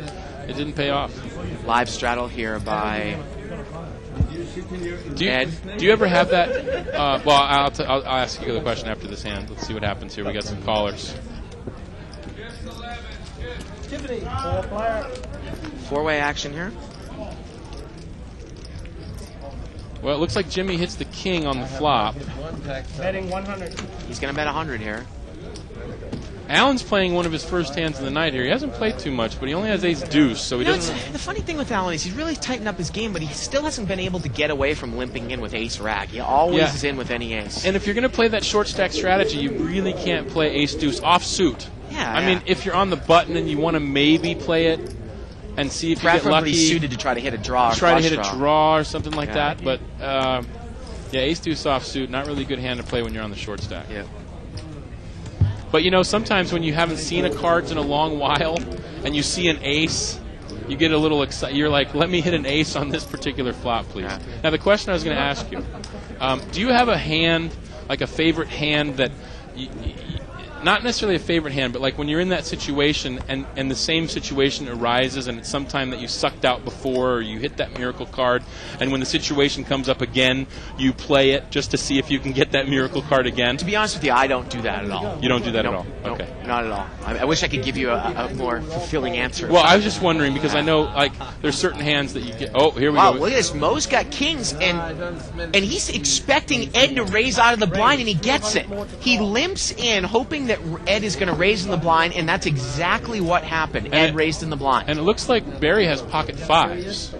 it didn't pay off. Live straddle here by Ed. Do you ever have that? I'll ask you the question after this hand. Let's see what happens here. We got some callers. 4-way action here. Well, it looks like Jimmy hits the king on the flop. Betting 100. He's going to bet 100 here. Alan's playing one of his first hands of the night here. He hasn't played too much, but he only has ace deuce, so he doesn't. The funny thing with Alan is he's really tightened up his game, but he still hasn't been able to get away from limping in with ace rag. He always is in with any ace. And if you're going to play that short stack strategy, you really can't play ace deuce offsuit. Yeah. If you're on the button and you want to maybe play it and see if you get lucky, suited to try to hit a draw. Try to hit a draw or something like that. But ace deuce offsuit, not really a good hand to play when you're on the short stack. Yeah. But sometimes when you haven't seen a cards in a long while and you see an ace, you get a little excited. You're like, let me hit an ace on this particular flop, please. Yeah. Now the question I was going to ask you, do you have a hand, like a favorite hand that not necessarily a favorite hand, but like when you're in that situation and the same situation arises and it's sometime that you sucked out before or you hit that miracle card, and when the situation comes up again, you play it just to see if you can get that miracle card again? To be honest with you, I don't do that at all. You don't do that at all? Okay. Not at all. I wish I could give you a more fulfilling answer. Well, I was just wondering because I know there's certain hands that you get. Oh, here we go. Wow, look at this. Mo's got kings, and he's expecting Ed to raise out of the blind, and he gets it. He limps in, hoping that Ed is going to raise in the blind, and that's exactly what happened. Ed raised in the blind. And it looks like Barry has pocket 5s.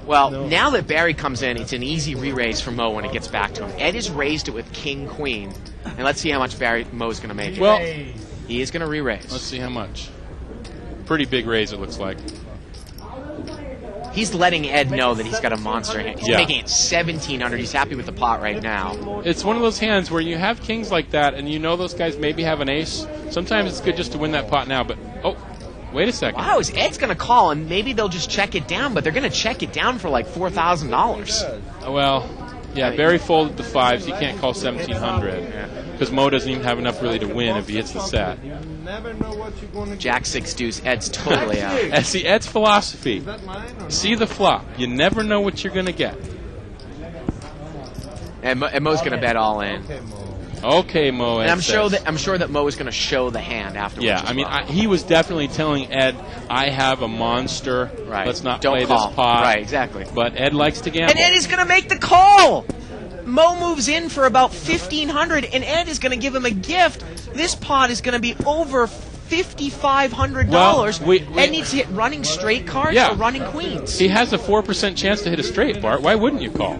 Well, now that Barry comes in, it's an easy re-raise for Mo when it gets back to him. Ed has raised it with king-queen, and let's see how much Mo's going to make it. Well, he is going to re-raise. Let's see how much. Pretty big raise, it looks like. He's letting Ed know that he's got a monster hand. He's making it 1,700. He's happy with the pot right now. It's one of those hands where you have kings like that, and you know those guys maybe have an ace. Sometimes it's good just to win that pot now, but wait a second. Wow, Ed's going to call, and maybe they'll just check it down, but they're going to check it down for like $4,000. Well, yeah, Barry folded the 5s. He can't call 1,700 because Mo doesn't even have enough really to win if he hits the set. Jack 6 deuce. Ed's totally out. And see, Ed's philosophy. See the flop. You never know what you're going to get. And Mo's going to bet all in. Okay, Mo. And I'm sure that Mo is going to show the hand afterwards. Yeah, he was definitely telling Ed, I have a monster. Right. Let's not Don't play call. this pot. Right, exactly. But Ed likes to gamble. And Ed is going to make the call. Mo moves in for about 1,500, and Ed is going to give him a gift. This pot is going to be over $5,500. Well, Ed needs to hit running straight cards or running queens. He has a 4% chance to hit a straight, Bart. Why wouldn't you call?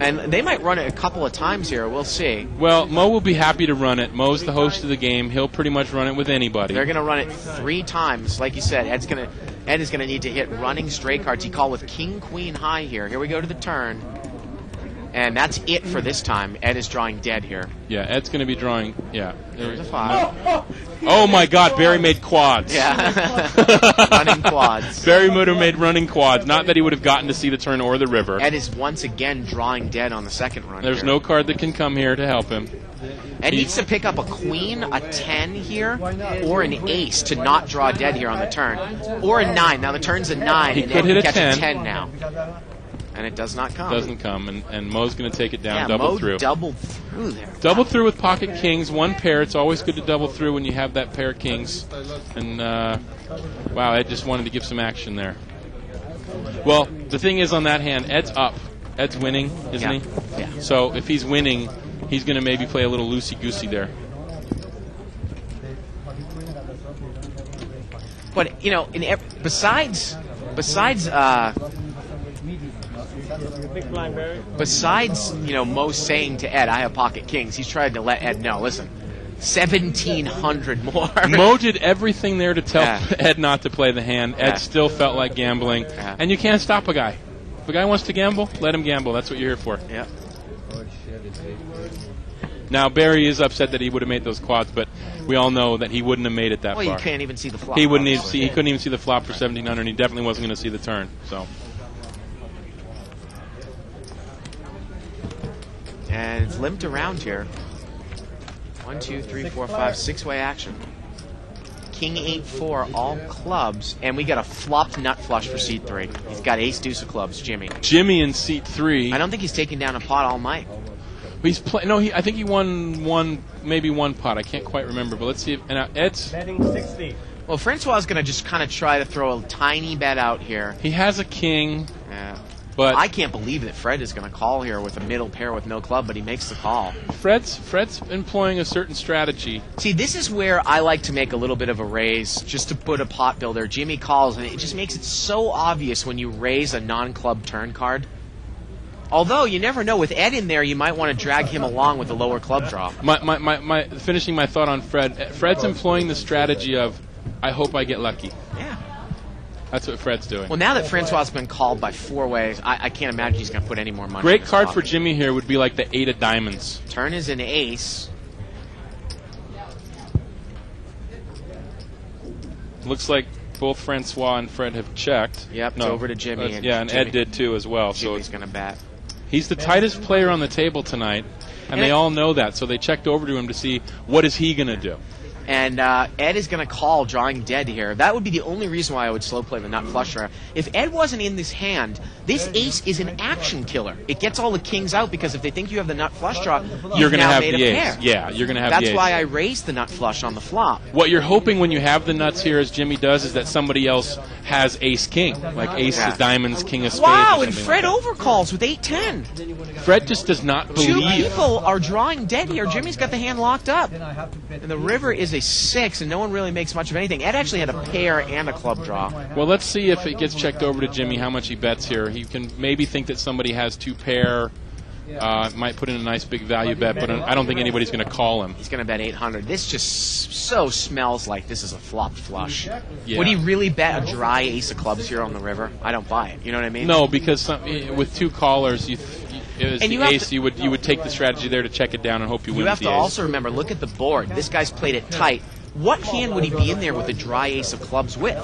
And they might run it a couple of times here. We'll see. Well, Mo will be happy to run it. Mo's the host of the game. He'll pretty much run it with anybody. They're going to run it 3 times. Like you said, Ed is going to need to hit running straight cards. He called with king, queen high here. Here we go to the turn. And that's it for this time. Ed is drawing dead here. Yeah, Ed's going to be drawing, There's a 5. Oh, my God, Barry made quads. Yeah. Running quads. Barry would have made running quads. Not that he would have gotten to see the turn or the river. Ed is once again drawing dead on the second run. There's no card that can come here to help him. Ed needs to pick up a queen, a 10 here, or an ace to not draw dead here on the turn. Or a 9. Now the turn's a 9. He and could Ed hit a gets 10. a 10 now. And it does not come. Doesn't come, and Mo's going to take it down, Mo through. doubled through there. Double through with pocket kings, 1 pair. It's always good to double through when you have that pair of kings. And, wow, Ed just wanted to give some action there. Well, the thing is on that hand, Ed's up. Ed's winning, isn't he? Yeah. So if he's winning, he's going to maybe play a little loosey-goosey there. But, you know, besides Mo saying to Ed, I have pocket kings, he's trying to let Ed know, listen, 1,700 more. Mo did everything there to tell Ed not to play the hand. Ed still felt like gambling. And you can't stop a guy. If a guy wants to gamble, let him gamble. That's what you're here for. Yeah. Now, Barry is upset that he would have made those quads, but we all know that he wouldn't have made it that far. Well, you can't even see the flop. He couldn't even see the flop for 1,700, and he definitely wasn't going to see the turn. So. And it's limped around here. 1, 2, 3, 4, 5, 6-way action. King 8-4, all clubs, and we got a flopped nut flush for seat 3. He's got ace deuce of clubs, Jimmy. Jimmy in seat 3. I don't think he's taking down a pot all night. I think he won maybe one pot. I can't quite remember, but let's see. Ed's betting 60. Well, Francois is going to just kind of try to throw a tiny bet out here. He has a king. Yeah. But I can't believe that Fred is going to call here with a middle pair with no club, but he makes the call. Fred's employing a certain strategy. See, this is where I like to make a little bit of a raise just to put a pot builder. Jimmy calls, and it just makes it so obvious when you raise a non-club turn card. Although, you never know. With Ed in there, you might want to drag him along with a lower club draw. Finishing my thought on Fred. Fred's employing the strategy of, I hope I get lucky. Yeah. That's what Fred's doing. Well, now that Francois has been called by 4 ways, I can't imagine he's going to put any more money. Great in his card pocket. for Jimmy here would be like the 8 of diamonds. Turn is an ace. Looks like both Francois and Fred have checked. Yep, it's over to Jimmy. And Ed did too as well. Jimmy's so going to bat. He's the tightest player on the table tonight, and they all know that. So they checked over to him to see what is he going to do. And Ed is going to call drawing dead here. That would be the only reason why I would slow play the nut flush draw. If Ed wasn't in this hand, this ace is an action killer. It gets all the kings out because if they think you have the nut flush draw, you're going to have made the a ace. pair. Yeah, you're going to have the ace. That's why I raised the nut flush on the flop. What you're hoping when you have the nuts here, as Jimmy does, is that somebody else has ace-king, like ace of diamonds, king of spades. Wow, and Fred overcalls with 8-10. Fred just does not believe. 2 people are drawing dead here. Jimmy's got the hand locked up. And the river is a 6, and no one really makes much of anything. Ed actually had a pair and a club draw. Well, let's see if it gets checked over to Jimmy how much he bets here. He can maybe think that somebody has 2 pair. Might put in a nice big value bet, but I don't think anybody's going to call him. He's going to bet 800. This just so smells like this is a flopped flush. Yeah. Would he really bet a dry ace of clubs here on the river? I don't buy it. You know what I mean? No, because with 2 callers, you would take the strategy there to check it down and hope you win. You have with to the ace. also remember, look at the board. This guy's played it tight. What hand would he be in there with a dry ace of clubs with?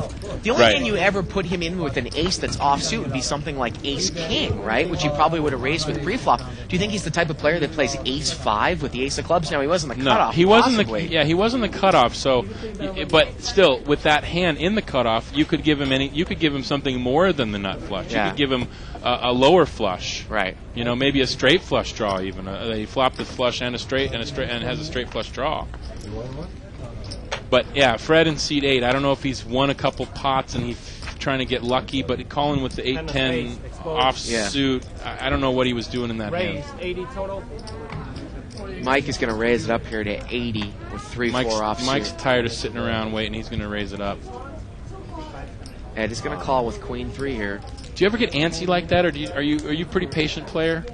The only hand you ever put him in with an ace that's offsuit would be something like ace-king, right? Which he probably would have raised with pre-flop. Do you think he's the type of player that plays ace-5 with the ace of clubs? No, he wasn't the cutoff. No, he wasn't possibly. he wasn't the cutoff. So, but still, with that hand in the cutoff, you could give him something more than the nut flush. Yeah. You could give him a lower flush. Right. You know, maybe a straight flush draw even. He flopped the flush and has a straight flush draw. But yeah, Fred in seat 8. I don't know if he's won a couple pots and he trying to get lucky, but calling with the 8-10 offsuit, I don't know what he was doing in that hand. 80 total. Mike is going to raise it up here to 80 with 3-4 offsuit. Mike's tired of sitting around waiting. He's going to raise it up. Ed is going to call with Queen 3 here. Do you ever get antsy like that, or are you a pretty patient player?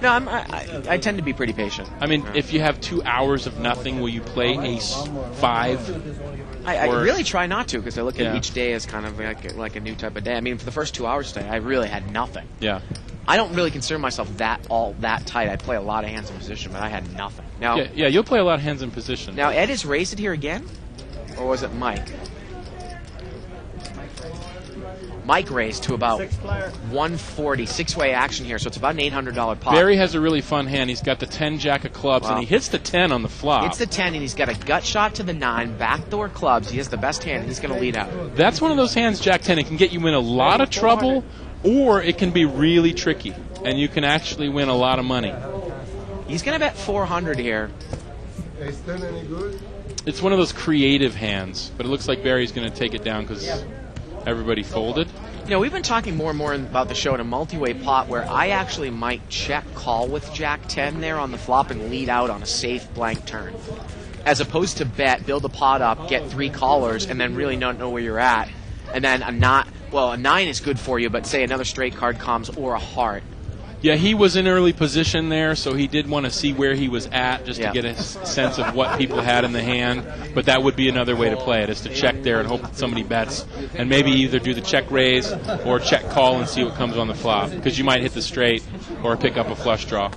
No, I tend to be pretty patient. I mean, if you have 2 hours of nothing, will you play Ace 5? I really try not to, because I look at each day as kind of like a new type of day. I mean, for the first 2 hours today, I really had nothing. Yeah. I don't really consider myself that tight. I play a lot of hands in position, but I had nothing. Now, yeah, you'll play a lot of hands in position. Now, Ed has raised it here again, or was it Mike? Mike raised to about 140, 6-way action here, so it's about an $800 pot. Barry has a really fun hand. He's got the 10 jack of clubs, and he hits the 10 on the flop. It's the 10, and he's got a gut shot to the 9, backdoor clubs. He has the best hand, and he's going to lead out. That's one of those hands, Jack 10. It can get you in a lot of trouble, or it can be really tricky, and you can actually win a lot of money. He's going to bet 400 here. Ace 10 any good? It's one of those creative hands, but it looks like Barry's going to take it down because everybody folded. You know, we've been talking more and more about the show in a multi-way pot where I actually might check call with Jack 10 there on the flop and lead out on a safe blank turn. As opposed to bet, build a pot up, get 3 callers, and then really not know where you're at. And then a 9 is good for you, but say another straight card comes or a heart. Yeah, he was in early position there, so he did want to see where he was at just to get a sense of what people had in the hand. But that would be another way to play it, is to check there and hope that somebody bets, and maybe either do the check raise or check call and see what comes on the flop, because you might hit the straight or pick up a flush draw.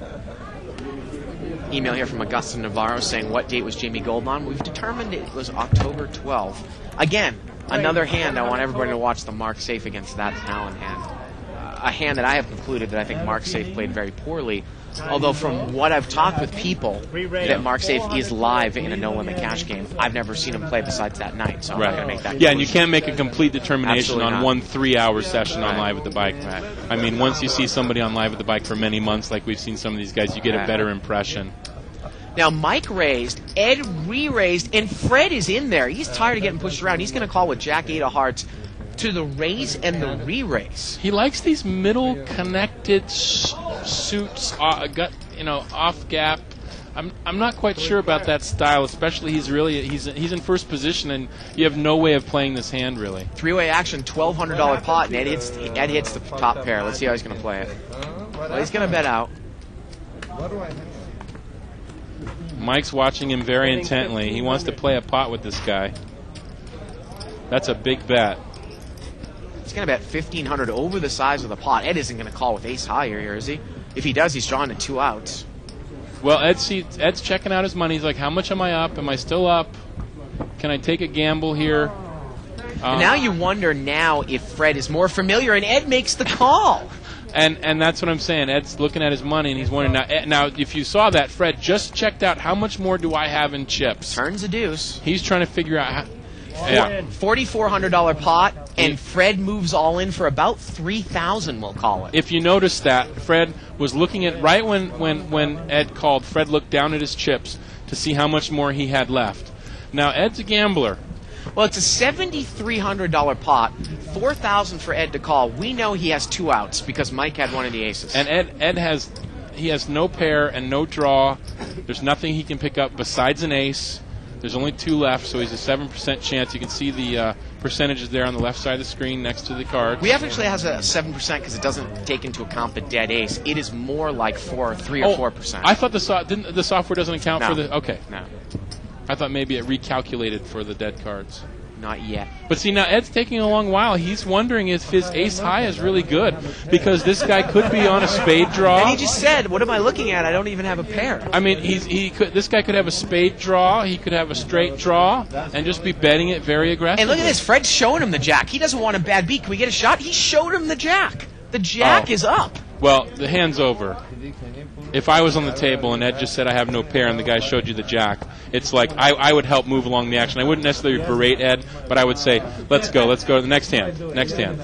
Email here from Augusta Navarro saying, what date was Jamie Gold on? We've determined it was October 12th. Again, another hand I want everybody to watch the Mark Safe against that Allen hand. A hand that I have concluded that I think Mark Safe played very poorly. Although from what I've talked with people, that Mark Safe is live in a no-limit cash game. I've never seen him play besides that night, so I'm not going to make that conclusion. Yeah, and you can't make a complete determination Absolutely on not. one 3-hour session on Live at the Bike. Right. I mean, once you see somebody on Live at the Bike for many months, like we've seen some of these guys, you get a better impression. Now, Mike raised, Ed re-raised, and Fred is in there. He's tired of getting pushed around. He's going to call with Jack 8 of hearts to the raise and the re-raise. He likes these middle connected suits, off gap. I'm not quite sure about that style, especially he's in first position and you have no way of playing this hand really. 3-way action, $1,200 pot, and Ed hits the top pair. Let's see how he's going to play it. Well, he's going to bet out. Mike's watching him very intently. He wants to play a pot with this guy. That's a big bet. He's going to bet $1,500 over the size of the pot. Ed isn't going to call with ace higher here, is he? If he does, he's drawing to 2 outs. Well, Ed's checking out his money. He's like, how much am I up? Am I still up? Can I take a gamble here? And now you wonder if Fred is more familiar, and Ed makes the call. And that's what I'm saying. Ed's looking at his money, and he's wondering, now if you saw that, Fred just checked out how much more do I have in chips. Turns a deuce. He's trying to figure out how... Yeah. $4,400 pot, and Fred moves all in for about $3,000, we'll call it. If you notice that, Fred was looking at, right when Ed called, Fred looked down at his chips to see how much more he had left. Now, Ed's a gambler. Well, it's a $7,300 pot, $4,000 for Ed to call. We know he has 2 outs because Mike had one of the aces. And Ed has no pair and no draw. There's nothing he can pick up besides an ace. There's only 2 left, so he's a 7% chance. You can see the percentages there on the left side of the screen next to the card. We actually has a 7% because it doesn't take into account the dead ace. It is more like 3 or 4%. I thought the software doesn't account for the... Okay. No. I thought maybe it recalculated for the dead cards. Not yet. But see, now Ed's taking a long while. He's wondering if his ace high is really good because this guy could be on a spade draw. And he just said, what am I looking at? I don't even have a pair. I mean, this guy could have a spade draw. He could have a straight draw and just be betting it very aggressively. And look at this. Fred's showing him the jack. He doesn't want a bad beat. Can we get a shot? He showed him the jack. The jack is up. Well, the hand's over. If I was on the table and Ed just said I have no pair and the guy showed you the jack, it's like I would help move along the action. I wouldn't necessarily berate Ed, but I would say, let's go to the next hand. Next hand.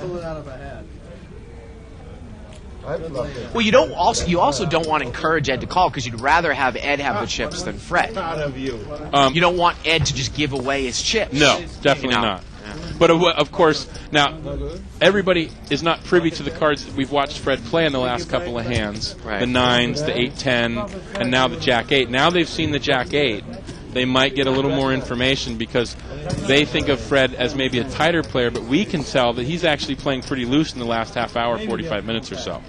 Well, you also don't want to encourage Ed to call because you'd rather have Ed have the chips than Fred. You don't want Ed to just give away his chips. No, definitely not. Yeah. But of course, now everybody is not privy to the cards that we've watched Fred play in the last couple of hands. Right. The 9s, the 8-10, and now the Jack-8. Now they've seen the Jack-8. They might get a little more information because they think of Fred as maybe a tighter player, but we can tell that he's actually playing pretty loose in the last half hour, 45 minutes or so.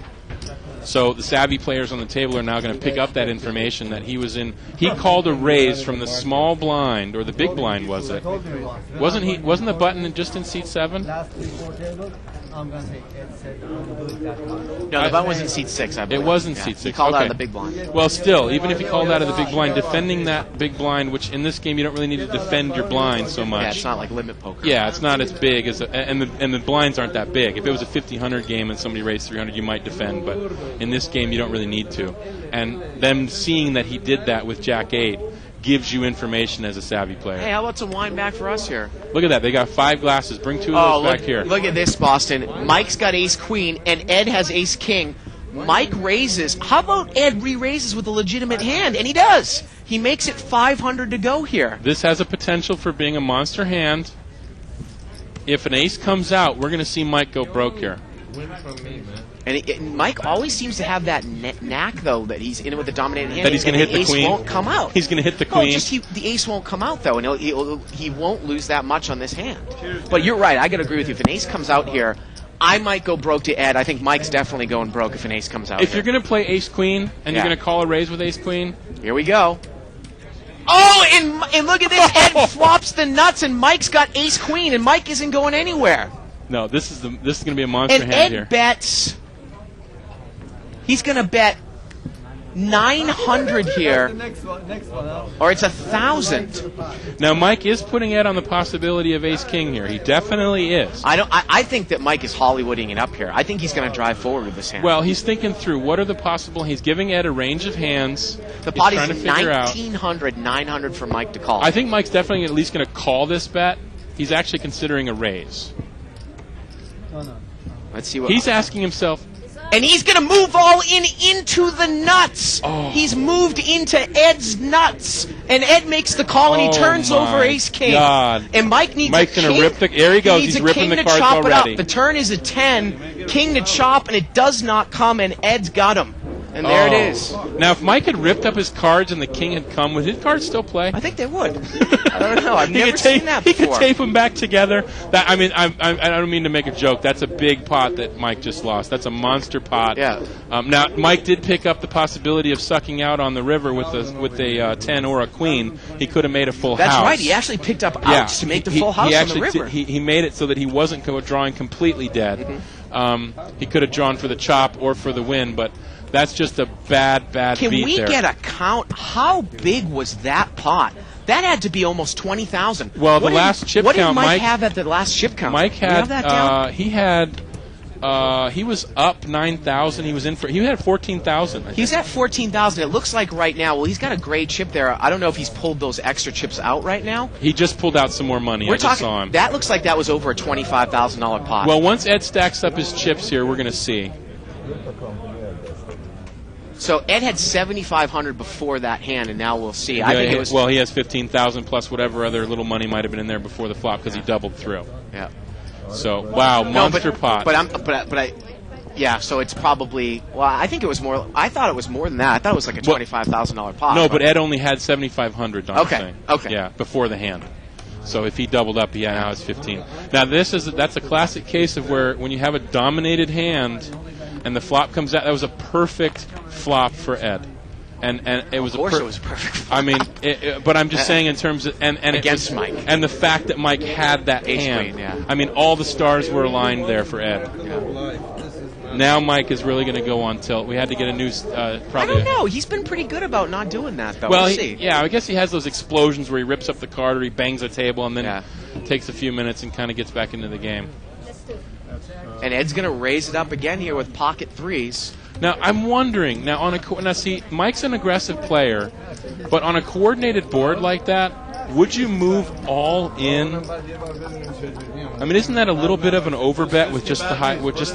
So the savvy players on the table are now going to pick up that information that he was in. He called a raise from the small blind, or the big blind, was it? Wasn't the button just in seat 7? Last 3-4 tables, I'm going to say Ed said, I'm going to do it that time. No, the button was in seat 6, I believe. It was in seat 6. He called okay. out of the big blind. Well, still, even if he called out of the big blind, defending that big blind, which in this game you don't really need to defend your blind so much. Yeah, it's not like limit poker. Yeah, it's not as big as, and the blinds aren't that big. If it was a 50-100 game and somebody raised 300, you might defend, but in this game you don't really need to. And them seeing that he did that with Jack-8 gives you information as a savvy player. Hey, how about some wine back for us here? Look at that. They got 5 glasses. Bring 2 of those back here. Look at this, Boston. Mike's got ace-queen, and Ed has ace-king. Mike raises. How about Ed re-raises with a legitimate hand? And he does. He makes it 500 to go here. This has a potential for being a monster hand. If an ace comes out, we're going to see Mike go broke here. Win from me, man. And Mike always seems to have that knack, though, that he's in it with the dominated hand. That he's going to hit the queen. The ace won't come out. He's going to hit the queen. No, just the ace won't come out, though, and he won't lose that much on this hand. But you're right. I got to agree with you. If an ace comes out here, I might go broke to Ed. I think Mike's definitely going broke if an ace comes out If here. you're going to play ace-queen and you're going to call a raise with ace-queen. Here we go. Oh, and look at this. Ed flops the nuts, and Mike's got ace-queen, and Mike isn't going anywhere. No, this is going to be a monster And hand Ed here. bets. He's going to bet 900 here, Next one, huh? or it's 1,000. Now, Mike is putting Ed on the possibility of ace-king here. He definitely is. I think that Mike is Hollywooding it up here. I think he's going to drive forward with this hand. Well, he's thinking through what are the possible. He's giving Ed a range of hands. the He's pot trying to is figure out. 1,900, 900 for Mike to call. I think Mike's definitely at least going to call this bet. He's actually considering a raise. No. Let's see what. He's asking himself, And he's going to move all into the nuts. Oh. He's moved into Ed's nuts. And Ed makes the call, and he Oh turns my over ace-king. God. And Mike needs Mike's a gonna king. rip the- there he goes. needs He's a ripping king the to cards chop already. it up. The turn is a 10. King to chop, and it does not come, and Ed's got him. And there it is. Now, if Mike had ripped up his cards and the king had come, would his cards still play? I think they would. I don't know. I've He never could tape- seen that He before. could tape them back together. I don't mean to make a joke. That's a big pot that Mike just lost. That's a monster pot. Yeah. Now, Mike did pick up the possibility of sucking out on the river with a 10 or a queen. He could have made a full That's house. right. He actually picked up outs to make the full house he on actually the river. he made it so that he wasn't drawing completely dead. He could have drawn for the chop or for the win, but that's just a bad Can beat we there. get a count? How big was that pot? That had to be almost 20,000. Well, the What last chip what count, did Mike Mike- have at the last chip count? Mike Do you have that down? he was up 9,000. He had 14,000. He's at 14,000. It looks like right now. Well, he's got a great chip there. I don't know if he's pulled those extra chips out right now. He just pulled out some more money. We're I just talking. saw him. That looks like that was over a $25,000 pot. Well, once Ed stacks up his chips here, we're going to see. so Ed had 7,500 before that hand, and now we'll see. I think it was. Well, he has 15,000 plus whatever other little money might have been in there before the flop because he doubled through. Yeah. So wow, monster pot. Yeah, so it's probably. Well, I think it was more. I thought it was more than that. I thought it was like a $25,000 pot. No, but Ed only had 7,500 on the Okay, thing. okay. Yeah, before the hand. So if he doubled up, he now has 15. Now that's a classic case of where when you have a dominated hand and the flop comes out, that was a perfect flop for Ed. And it was Of course, it was a perfect flop. I mean, but I'm just saying in terms of and Against Mike. and the fact that Mike had that Ace hand. queen, yeah. I mean, all the stars were aligned there for Ed. Now Mike is really going to go on tilt. We had to get a new probably. I don't know. He's been pretty good about not doing that, though. Well, We'll see. yeah, I guess he has those explosions where he rips up the card or he bangs a table and then Yeah. takes a few minutes and kind of gets back into the game. And Ed's going to raise it up again here with pocket threes. Now I'm wondering now see Mike's an aggressive player, but on a coordinated board like that, would you move all in? I mean, isn't that a little bit of an overbet with just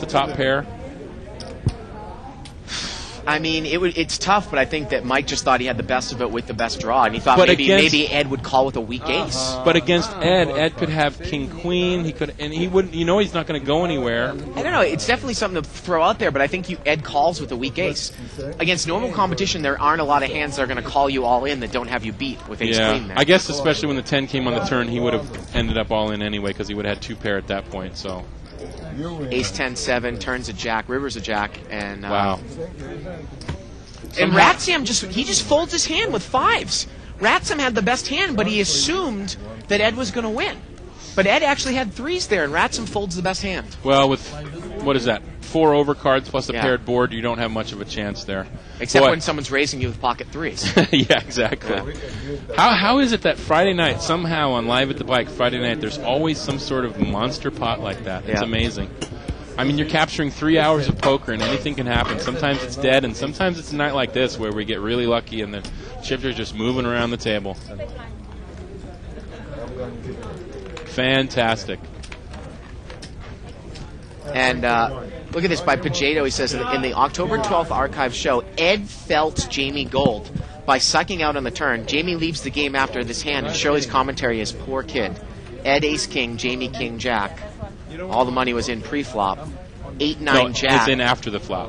the top pair? I mean, it's tough, but I think that Mike just thought he had the best of it with the best draw, and he thought maybe Ed would call with a weak ace. But against Ed could have king queen. He could, and he wouldn't. He's not going to go anywhere. I don't know. It's definitely something to throw out there, but I think Ed calls with a weak ace. Against normal competition, there aren't a lot of hands that are going to call you all in that don't have you beat with ace queen there. I guess especially when the 10 came on the turn, he would have ended up all in anyway because he would have had 2 pair at that point. So. Ace 10-7 turns a jack, rivers a jack, and wow. And Ratsam just folds his hand with 5s. Ratsam had the best hand, but he assumed that Ed was going to win. But Ed actually had 3s there, and Ratsam folds the best hand. Well, with what is that? 4 overcards plus a paired board, you don't have much of a chance there. Except when someone's raising you with pocket 3s. Yeah, exactly. How is it that Friday night, somehow on Live at the Bike, Friday night, there's always some sort of monster pot like that? It's amazing. I mean, you're capturing 3 hours of poker, and anything can happen. Sometimes it's dead, and sometimes it's a night like this where we get really lucky, and the chips are just moving around the table. Fantastic. And look at this by Pajeto. He says, in the October 12th archive show, Ed felt Jamie Gold by sucking out on the turn. Jamie leaves the game after this hand, and Shirley's commentary is, poor kid. Ed ace-king, Jamie king-jack. All the money was in pre-flop. 8-9 jack. It's in after the flop.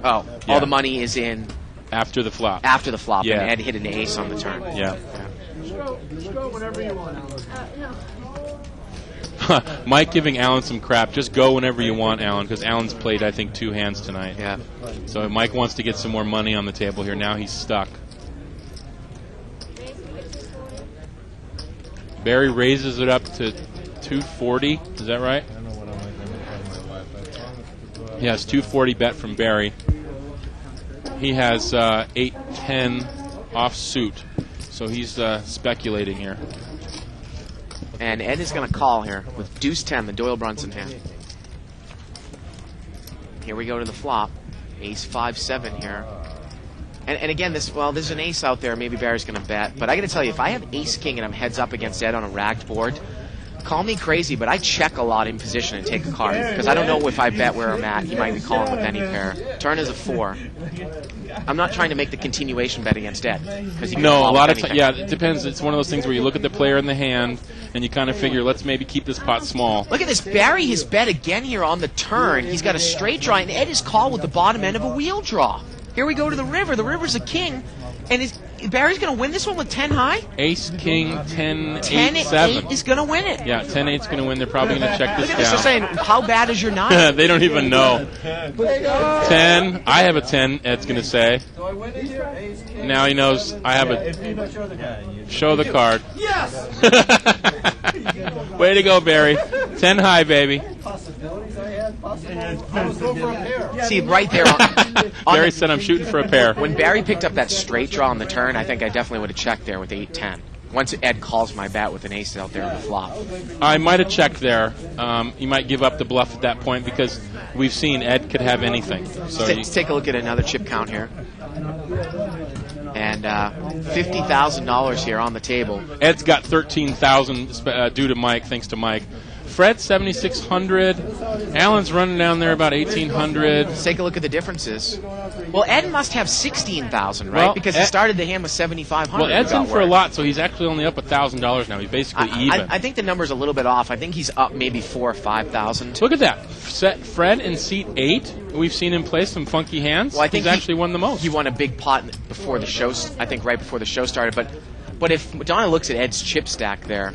Oh, all the money is in... After the flop. After the flop, and Ed hit an ace on the turn. Yeah. Just go whenever you want. Mike giving Alan some crap. Just go whenever you want, Alan, because Alan's played, I think, 2 hands tonight. Yeah. So Mike wants to get some more money on the table here. Now he's stuck. Barry raises it up to 240. Is that right? Yes, 240 bet from Barry. He has 8-10 off suit. So he's speculating here. And Ed is going to call here with deuce 10, the Doyle Brunson hand. Here we go to the flop. Ace 5-7 here. And again, there's an ace out there. Maybe Barry's going to bet. But I got to tell you, if I have ace king and I'm heads up against Ed on a ragged board, call me crazy, but I check a lot in position and take a card. Because I don't know if I bet where I'm at. He might be calling with any pair. Turn is a 4. I'm not trying to make the continuation bet against Ed. No, a lot of times, yeah, it depends. It's one of those things where you look at the player in the hand and you kind of figure, let's maybe keep this pot small. Look at this. Barry has bet again here on the turn. He's got a straight draw, and Ed is called with the bottom end of a wheel draw. Here we go to the river. The river's a king. And Barry's going to win this one with 10 high? Ace, king, 10, 10 8, 7. 8 is going to win it. Yeah, 10-8's going to win. They're probably going to check this Look at down. this. They're saying, how bad is your 9? They don't even know. 10. I have a 10, Ed's going to say. Now he knows I have a... Show the card. Yes! Way to go, Barry. 10 high, baby. See, right there. Barry said I'm shooting for a pair. When Barry picked up that straight draw on the turn, I think I definitely would have checked there with 8-10. Once Ed calls my bet with an ace out there on the flop. I might have checked there. He might give up the bluff at that point because we've seen Ed could have anything. So Let's take a look at another chip count here. And $50,000 here on the table. Ed's got $13,000 due to Mike, thanks to Mike. Fred, 7,600. Alan's running down there about 1,800. Let's take a look at the differences. Well, Ed must have 16,000, right? Well, because he started the hand with 7,500. Well, Ed's in for a lot, so he's actually only up $1,000 now. He's basically even. I think the number's a little bit off. I think he's up maybe 4,000 or 5,000. Look at that. Fred in seat 8. We've seen him play some funky hands. Well, I think he's actually won the most. He won a big pot before the show. I think right before the show started. But if Donna looks at Ed's chip stack there,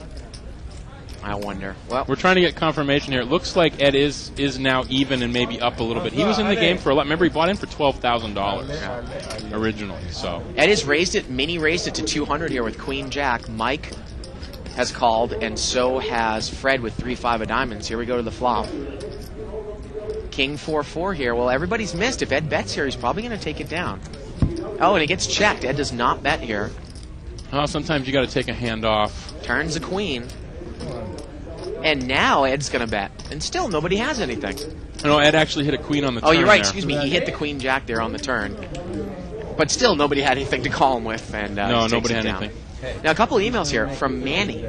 I wonder. Well, we're trying to get confirmation here. It looks like Ed is now even and maybe up a little bit. He was in the game for a lot. Remember, he bought in for $12,000 originally. So Ed has raised it. Mini raised it to 200 here with Queen Jack. Mike has called, and so has Fred with 3-5 of diamonds. Here we go to the flop. King 4-4 here. Well, everybody's missed. If Ed bets here, he's probably going to take it down. Oh, and it gets checked. Ed does not bet here. Oh, sometimes you got to take a hand off. Turns a queen. And now Ed's going to bet. And still nobody has anything. No, Ed actually hit a queen on the turn. Oh, you're right. There. Excuse me. He hit the queen jack there on the turn. But still nobody had anything to call him with. And no, nobody had anything. Now, a couple of emails here from Manny.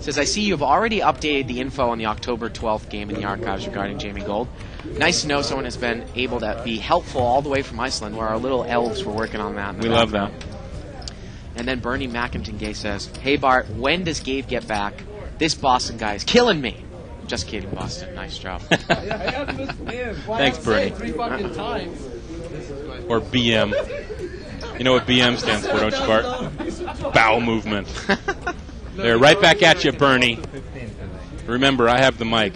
Says, I see you've already updated the info on the October 12th game in the archives regarding Jamie Gold. Nice to know someone has been able to be helpful all the way from Iceland, where our little elves were working on that. We love that. And then Bernie McIntyre says, hey Bart, when does Gabe get back? This Boston guy is killing me. Just kidding, Boston. Nice job. Thanks, Bernie. 3 fucking times. Or BM. You know what BM stands for, don't you, Bart? Bowel movement. There, right back at you, Bernie. Remember, I have the mic.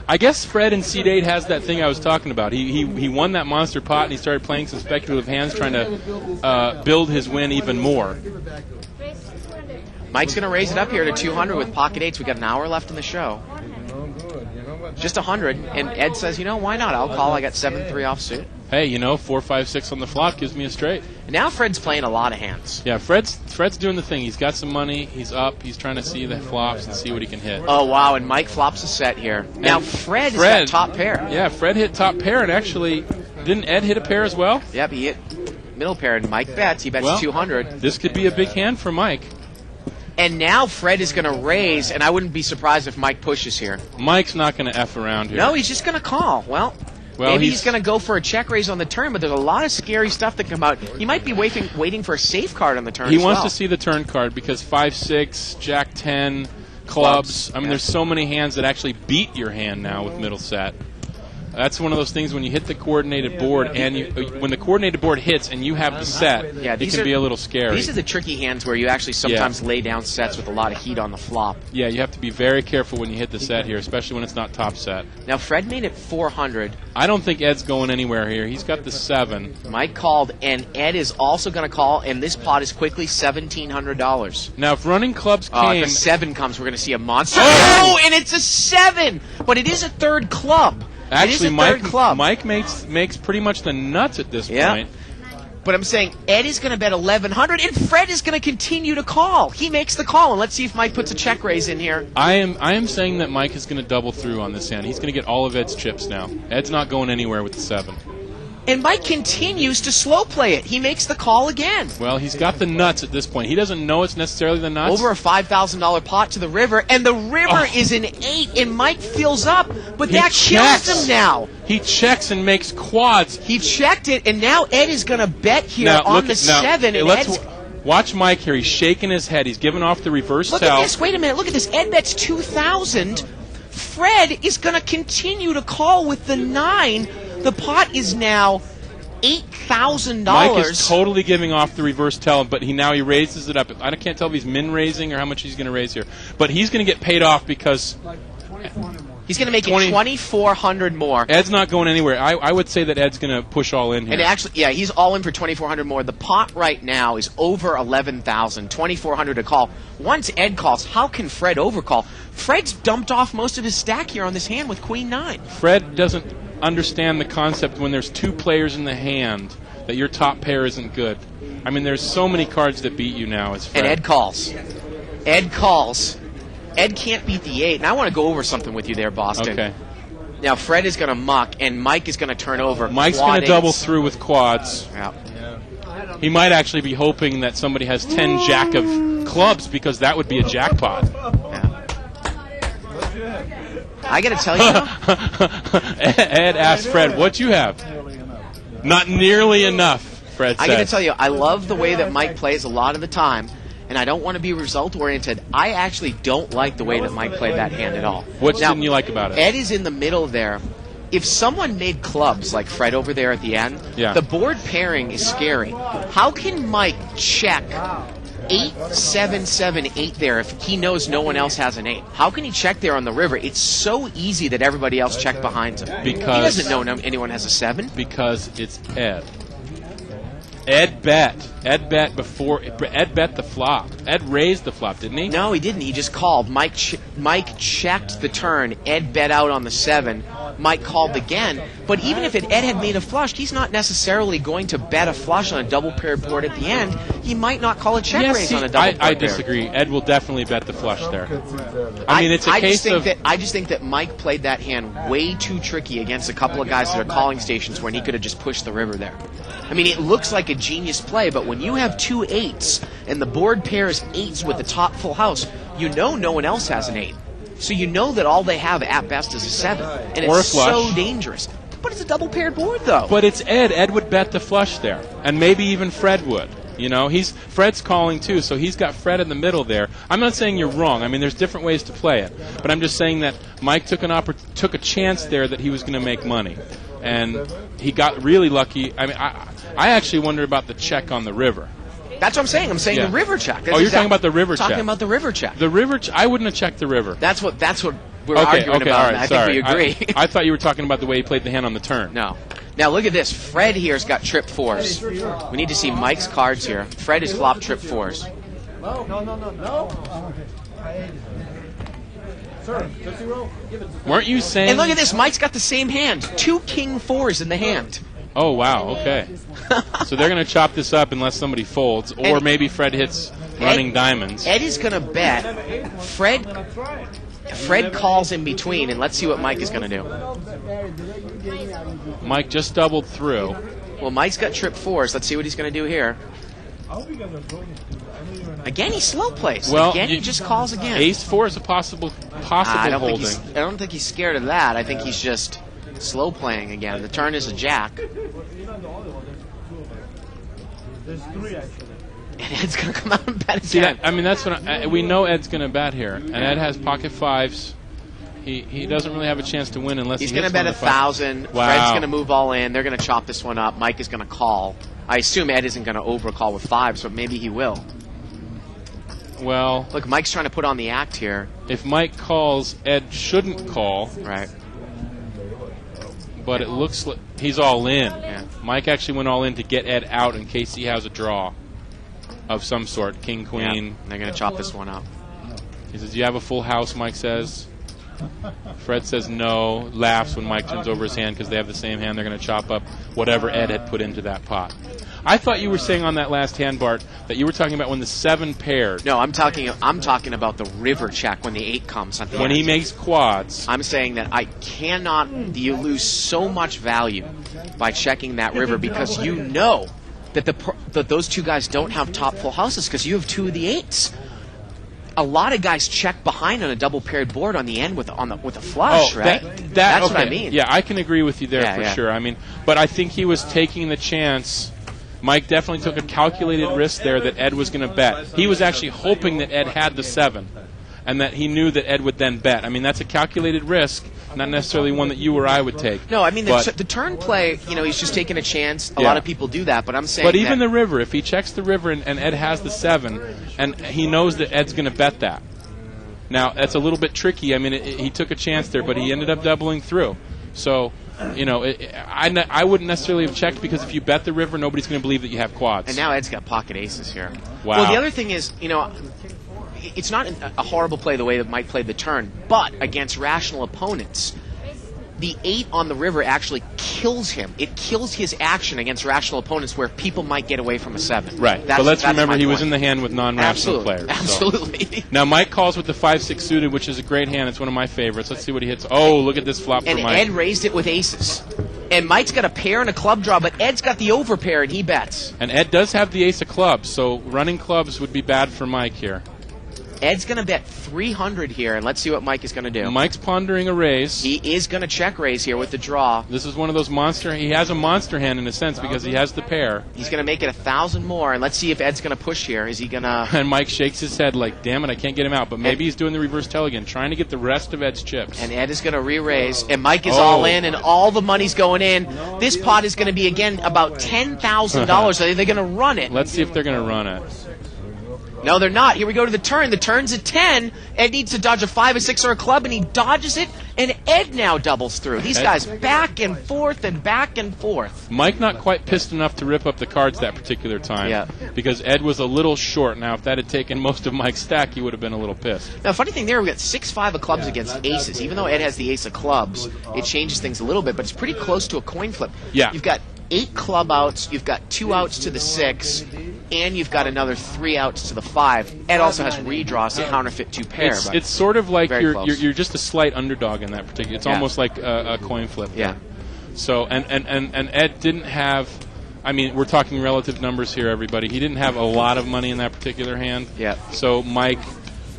I guess Fred in Seed 8 has that thing I was talking about. He won that monster pot, and he started playing some speculative hands, trying to build his win even more. Mike's going to raise it up here to 200 with pocket eights. We got an hour left in the show. Just 100, and Ed says, you know, why not? I'll call. I got 7-3 offsuit. Hey, you know, 4-5-6 on the flop gives me a straight. And now Fred's playing a lot of hands. Yeah, Fred's doing the thing. He's got some money. He's up. He's trying to see the flops and see what he can hit. Oh, wow, and Mike flops a set here. Now Fred has got top pair. Yeah, Fred hit top pair, and actually, didn't Ed hit a pair as well? Yep, he hit middle pair, and Mike bets. He bets 200. This could be a big hand for Mike. And now Fred is going to raise, and I wouldn't be surprised if Mike pushes here. Mike's not going to F around here. No, he's just going to call. Well, maybe he's going to go for a check raise on the turn, but there's a lot of scary stuff that come out. He might be waiting for a safe card on the turn. He wants to see the turn card because 5-6, Jack 10, clubs. I mean, there's so many hands that actually beat your hand now with middle set. That's one of those things when you hit the coordinated board, and when the coordinated board hits and you have the set, it can be a little scary. These are the tricky hands where you actually sometimes lay down sets with a lot of heat on the flop. Yeah, you have to be very careful when you hit the set here, especially when it's not top set. Now, Fred made it 400. I don't think Ed's going anywhere here. He's got the 7. Mike called, and Ed is also going to call, and this pot is quickly $1,700. Now, if running clubs came... if a 7 comes, we're going to see a monster. Oh, and it's a 7! But it is a third club. Actually, Mike makes pretty much the nuts at this point. But I'm saying Ed is going to bet 1,100, and Fred is going to continue to call. He makes the call, and let's see if Mike puts a check raise in here. I am saying that Mike is going to double through on this hand. He's going to get all of Ed's chips now. Ed's not going anywhere with the 7. And Mike continues to slow play it. He makes the call again. Well, he's got the nuts at this point. He doesn't know it's necessarily the nuts. Over a $5,000 pot to the river, and the river is an 8, and Mike fills up, but that kills him now. He checks and makes quads. He checked it, and now Ed is going to bet here on the 7. And watch Mike here. He's shaking his head. He's giving off the reverse tell. Look at this. Wait a minute. Look at this. Ed bets 2,000. Fred is going to continue to call with the 9. The pot is now $8,000. Mike is totally giving off the reverse tell, but he raises it up. I can't tell if he's min raising or how much he's going to raise here. But he's going to get paid off because he's going to make it $2,400 more. Ed's not going anywhere. I would say that Ed's going to push all in here. And actually, he's all in for $2,400 more. The pot right now is over $11,000, $2,400 to call. Once Ed calls, how can Fred overcall? Fred's dumped off most of his stack here on this hand with Queen 9. Fred doesn't understand the concept when there's 2 players in the hand that your top pair isn't good. I mean, there's so many cards that beat you now as Fred. And Ed calls. Ed calls. Ed can't beat the 8. And I want to go over something with you there, Boston. Okay. Now, Fred is going to muck, and Mike is going to turn over. Mike's going to double through with quads. Yeah. He might actually be hoping that somebody has 10 jack of clubs because that would be a jackpot. Yeah. I got to tell you. Ed asked Fred, "What you have?" Not nearly enough, Fred said. I got to tell you, I love the way that Mike plays a lot of the time, and I don't want to be result-oriented. I actually don't like the way that Mike played that hand at all. What didn't you like about it? Ed is in the middle there. If someone made clubs like Fred over there at the end, the board pairing is scary. How can Mike check 8, 7, 7, 8 there if he knows no one else has an 8? How can he check there on the river? It's so easy that everybody else check behind him. Because he doesn't know anyone has a 7. Because it's Ed. Ed bet. Ed bet the flop. Ed raised the flop, didn't he? No, he didn't. He just called. Mike checked the turn. Ed bet out on the 7. Mike called again. But even if Ed had made a flush, he's not necessarily going to bet a flush on a double paired board at the end. He might not call a check raise on a double paired. I disagree. Ed will definitely bet the flush there. I mean, it's a case of... I just think that Mike played that hand way too tricky against a couple of guys that are calling stations when he could have just pushed the river there. I mean, it looks like a genius play, but when When you have 2 8s and the board pairs 8s with the top full house, you know no one else has an 8. So you know that all they have at best is a 7. And Or a it's flush. so dangerous. But it's a double paired board, though. But it's Ed. Ed would bet the flush there, and maybe even Fred would. You know, Fred's calling too, so he's got Fred in the middle there. I'm not saying you're wrong. I mean, there's different ways to play it, but I'm just saying that Mike took a chance there that he was going to make money, and he got really lucky. I mean, I actually wonder about the check on the river. That's what I'm saying. I'm saying Yeah. the river check. Oh, you're talking about the river check. Talking about the river check. The river. I wouldn't have checked the river. That's what we're arguing about. All right, and I sorry. think we agree. I thought you were talking about the way he played the hand on the turn. No. Now look at this. Fred here's got trip 4s. We need to see Mike's cards here. Fred has flopped trip 4s. Weren't you saying? And look at this. Mike's got the same hand. 2 king 4s in the hand. Oh wow. Okay. So they're going to chop this up unless somebody folds, or And- maybe Fred hits running diamonds. Ed is going to bet. Fred calls in between, and let's see what Mike is going to do. Mike just doubled through. Well, Mike's got trip 4s. Let's see what he's going to do here. Again, he slow plays. Well, Again, he just calls again. Ace 4 is a possible I holding. don't think he's scared of that. I think he's just slow playing again. The turn is a jack. And Ed's going to come out and bet See again. that? I mean, that's what we know. Ed's going to bet here, and Ed has pocket 5s. He doesn't really have a chance to win unless He's he going to hits bet one of the fives. 1,000. Wow. Fred's going to move all in. They're going to chop this one up. Mike is going to call. I assume Ed isn't going to overcall with 5s, but maybe he will. Well, Look, Mike's trying to put on the act here. if Mike calls, Ed shouldn't call, Right. but it looks like he's all in. Yeah. Mike actually went all in to get Ed out in case he has a draw of some sort, king, queen. Yeah. They're going to chop this one up. He says, "Do you have a full house?" Mike says. Fred says no, laughs when Mike turns over his hand because they have the same hand. They're going to chop up whatever Ed had put into that pot. I thought you were saying on that last hand, Bart, that you were talking about when the 7 paired. No, I'm talking about the river check when the 8 comes at the When end. he makes quads. I'm saying that I cannot. You lose so much value by checking that river because you know that that those 2 guys don't have top full houses because you have 2 of the 8s. A lot of guys check behind on a double paired board on the end with a flush, right? That's okay. what I mean. Yeah, I can agree with you there Yeah, for yeah. sure. I mean, but I think he was taking the chance. Mike definitely took a calculated risk there that Ed was going to bet. He was actually hoping that Ed had the 7, and that he knew that Ed would then bet. I mean, that's a calculated risk, not necessarily one that you or I would take. No, I mean But- the turn play. He's just taking a chance. A Yeah. lot of people do that, but I'm saying. But even that, the river, if he checks the river and Ed has the 7, and he knows that Ed's going to bet that. Now, that's a little bit tricky. I mean, he took a chance there, but he ended up doubling through. So, I wouldn't necessarily have checked because if you bet the river, nobody's going to believe that you have quads. And now Ed's got pocket aces here. Wow. Well, the other thing is, it's not a horrible play the way that Mike played the turn, but against rational opponents, the 8 on the river actually kills him. It kills his action against rational opponents where people might get away from a 7. Right. That's, But let's that's remember my he was point. in the hand with non-rational Absolutely. players. so. Absolutely. Now, Mike calls with the 5-6 suited, which is a great hand. It's one of my favorites. Let's see what he hits. Oh, look at this flop And for Mike. Ed raised it with aces. And Mike's got a pair and a club draw, but Ed's got the overpair and he bets. And Ed does have the ace of clubs, so running clubs would be bad for Mike here. Ed's going to bet 300 here, and let's see what Mike is going to do. Mike's pondering a raise. He is going to check raise here with the draw. This is one of those he has a monster hand in a sense because he has the pair. He's going to make it 1,000 more, and let's see if Ed's going to push here. Is he going to... And Mike shakes his head like, damn it, I can't get him out. But maybe he's doing the reverse tell again, trying to get the rest of Ed's chips. And Ed is going to re-raise, and Mike is all in, and all the money's going in. This pot is going to be, again, about $10,000. Are they going to run it? Let's see if they're going to run it. No, they're not. Here we go to the turn. The turn's at 10. Ed needs to dodge a 5, a 6, or a club, and he dodges it, and Ed now doubles through. These guys back and forth and back and forth. Mike not quite pissed enough to rip up the cards that particular time. Yeah. Because Ed was a little short. Now, if that had taken most of Mike's stack, he would have been a little pissed. Now, funny thing there, we got 6-5 of clubs against aces. Even though Ed has the ace of clubs, it changes things a little bit, but it's pretty close to a coin flip. Yeah. You've got 8 club outs, you've got 2 outs to the 6, and you've got another 3 outs to the 5. Ed also has redraws to counterfeit 2 pair. but It's sort of like very close. you're just a slight underdog in that particular. It's Yeah. almost like a coin flip. Yeah. So and Ed didn't have I mean, we're talking relative numbers here, everybody. He didn't have a lot of money in that particular hand. Yeah. So Mike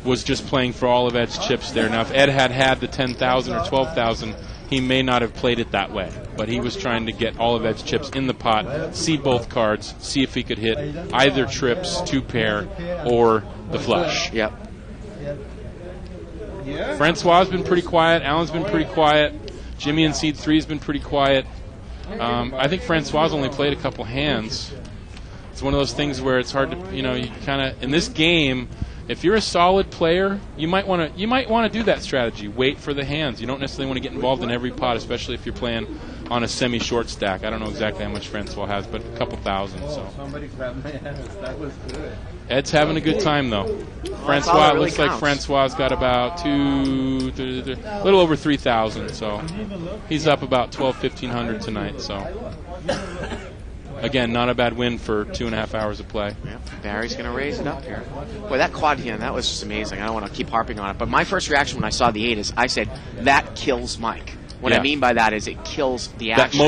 was just playing for all of Ed's chips there. Now, if Ed had the 10,000 or 12,000, he may not have played it that way. But he was trying to get all of Ed's chips in the pot, see both cards, see if he could hit either trips, 2-pair, or the flush. Yep. Francois has been pretty quiet. Alan's been pretty quiet. Jimmy in seed 3 has been pretty quiet. I think Francois only played a couple hands. It's one of those things where it's hard to, you kind of, in this game, if you're a solid player, you might want to do that strategy. Wait for the hands. You don't necessarily want to get involved in every pot, especially if you're playing on a semi-short stack. I don't know exactly how much Francois has, but a couple thousand. So Somebody grabbed my hands. That was good. Ed's having a good time though. Francois looks like Francois's got about a little over 3,000. So he's up about 1,200-1,500 tonight. So. Again, not a bad win for 2.5 hours of play. Yep. Barry's going to raise it up here. Boy, that quad hand, that was just amazing. I don't want to keep harping on it. But my first reaction when I saw the 8 is I said, that kills Mike. What I mean by that is it kills the action. That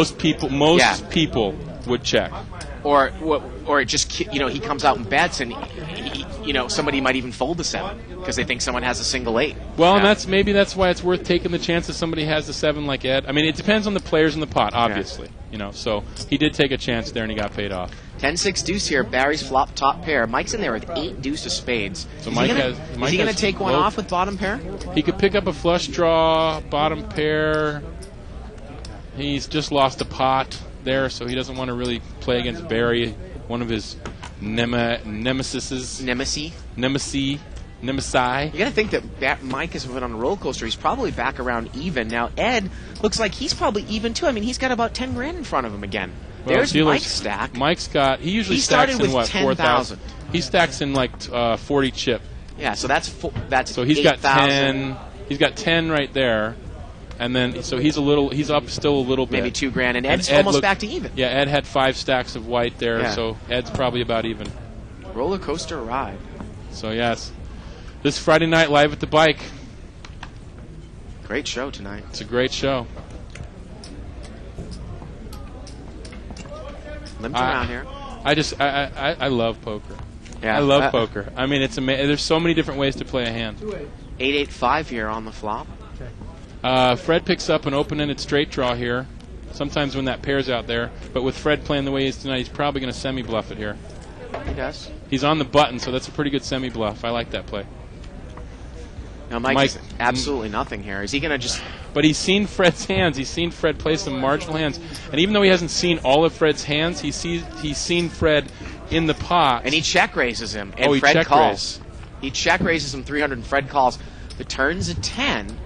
most people would check. Or it just, he comes out and bets and, somebody might even fold the 7 because they think someone has a single 8. Well, and that's why it's worth taking the chance that somebody has a 7 like Ed. I mean, it depends on the players in the pot, obviously. So he did take a chance there and he got paid off. 10-6 deuce here. Barry's flop top pair. Mike's in there with 8 deuce of spades. So is he going to take one off with bottom pair? He could pick up a flush draw, bottom pair. He's just lost a pot there, so he doesn't want to really play against Barry, one of his nemesis. Nemesis. You got to think that Mike has been on a roller coaster. He's probably back around even. Now, Ed looks like he's probably even, too. I mean, he's got about 10 grand in front of him again. Well, there's Mike's stack. He usually stacks in, 4,000? He stacks in, 40 chip. Yeah, so that's So he's 8, got 10. He's got 10 right there. And then, so he's up still a little bit. Maybe 2 grand, and Ed's almost back to even. Yeah, Ed had 5 stacks of white there, so Ed's probably about even. Roller coaster ride. So, yes. This Friday night, live at the bike. Great show tonight. It's a great show. Limped around here. I love poker. Yeah, I love poker. I mean, there's so many different ways to play a hand. 8-8-5 here on the flop. Fred picks up an open-ended straight draw here. Sometimes when that pair's out there. But with Fred playing the way he is tonight, he's probably going to semi-bluff it here. He does. He's on the button, so that's a pretty good semi-bluff. I like that play. Now, Mike's absolutely nothing here. Is he going to just... But he's seen Fred's hands. He's seen Fred play some marginal hands. And even though he hasn't seen all of Fred's hands, he's seen Fred in the pot. And he check raises him, and he Fred calls. He check raises him 300, and Fred calls. The turn's a 10.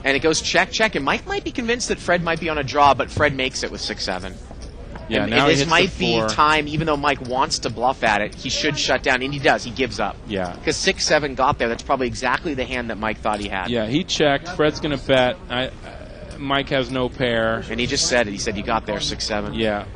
And it goes check, check. And Mike might be convinced that Fred might be on a draw, but Fred makes it with 6-7. Yeah, and now this he might hits be time, even though Mike wants to bluff at it, he should shut down, and he does. He gives up. Yeah. Because 6-7 got there. That's probably exactly the hand that Mike thought he had. Yeah, he checked. Fred's going to bet. Mike has no pair. And he just said it. He said, you got there, 6-7. Yeah.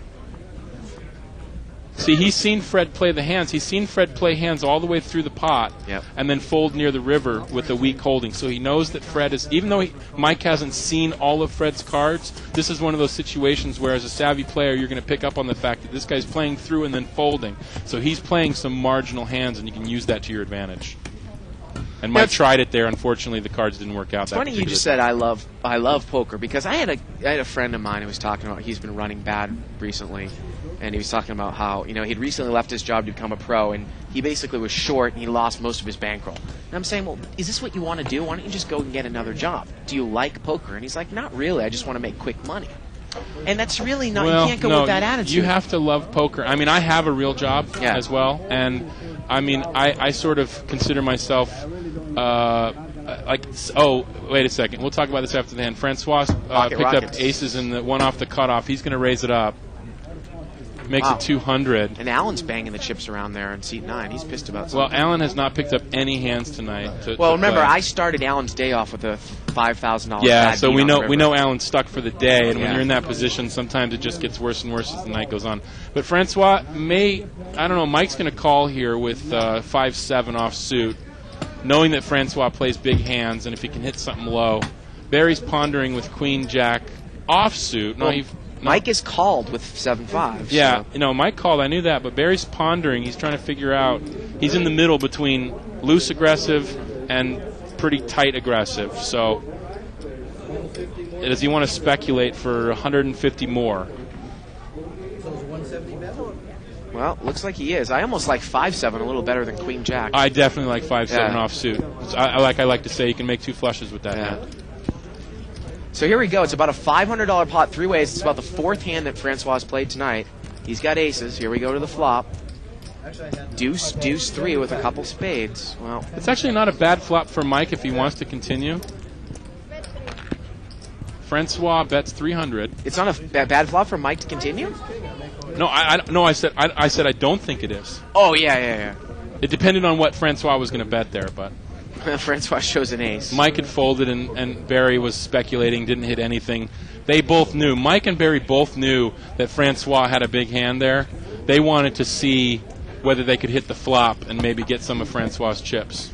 See, he's seen Fred play the hands. He's seen Fred play hands all the way through the pot and then fold near the river with a weak holding. So he knows that Fred is, even though Mike hasn't seen all of Fred's cards, this is one of those situations where as a savvy player, you're going to pick up on the fact that this guy's playing through and then folding. So he's playing some marginal hands, and you can use that to your advantage. And Mike tried it there. Unfortunately, the cards didn't work out. It's funny you just said I love poker, because I had a friend of mine who was talking about he's been running bad recently, and he was talking about how he'd recently left his job to become a pro, and he basically was short and he lost most of his bankroll. And I'm saying, well, is this what you want to do? Why don't you just go and get another job? Do you like poker? And he's like, not really. I just want to make quick money. And that's really not. You can't go with that attitude. You have to love poker. I mean, I have a real job as well, and I mean, I sort of consider myself. Wait a second. We'll talk about this after the hand. Francois picked up aces in the one off the cutoff. He's going to raise it up. Makes it 200. And Alan's banging the chips around there in seat 9. He's pissed about something. Well, Alan has not picked up any hands tonight. Remember, I started Alan's day off with a $5,000. Yeah, so we know Alan's stuck for the day, and when you're in that position, sometimes it just gets worse and worse as the night goes on. But Francois Mike's going to call here with 5-7 off suit, knowing that Francois plays big hands, and if he can hit something low. Barry's pondering with Queen Jack off suit. No, Mike is called with 7-5. Yeah, so. Mike called. I knew that, but Barry's pondering. He's trying to figure out. He's in the middle between loose aggressive and pretty tight aggressive. So, does he want to speculate for 150 more? Well, looks like he is. I almost like 5-7 a little better than Queen Jack. I definitely like 5-7 offsuit. I like to say, you can make 2 flushes with that hand. So here we go. It's about a $500 pot, 3 ways. It's about the 4th hand that Francois played tonight. He's got aces. Here we go to the flop. Deuce, deuce, 3 with a couple spades. Well, it's actually not a bad flop for Mike if he wants to continue. Francois bets 300. It's not a bad flop for Mike to continue? No, I said I don't think it is. Oh, yeah. It depended on what Francois was going to bet there, but Francois shows an ace. Mike had folded, and Barry was speculating, didn't hit anything. They both knew. Mike and Barry both knew that Francois had a big hand there. They wanted to see whether they could hit the flop and maybe get some of Francois' chips.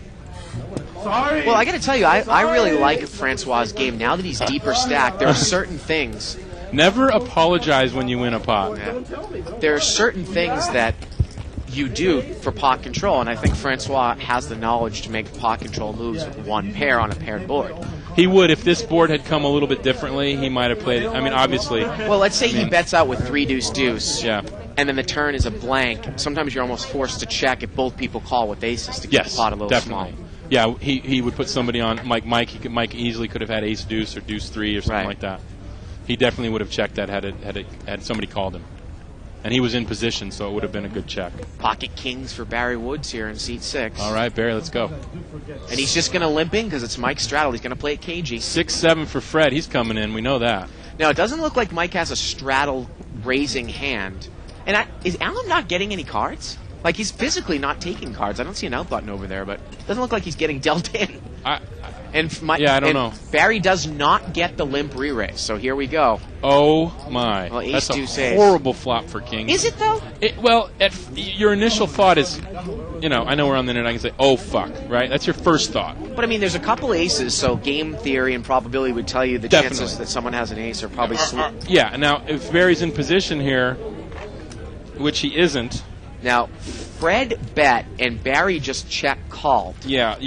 Sorry. Well, I got to tell you, I really like Francois' game. Now that he's deeper stacked, there are certain things. Never apologize when you win a pot. Yeah. There are certain things that you do for pot control, and I think Francois has the knowledge to make pot control moves with one pair on a paired board. He would. If this board had come a little bit differently, he might have played it. I mean, obviously. Well, let's say he bets out with 3 deuce deuce. Yeah. And then the turn is a blank. Sometimes you're almost forced to check if both people call with aces to keep the pot a little definitely. small. Yeah, he would put somebody on Mike. Mike easily could have had ace deuce or deuce 3 or something like that. He definitely would have checked that had somebody called him. And he was in position, so it would have been a good check. Pocket kings for Barry Woods here in seat 6. All right, Barry, let's go. And he's just going to limp in because it's Mike straddle. He's going to play it cagey. 6-7 for Fred. He's coming in. We know that. Now, it doesn't look like Mike has a straddle raising hand. And is Alan not getting any cards? Like, he's physically not taking cards. I don't see an out button over there, but it doesn't look like he's getting dealt in. I and don't know. Barry does not get the limp re-raise, so here we go. Oh, my. Well, that's ace-deuce a ace. horrible flop for kings. Is it, though? Your initial thought is, I know we're on the internet, I can say, oh, fuck, right? That's your first thought. But, I mean, there's a couple aces, so game theory and probability would tell you the chances that someone has an ace are probably slim. Yeah, now, if Barry's in position here, which he isn't. Now, Fred bet, and Barry just check called. Yeah,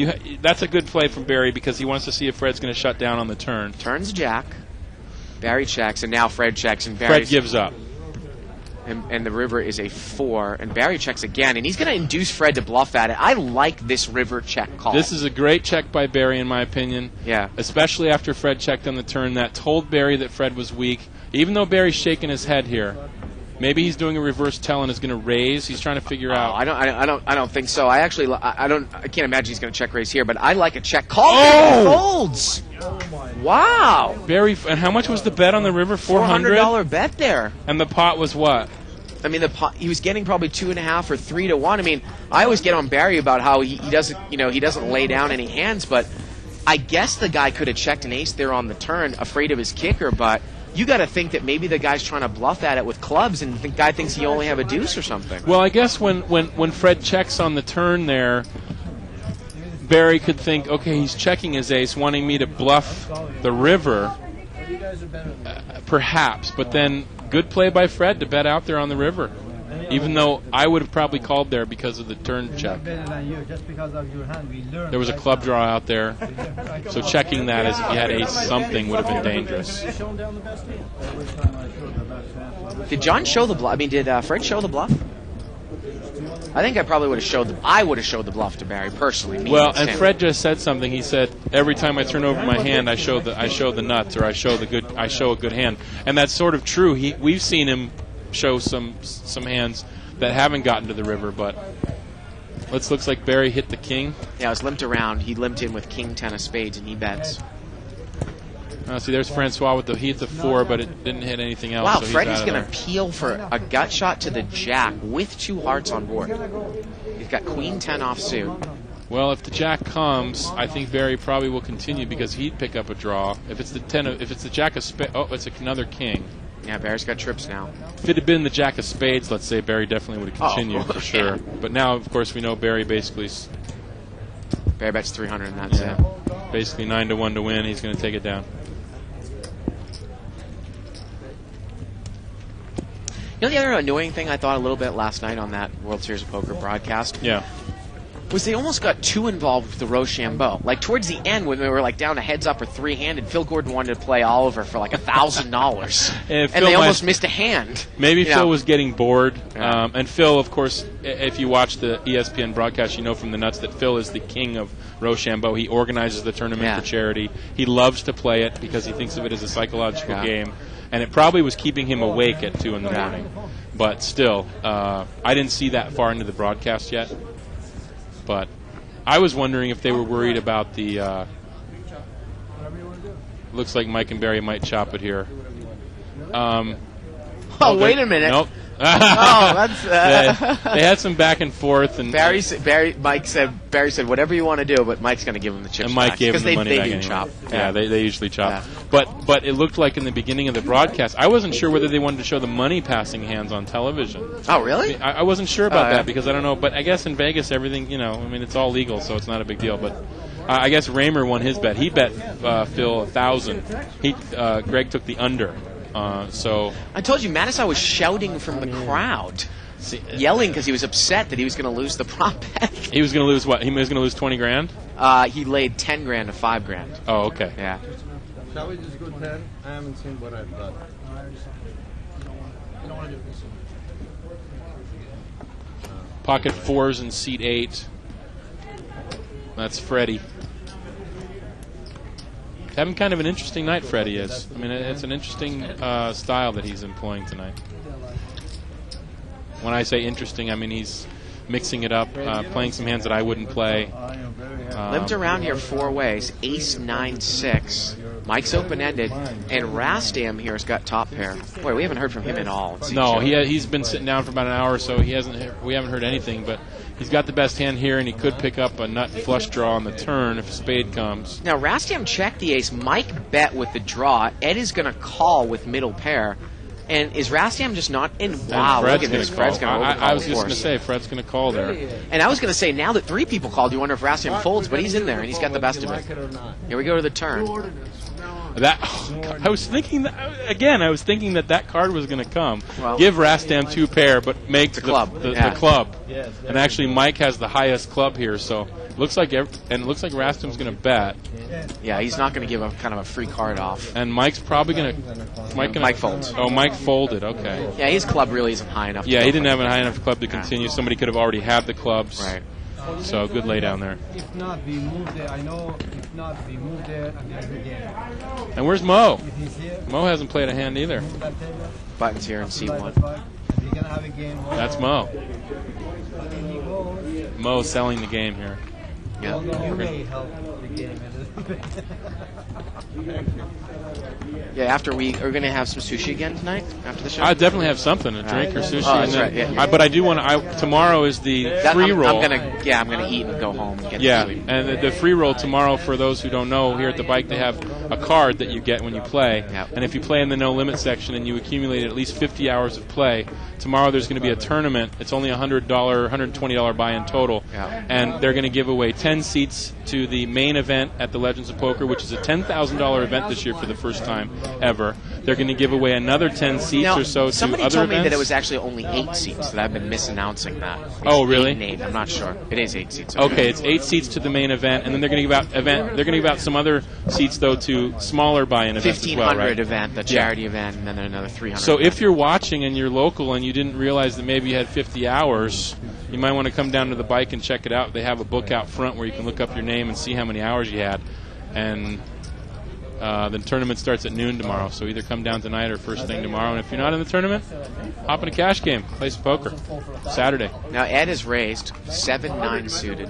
that's a good play from Barry because he wants to see if Fred's going to shut down on the turn. Turns jack. Barry checks, and now Fred checks, and Barry gives up. And the river is a 4, and Barry checks again, and he's going to induce Fred to bluff at it. I like this river check call. This is a great check by Barry, in my opinion. Yeah. Especially after Fred checked on the turn. That told Barry that Fred was weak. Even though Barry's shaking his head here. Maybe he's doing a reverse tell and is going to raise. He's trying to figure out. I don't think so. I can't imagine he's going to check raise here. But I like a check call. Oh! Folds. Wow. Barry, and how much was the bet on the river? $400 bet there. And the pot was what? I mean, he was getting probably 2.5 or 3 to 1. I mean, I always get on Barry about how he doesn't lay down any hands, but I guess the guy could have checked an ace there on the turn, afraid of his kicker, but. You got to think that maybe the guy's trying to bluff at it with clubs, and the guy thinks he only have a deuce or something. Well, I guess when Fred checks on the turn there, Barry could think, okay, he's checking his ace, wanting me to bluff the river, perhaps. But then, good play by Fred to bet out there on the river. Even though I would have probably called there because of the turn check. There was a club draw out there. So checking that as if you had ace something would have been dangerous. Did John show the bluff? I mean, did Fred show the bluff? I think I probably would have showed the bluff to Barry personally. Well, and Fred just said something. He said, every time I turn over my hand, I show the nuts, or I show a good hand. And that's sort of true. We've seen him show some hands that haven't gotten to the river, but looks like Barry hit the king. Yeah, it was limped around. He limped in with king 10 of spades, and he bets. See, there's Francois he hit the 4, but it didn't hit anything else. Wow, so Fred is going to peel for a gut shot to the jack with 2 hearts on board. He's got queen 10 offsuit. Well, if the jack comes, I think Barry probably will continue because he'd pick up a draw. If it's the jack of spades, it's another king. Yeah, Barry's got trips now. If it had been the jack of spades, let's say, Barry definitely would have continued for sure. But now, of course, we know Barry basically. Barry bets 300, and that's it. Basically 9-1 to win. He's going to take it down. You know the other annoying thing I thought a little bit last night on that World Series of Poker broadcast? Yeah. Was they almost got too involved with the Rochambeau. Like, towards the end, when they were, like, down a heads-up or three-handed, Phil Gordon wanted to play Oliver for, like, $1,000. and they almost missed a hand. Maybe You Phil know. was getting bored. Yeah. And Phil, of course, if you watch the ESPN broadcast, you know from the nuts that Phil is the king of Rochambeau. He organizes the tournament Yeah. for charity. He loves to play it because he thinks of it as a psychological Yeah. game. And it probably was keeping him awake at 2 in the Yeah. morning. But still, I didn't see that far into the broadcast yet. But I was wondering if they were worried about the... looks like Mike and Barry might chop it here. Oh, wait a minute. Nope. Oh, that's... They had some back and forth, and Barry said, whatever you want to do, but Mike's going to give him the chips and Mike back. gave him the money they back do anyway. chop. Yeah, they usually chop. Yeah. But it looked like in the beginning of the broadcast, I wasn't sure whether they wanted to show the money passing hands on television. Oh, really? I wasn't sure about yeah. that because I don't know. But I guess in Vegas, everything, it's all legal, so it's not a big deal. But I guess Raymer won his bet. He bet Phil 1,000. Greg took the under. So I told you, Mattisau was shouting from the crowd, yelling because he was upset that he was going to lose the prop bet. he was going to lose what? He was going to lose 20 grand? He laid 10 grand to 5 grand. Oh, okay. Yeah. Shall we just go 10? I haven't seen what I've got. Pocket 4s and seat 8. That's Freddie. Having kind of an interesting night, Freddie is. I mean, it's an interesting style that he's employing tonight. When I say interesting, I mean he's mixing it up, playing some hands that I wouldn't play. Lived around here 4 ways. Ace, 9, 6. Mike's open-ended. And Rastam here has got top pair. Boy, we haven't heard from him at all. No, he's been sitting down for about an hour or so. We haven't heard anything, but he's got the best hand here, and he could pick up a nut flush draw on the turn if a spade comes. Now, Rastam checked the ace. Mike bet with the draw. Ed is going to call with middle pair. And is Rastam just not in? Wow, look at this. Fred's going to overcall. I was just going to say, Fred's going to call there. And I was going to say, now that 3 people called, you wonder if Rastam folds, but he's in there, and he's got the best of it. Here we go to the turn. I was thinking that card was going to come. Well, give Rastam 2 pair, but make the club. The Yeah. club. And actually, Mike has the highest club here, so looks like Rastam's going to bet. Yeah, he's not going to give a kind of a free card off. And Mike's probably going to. Mike folds. Oh, Mike folded. Okay. Yeah, his club really isn't high enough. Yeah, he didn't have a high enough club to continue. Somebody could have already had the clubs. Right. So good lay down there. If not, we move there. I know. If not, we move there and there's a game. And where's Mo? If he's here, Mo hasn't played a hand either. move that table. Buttons here in Slide C1. the five. We're gonna have a game. That's Mo. And he goes. Mo selling the game here. Yeah. Although you may help the game a little bit. Yeah, after we are going to have some sushi again tonight after the show. I definitely have something, a drink or sushi. Oh, that's and right, then- yeah. But I do want to. Tomorrow is the free roll. I'm gonna eat and go home and get Yeah, the food. and the free roll tomorrow, for those who don't know, here at the bike they have a card that you get when you play. Yep. And if you play in the no limit section and you accumulate at least 50 hours of play, tomorrow there's going to be a tournament. It's only $100, $120 buy-in total. Yeah. And they're going to give away 10 seats to the main event at the Legends of Poker, which is a $10,000 event this year for the first time ever. They're going to give away another 10 seats Now, or so to somebody other told me events. that it was actually only 8 seats. That I've been misannouncing that. It's Oh, really? 8 and 8. I'm not sure. It is 8 seats. Okay, it's 8 seats to the main event, and then they're going to give out some other seats though to smaller buy-in events as well, 1,500 right? event, the charity event, and then another 300. So event. if you're watching and you're local and you didn't realize that maybe you had 50 hours, you might want to come down to the bike and check it out. They have a book out front where you can look up your name and see how many hours you had. And the tournament starts at noon tomorrow, so either come down tonight or first thing tomorrow. And if you're not in the tournament, hop in a cash game, play some poker. Saturday. Now Ed is raised 7-9 suited.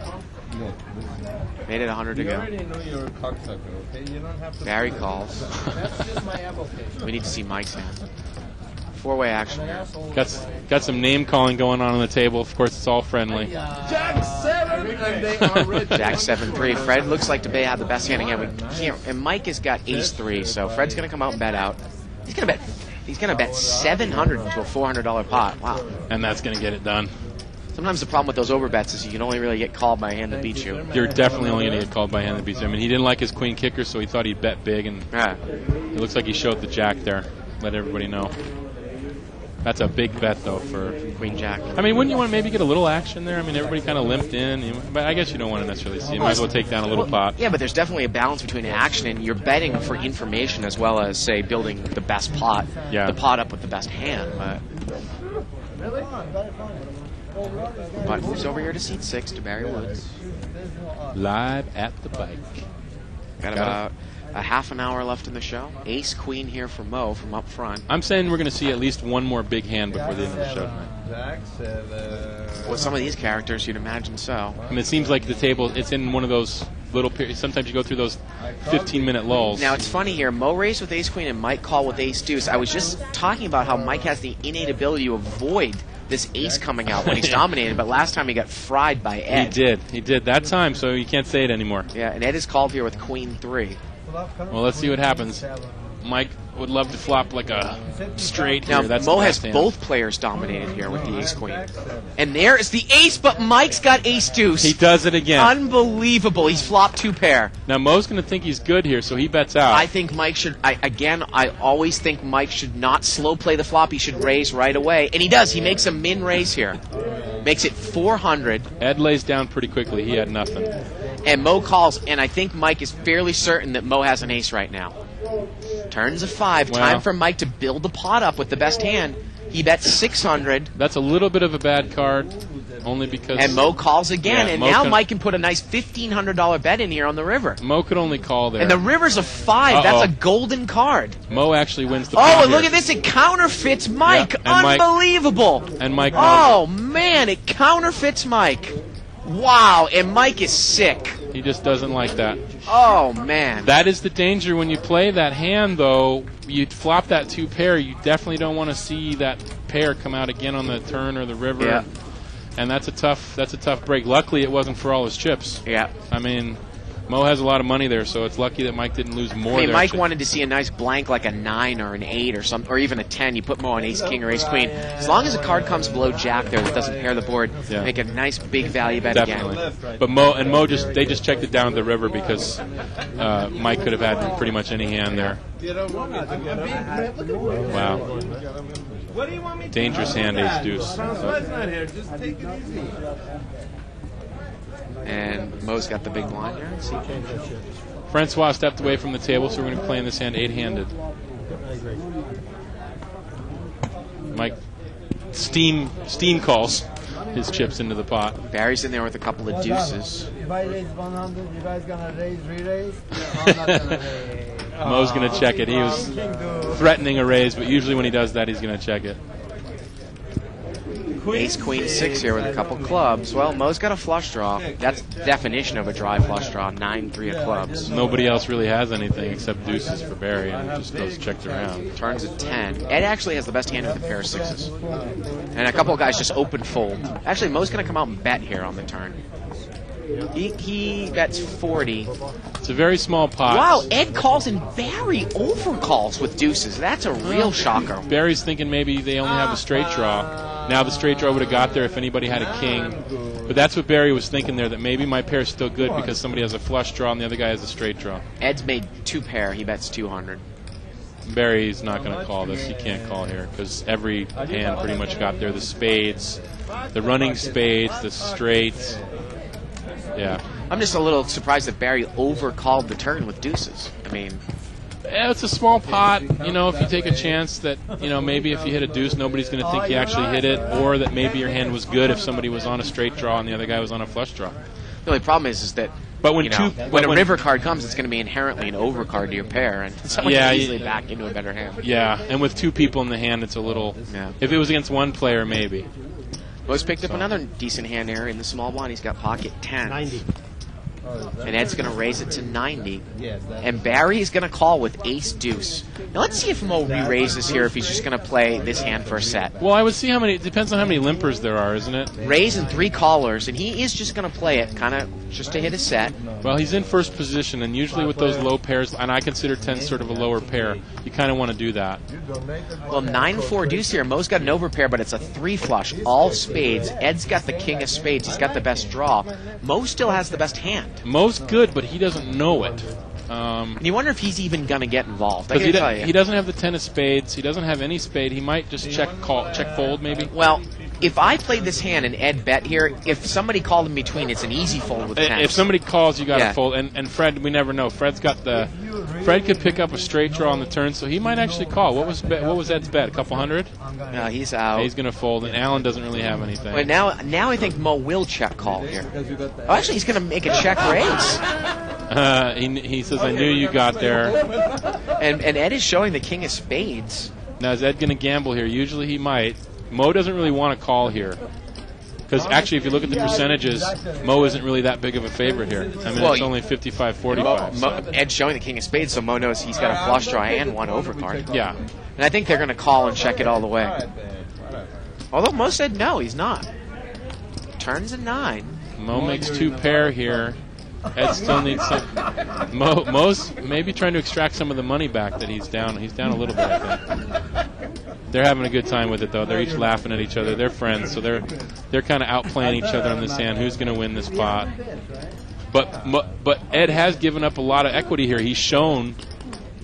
Made it 100 to You go. already know you're a cocksucker, okay? You don't have to. Barry calls. That's just my application. We need to see Mike's hand. 4-way action here. Got some name calling going on the table. Of course, it's all friendly. Jack 7, and they are rich. Jack 7-3. Fred looks like to have the best hand again. We can't, and Mike has got Ace 3, so Fred's going to come out and bet out. He's going to bet 700 into a $400 pot. Wow. And that's going to get it done. Sometimes the problem with those overbets is you can only really get called by a hand that beats you. You're definitely only going to get called by a hand that beats you. I mean, he didn't like his queen kicker, so he thought he'd bet big, and Yeah. it looks like he showed the jack there. Let everybody know. That's a big bet, though, for Queen Jack. I mean, wouldn't you want to maybe get a little action there? I mean, everybody kind of limped in, but I guess you don't want to necessarily see. You might as well take down a little pot. Yeah, but there's definitely a balance between action and you're betting for information as well as, say, building the best pot. Yeah. The pot up with the best hand. But moves over here to seat 6 to Barry Woods. Live at the bike. Got about a half an hour left in the show. Ace Queen here for Mo from up front. I'm saying we're going to see at least one more big hand before the end of the show tonight. Jack 7. With some of these characters, you'd imagine so. I mean, it seems like the table, it's in one of those little periods. Sometimes you go through those 15-minute lulls. Now, it's funny here. Mo raised with Ace Queen and Mike called with Ace Deuce. I was just talking about how Mike has the innate ability to avoid this ace coming out when he's dominated, but last time he got fried by Ed. He did that time, so you can't say it anymore. Yeah, and Ed is called here with Queen 3. Well, let's see what happens. Mike would love to flop like a straight Now, here. That's Mo the has best hand. both players dominated here with the Ace Queen. And there is the ace, but Mike's got Ace Deuce. He does it again. Unbelievable. He's flopped 2 pair. Now, Mo's going to think he's good here, so he bets out. I think Mike should, I always think Mike should not slow play the flop. He should raise right away. And he does. He makes a min raise here. Makes it 400. Ed lays down pretty quickly. He had nothing. And Mo calls, and I think Mike is fairly certain that Mo has an ace right now. Turns a 5. Wow. Time for Mike to build the pot up with the best hand. He bets 600. That's a little bit of a bad card, only because... And Mo calls again, Yeah, and Mo now can- Mike can put a nice $1,500 bet in here on the river. Mo could only call there. And the river's a 5. Uh-oh. That's a golden card. Mo actually wins the Oh, pot and look here. at this. It counterfeits Mike. Yeah, and Mike- Unbelievable. And Mike Oh, man. It counterfeits Mike. Wow. And Mike is sick. He just doesn't like that. Oh, man. That is the danger when you play that hand, though. You flop that 2 pair. You definitely don't want to see that pair come out again on the turn or the river. Yeah. And that's a tough break. Luckily, it wasn't for all his chips. Yeah. I mean, Mo has a lot of money there, so it's lucky that Mike didn't lose more. I mean, there. Mike wanted to see a nice blank like a 9 or an 8 or something, or even a 10. You put Mo on Ace King or Ace Queen. As long as a card comes below Jack there that doesn't pair the board, Yeah. make a nice big value bet Definitely. again. But Mo just checked it down at the river because Mike could have had pretty much any hand there. Wow. What do you want me to Dangerous hand, Ace Deuce. Francois not here. Just take it easy. And Mo's got the big blind here. Let's see. Francois stepped away from the table, so we're going to play in this hand 8-handed. Mike steam calls his chips into the pot. Barry's in there with a couple of deuces. If I raise 100, you guys gonna raise, re-raise? I'm not gonna raise. Mo's going to check it. He was threatening a raise, but usually when he does that, he's going to check it. Ace Queen 6 here with a couple clubs. Well, Mo's got a flush draw. That's the definition of a dry flush draw. 9-3 of clubs. Nobody else really has anything except deuces for Barry, and it just goes checked around. Turns at 10. Ed actually has the best hand with a pair of 6s. And a couple of guys just open fold. Actually, Mo's going to come out and bet here on the turn. He bets 40. It's a very small pot. Wow, Ed calls and Barry overcalls with deuces. That's a real shocker. Barry's thinking maybe they only have a straight draw. Now the straight draw would have got there if anybody had a king. But that's what Barry was thinking there, that maybe my pair's still good because somebody has a flush draw and the other guy has a straight draw. Ed's made 2 pair. He bets 200. Barry's not going to call this. He can't call here because every hand pretty much got there. The spades, the running spades, the straights. Yeah. I'm just a little surprised that Barry overcalled the turn with deuces. I mean, Yeah, it's a small pot. You know, if you take a chance that, you know, maybe if you hit a deuce, nobody's going to think you actually hit it, or that maybe your hand was good if somebody was on a straight draw and the other guy was on a flush draw. the only problem is that But when you know, two, when a river card comes, it's going to be inherently an overcard to your pair, and someone Yeah, can easily back into a better hand. yeah, and with 2 people in the hand, it's a little. Yeah. If it was against 1 player, maybe. Mo's picked up another decent hand here in the small blind. He's got pocket 10. 90. And Ed's going to raise it to 90. Yes. And Barry's going to call with ace deuce. Now let's see if Mo re-raises here, if he's just going to play this hand for a set. Well, I would see how many. It depends on how many limpers there are, isn't it? Raise and 3 callers, and he is just going to play it kind of just to hit a set. Well, he's in first position, and usually with those low pairs, and I consider 10 sort of a lower pair, you kind of want to do that. Well, 9-4 deuce here. Mo's got an overpair, but it's a 3 flush, all spades. Ed's got the king of spades. He's got the best draw. Mo still has the best hand. Mo's good, but he doesn't know it. And you wonder if he's even going to get involved. I Because gotta tell you. he doesn't have the 10 of spades. He doesn't have any spade. He might just check fold maybe. Well, if I played this hand and Ed bet here, if somebody called in between, it's an easy fold with 10. If somebody calls, you got to Yeah. fold. And Fred, we never know. Fred could pick up a straight draw on the turn, so he might actually call. What was Ed's bet? A couple hundred? No, he's out. He's going to fold, and Alan doesn't really have anything. But now I think Mo will check call here. Oh, actually, he's going to make a check raise. He says, I knew you got there. And Ed is showing the king of spades. Now, is Ed going to gamble here? Usually he might. Mo doesn't really want to call here. Because actually, if you look at the percentages, Mo isn't really that big of a favorite here. I mean, Well, it's only 55-45. Ed's showing the king of spades, so Mo knows he's got a flush draw and one overcard. Yeah. And I think they're going to call and check it all the way. Although Mo said no, he's not. Turns a 9. Mo makes 2 pair here. Ed still needs some. Mo's maybe trying to extract some of the money back that he's down. He's down a little bit, I think. They're having a good time with it, though. They're each laughing at each other. They're friends, so they're kind of outplaying each other on this hand. Who's going to win this pot? But Ed has given up a lot of equity here. He's shown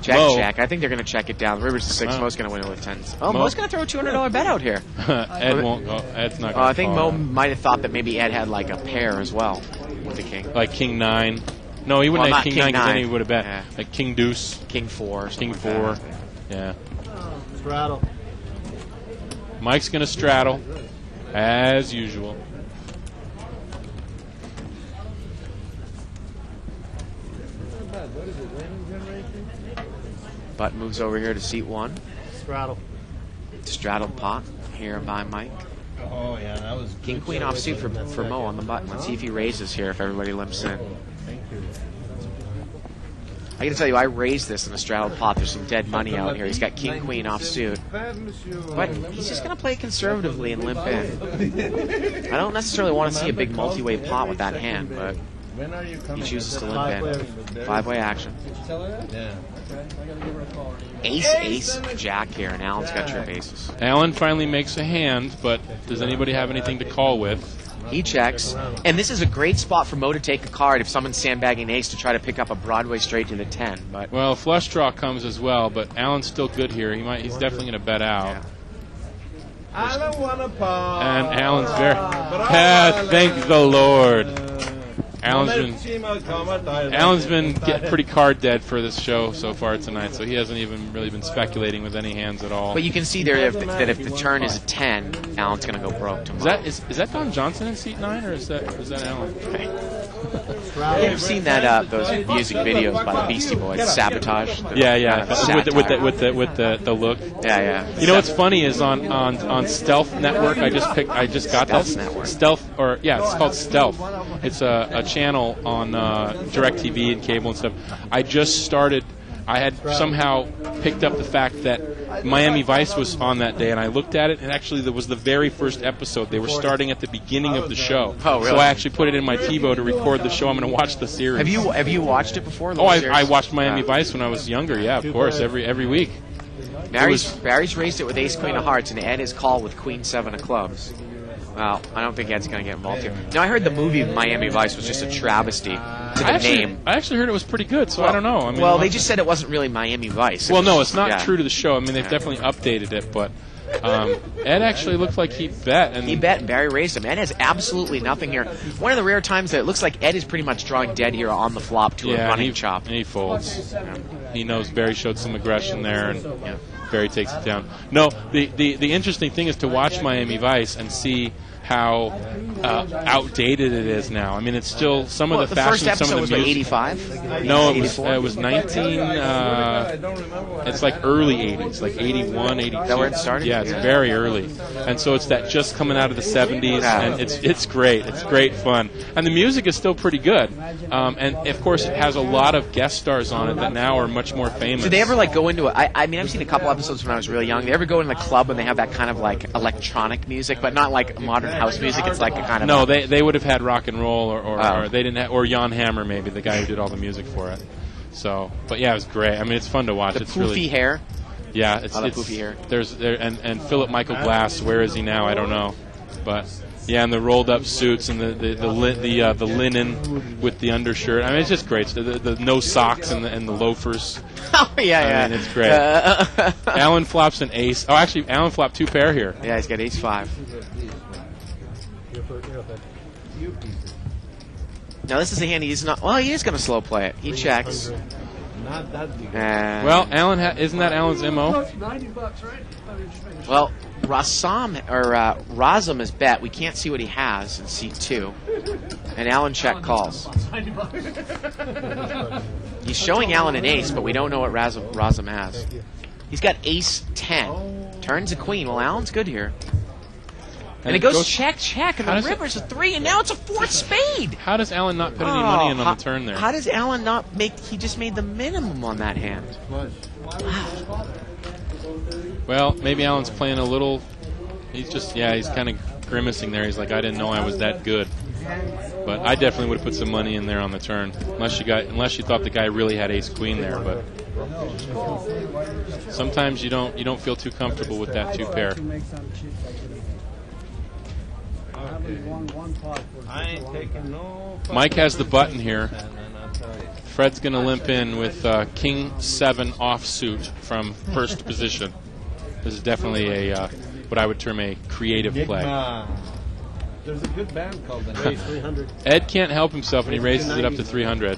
Check. I think they're going to check it down. River's to 6. Oh. Mo's going to win it with 10s. Oh, Mo's going to throw a $200 bet out here. Ed won't go. Ed's not going to I think Mo might have thought that maybe Ed had like a pair as well with the king. Like King 9. No, he wouldn't Well, have not King 9 because then King he would have bet. Yeah. Like King Deuce. King 4. King like 4. that. Yeah. Straddle. Mike's going to straddle, as usual. Butt moves over here to seat 1. Straddle. Straddled pot here by Mike. Oh, yeah, that was King Queen offsuit for Mo on the button. Let's see if he raises here if everybody limps in. Thank you. I gotta tell you, I raised this in a straddled pot. There's some dead money out here. He's got King Queen offsuit. But he's just gonna play conservatively and limp in. I don't necessarily want to see a big multi-way pot with that hand, but When are you coming? he chooses to limp in. 5-way action. Yeah. Ace, Jack here, and Alan's got trip aces. Alan finally makes a hand, but does anybody have anything to call with? He checks, and this is a great spot for Mo to take a card if someone's sandbagging ace to try to pick up a Broadway straight to the 10. But Well, flush draw comes as well, but Alan's still good here. He's definitely going to bet out. Yeah. I don't want to pause. And Alan's very... thank the Lord. Alan's been getting pretty card dead for this show so far tonight, so he hasn't even really been speculating with any hands at all. But you can see there that if the turn is a 10, Alan's going to go broke tomorrow. Is that Don Johnson in seat 9, or is that Alan? You've seen that those music videos by the Beastie Boys, Sabotage. Yeah. Satire. With the look. Yeah. You know what's funny is on Stealth Network. I just got Stealth that Network. Stealth, or yeah, it's called Stealth. It's a channel on DirecTV and cable and stuff. I had somehow picked up the fact that Miami Vice was on that day, and I looked at it, and actually that was the very first episode. They were starting at the beginning of the show. Oh, really? So I actually put it in my TiVo to record the show. I'm going to watch the series. Have you watched it before? Oh, I watched Miami Vice when I was younger. Yeah, of course, every week. Barry's raised it with Ace Queen of Hearts, and Ed is called with Queen 7 of Clubs. Well, I don't think Ed's going to get involved here. Now, I heard the movie Miami Vice was just a travesty to the name. I actually heard it was pretty good, so I don't know. I mean, Well, they just said it wasn't really Miami Vice. Well, no, it's not Yeah. true to the show. I mean, they've definitely updated it, but Ed actually looked like he bet. And He bet, and Barry raised him. Ed has absolutely nothing here. One of the rare times that it looks like Ed is pretty much drawing dead here on the flop to a running chop. And he folds. He knows Barry showed some aggression there, and Barry takes it down. No, the interesting thing is to watch Miami Vice and see how outdated it is now. I mean, it's still some of the fashion, first episode some of was the like music. 85? No, 84? it was 19. It's like early 80s, like 81, 82. Is that where it started? Yeah, it's very early, and so it's that just coming out of the 70s, and it's great. It's great fun, and the music is still pretty good. And of course, it has a lot of guest stars on it that now are much more famous. Do they ever like go into it? I mean, I've seen a couple episodes when I was really young. They ever go in the club and they have that kind of like electronic music, but not like modern house music? It's like a kind of no. They would have had rock and roll, or they didn't have, or Jan Hammer maybe, the guy who did all the music for it. So, but yeah, it was great. I mean, it's fun to watch. The it's poofy really hair. Yeah, it's poofy hair. And Philip Michael Glass. Where is he now? I don't know, but Yeah, and the rolled up suits and the linen with the undershirt. I mean, it's just great. The no socks and the loafers. Oh, yeah. I mean, it's great. Alan flops an ace. Oh, actually, Alan flopped 2 pair here. Yeah, he's got ace-5. Now, this is a hand he's not... Well, he is going to slow play it. He checks. Not that big. Well, Alan, isn't that Alan's MO? $90, right? Well, Razum is bet. We can't see what he has in seat 2. And Alan check calls. He's showing Alan an ace, but we don't know what Razum has. He's got ace 10. Turns a queen. Well, Alan's good here. And it goes check, and the river's a 3, and now it's a 4th spade. How does Alan not put any money in on the turn there? How does Alan not make... He just made the minimum on that hand. Well, maybe Alan's playing a little... He's kind of grimacing there. He's like, I didn't know I was that good. But I definitely would have put some money in there on the turn, unless you thought the guy really had ace queen there. But sometimes you don't feel too comfortable with that 2 pair. I ain't taking no. Mike has the button here. Fred's going to limp in with King 7 offsuit from first position. This is definitely a what I would term a creative play. There's a good band called the Raise 300. Ed can't help himself, and he raises it up to 300.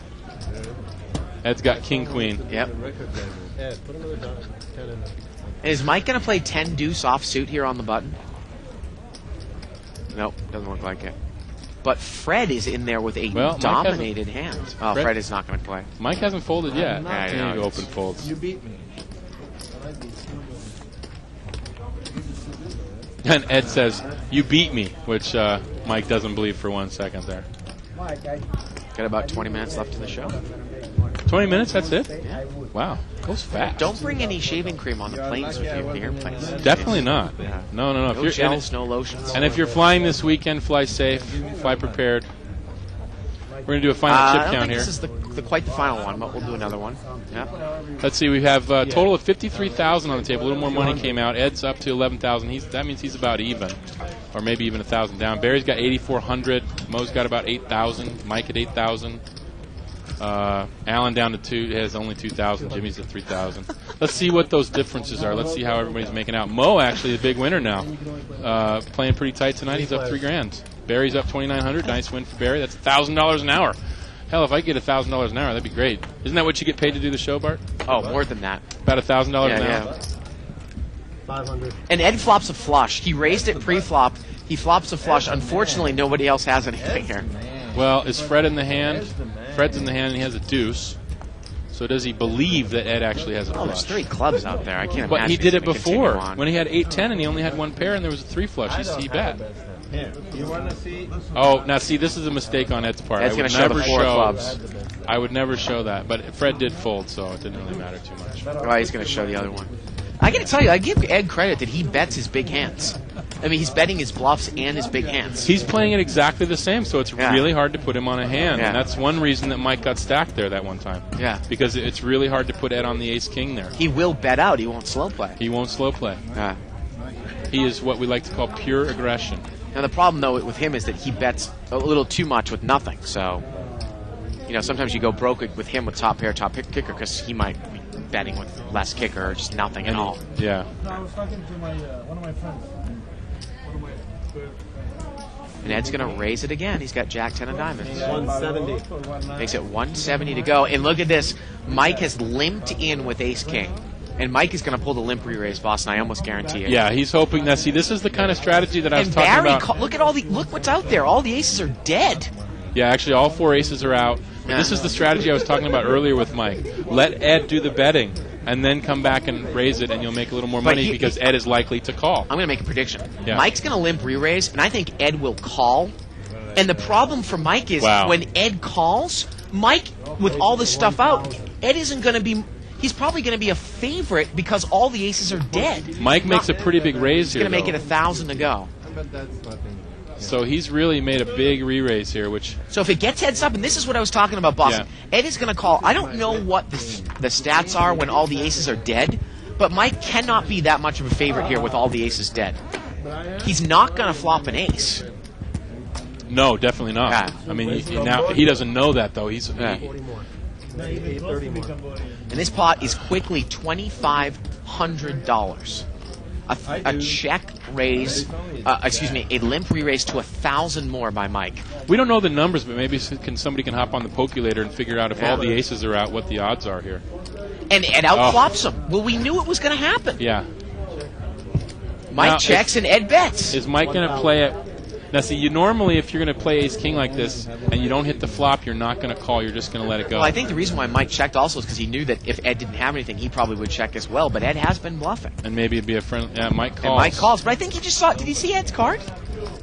Ed's got King Queen. Yep. Ed, put another 10 in there. Is Mike going to play 10 deuce offsuit here on the button? Nope, doesn't look like it. But Fred is in there with a dominated hand. Oh, Fred is not going to play. Mike hasn't folded yet. Yeah, He open folds. You beat me. And Ed says, "You beat me," which Mike doesn't believe for 1 second there. Got about 20 minutes left in the show. 20 minutes, that's it? Yeah. Wow, goes fast. Don't bring any shaving cream on the planes with you, the airplanes. Definitely not. Yeah. No. No gels, no lotions. And if you're flying this weekend, fly safe, fly prepared. We're going to do a final chip I don't count think here. this is quite the final one, but we'll do another one. Yeah. Let's see, we have a total of 53,000 on the table. A little more money came out. Ed's up to 11,000. That means he's about even, or maybe even 1,000 down. Barry's got 8,400. Mo's got about 8,000. Mike at 8,000. Alan down to 2 has only 2,000. Jimmy's at 3,000. Let's see what those differences are. Let's see how everybody's making out. Mo actually the big winner now, playing pretty tight tonight. He's up $3,000. Barry's up 2,900. Nice win for Barry. That's $1,000 an hour. Hell, if I get $1,000 an hour, that'd be great. Isn't that what you get paid to do the show, Bart? Oh, more than that. About $1,000 an hour. Yeah. 500. And Ed flops a flush. He raised it pre-flop. He flops a flush. Unfortunately, nobody else has anything here. Well, is Fred in the hand? Fred's in the hand, and he has a deuce. So does he believe that Ed actually has a flush? Oh, there's 3 clubs out there. I can't imagine. But he did he's it gonna continue before on. when he had 8-10 and he only had 1 pair and there was a 3 flush. He bet. Here, you want to see? Oh, now see, this is a mistake on Ed's part. Ed's going to show the 4 clubs. I would never show that, but Fred did fold, so it didn't really matter too much. Well, he's going to show the other one. I got to tell you, I give Ed credit that he bets his big hands. I mean, he's betting his bluffs and his big hands. He's playing it exactly the same, so it's really hard to put him on a hand. Yeah. And that's one reason that Mike got stacked there that one time. Yeah. Because it's really hard to put Ed on the ace-king there. He will bet out. He won't slow play. He won't slow play. Yeah. He is what we like to call pure aggression. Now, the problem, though, with him is that he bets a little too much with nothing. So, sometimes you go broke with him with top pair, top kicker, because he might be betting with less kicker or just nothing at all. Yeah. No, I was talking to one of my friends. And Ed's going to raise it again. He's got Jack 10 of diamonds. 170. Makes it 170 to go. And look at this. Mike has limped in with ace-king. And Mike is going to pull the limp re-raise, Boston. I almost guarantee it. Yeah, he's hoping that. See, this is the kind of strategy that I was And talking Barry, about. look what's out there. All the aces are dead. Yeah, actually, all 4 aces are out. But this is the strategy I was talking about earlier with Mike. Let Ed do the betting, and then come back and raise it, and you'll make a little more money because Ed is likely to call. I'm going to make a prediction. Yeah. Mike's going to limp re-raise, and I think Ed will call. And the problem for Mike is when Ed calls, Mike, with all this stuff out, Ed isn't going to be... He's probably going to be a favorite because all the aces are dead. Mike makes a pretty big raise here. He's going to make it 1,000 to go. But that's nothing. So he's really made a big re-raise here, which... So if it gets heads up, and this is what I was talking about, Boston, Ed is going to call. I don't know what the stats are when all the aces are dead, but Mike cannot be that much of a favorite here with all the aces dead. He's not going to flop an ace. No, definitely not. Yeah. I mean, now he doesn't know that though. He's Yeah. And this pot is quickly $2,500. A check raise, a limp re-raise to 1,000 more by Mike. we don't know the numbers, but maybe somebody can hop on the Pokulator and figure out if all the aces are out, what the odds are here. And Ed outflops him. Well, we knew it was going to happen. Yeah. Mike Now, checks and Ed bets. Is Mike going to play it? Now, see, you normally, if you're going to play ace-king like this and you don't hit the flop, you're not going to call. You're just going to let it go. Well, I think the reason why Mike checked also is because he knew that if Ed didn't have anything, he probably would check as well. But Ed has been bluffing. And maybe it'd be a friend. Yeah, Mike calls. And Mike calls. But I think he just saw. Did he see Ed's card?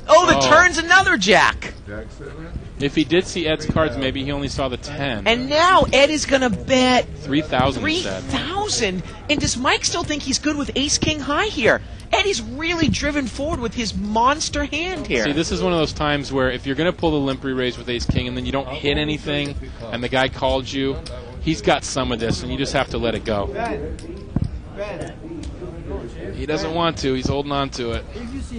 Oh, the turn's another jack. If he did see Ed's cards, maybe he only saw the 10. And now Ed is going to bet 3,000 instead. 3,000. And does Mike still think he's good with ace-king high here? Eddie's really driven forward with his monster hand here. See, this is one of those times where if you're going to pull the limp re-raise with ace-king and then you don't hit anything and the guy called you, he's got some of this and you just have to let it go. He doesn't want to. He's holding on to it.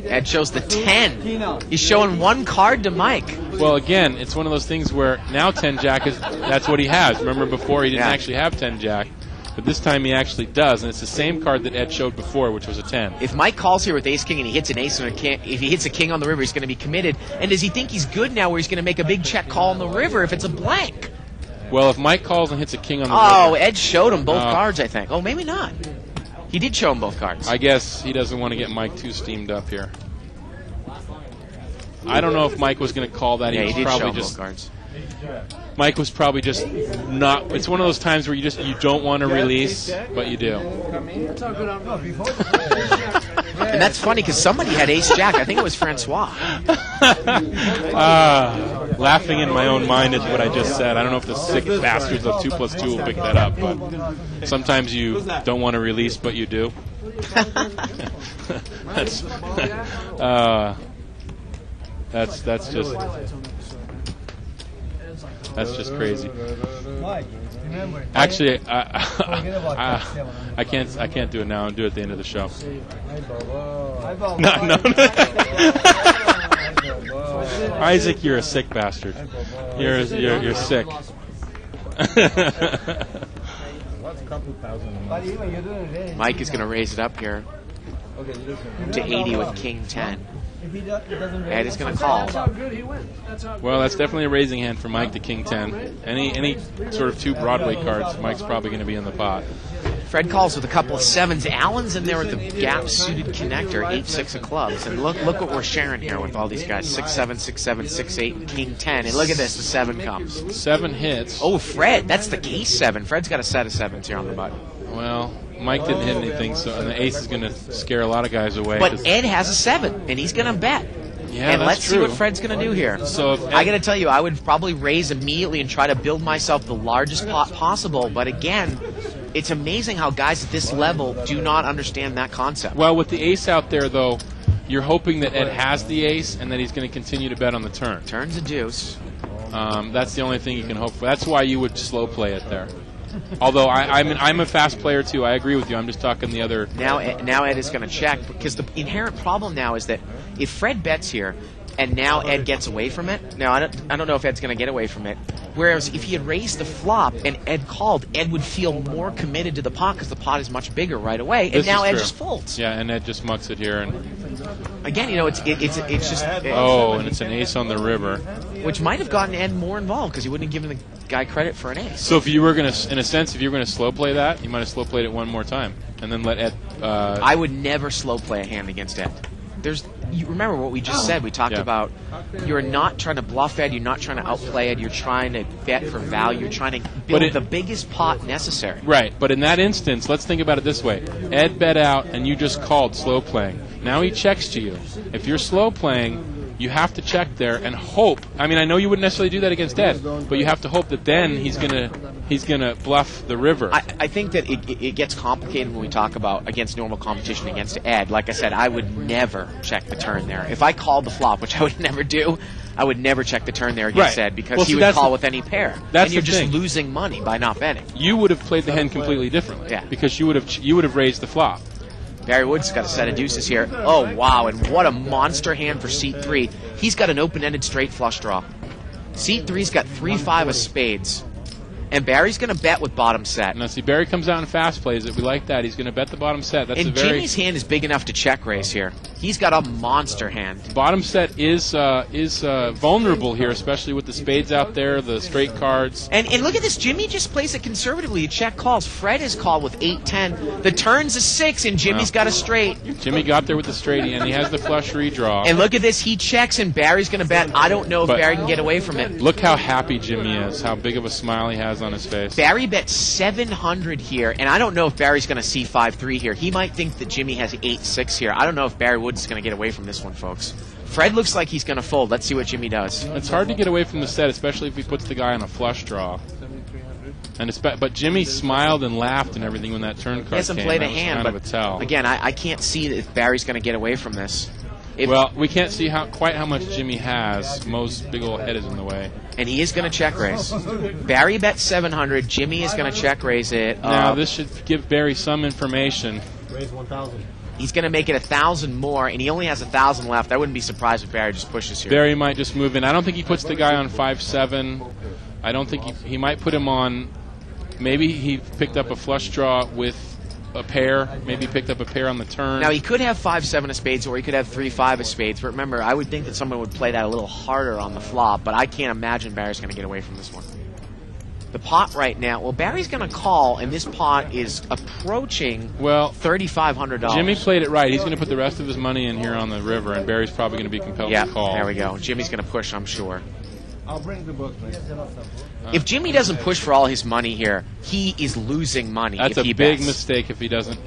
Ed shows the 10. He's showing one card to Mike. Well, again, it's one of those things where now 10-jack that's what he has. Remember before he didn't actually have 10-jack. But this time he actually does, and it's the same card that Ed showed before, which was a 10. If Mike calls here with ace-king and he hits an ace and a king, if he hits a king on the river, he's going to be committed. And does he think he's good now where he's going to make a big check call on the river if it's a blank? Well, if Mike calls and hits a king on the Oh, river... Ed showed him both cards, I think. Oh, maybe not. He did show him both cards. I guess he doesn't want to get Mike too steamed up here. I don't know if Mike was going to call that. Yeah, he did probably show him just both cards. Mike was probably just not. It's one of those times where you don't want to release, but you do. And that's funny because somebody had ace-jack. I think it was Francois. Laughing in my own mind at what I just said. I don't know if the sick bastards of 2 + 2 will pick that up, but sometimes you don't want to release, but you do. That's just crazy. Actually, I can't do it now. I'll do it at the end of the show. No. Isaac, you're a sick bastard. You're sick. Mike is going to raise it up here to 80 with king 10. Ed is going to call. That's how good he went. Well, that's definitely a raising hand for Mike to king 10. Any sort of 2 Broadway cards, Mike's probably going to be in the pot. Fred calls with a couple of 7s. Allen's in there with the gap-suited connector, 8-6 of clubs. And look what we're sharing here with all these guys. 6-7, 6-7, 6-8, and king 10. And look at this, the 7 comes. 7 hits. Oh, Fred, that's the ace 7. Fred's got a set of 7s here on the button. Well, Mike didn't hit anything, and the ace is going to scare a lot of guys away. But Ed has a 7, and he's going to bet. Yeah, and that's let's see true. what Fred's going to do here. So if I got to tell you, I would probably raise immediately and try to build myself the largest pot possible. But again, it's amazing how guys at this level do not understand that concept. Well, with the ace out there, though, you're hoping that Ed has the ace and that he's going to continue to bet on the turn. Turn's a deuce. That's the only thing you can hope for. That's why you would slow play it there. Although I'm a fast player too. I agree with you. I'm just talking the other. Now Ed is going to check because the inherent problem now is that if Fred bets here and now Ed gets away from it. Now I don't know if Ed's going to get away from it. Whereas if he had raised the flop and Ed called, Ed would feel more committed to the pot because the pot is much bigger right away. And now Ed just folds. Yeah, and Ed just mucks it here. And again, it's just. And it's an ace on the river, which might have gotten Ed more involved because he wouldn't have given the guy credit for an ace. So if you were going to, in a sense, if you were going to slow play that, you might have slow played it one more time and then let Ed. I would never slow play a hand against Ed. You remember what we just said. We talked about you're not trying to bluff Ed, you're not trying to outplay Ed, you're trying to bet for value, you're trying to build the biggest pot necessary. Right, but in that instance, let's think about it this way. Ed bet out and you just called slow playing. Now he checks to you. If you're slow playing, you have to check there and hope. I mean, I know you wouldn't necessarily do that against Ed, but you have to hope that then he's gonna bluff the river. I think that it gets complicated when we talk about against normal competition against Ed. Like I said, I would never check the turn there. If I called the flop, which I would never do, I would never check the turn there against Ed because he would call with any pair. That's and you're the just thing. Losing money by not betting. You would have played the hand completely differently. Because you would have raised the flop. Barry Wood's got a set of deuces here. Oh, wow, and what a monster hand for seat 3. He's got an open-ended straight flush draw. Seat 3's got 3-5 of spades. And Barry's going to bet with bottom set. Now, see, Barry comes out and fast plays it. We like that. He's going to bet the bottom set. That's and a very Jimmy's hand is big enough to check raise here. He's got a monster hand. Bottom set is vulnerable here, especially with the spades out there, the straight cards. And look at this. Jimmy just plays it conservatively. He check calls. Fred is called with 8-10. The turn's a 6, and Jimmy's got a straight. Jimmy got there with the straight, and he has the flush redraw. And look at this. He checks, and Barry's going to bet. I don't know if Barry can get away from it. Look how happy Jimmy is, how big of a smile he has on his face. Barry bet 700 here, and I don't know if Barry's going to see 5-3 here. He might think that Jimmy has 8-6 here. I don't know if Barry Woods going to get away from this one, folks. Fred looks like he's going to fold. Let's see what Jimmy does. It's hard to get away from the set, especially if he puts the guy on a flush draw. But Jimmy smiled and laughed and everything when that turn card came. He hasn't played a hand, kind but of a tell. Again, I can't see if Barry's going to get away from this. Well, we can't see quite how much Jimmy has. Mo's big old head is in the way. And he is going to check raise. Barry bet 700. Jimmy is going to check raise it. Now, this should give Barry some information. Raise 1,000. He's going to make it 1,000 more, and he only has 1,000 left. I wouldn't be surprised if Barry just pushes here. Barry might just move in. I don't think he puts the guy on 5-7. I don't think he might put him on. Maybe he picked up a flush draw with a pair. Maybe picked up a pair on the turn. Now, he could have 5-7 of spades, or he could have 3-5 of spades. But remember, I would think that someone would play that a little harder on the flop, but I can't imagine Barry's going to get away from this one. The pot right now, well, Barry's going to call, and this pot is approaching $3,500. Jimmy played it right. He's going to put the rest of his money in here on the river, and Barry's probably going to be compelled to call. There we go. Jimmy's going to push, I'm sure. I'll bring the book, please. If Jimmy doesn't push for all his money here, he is losing money. That's if he a big bets. mistake if he doesn't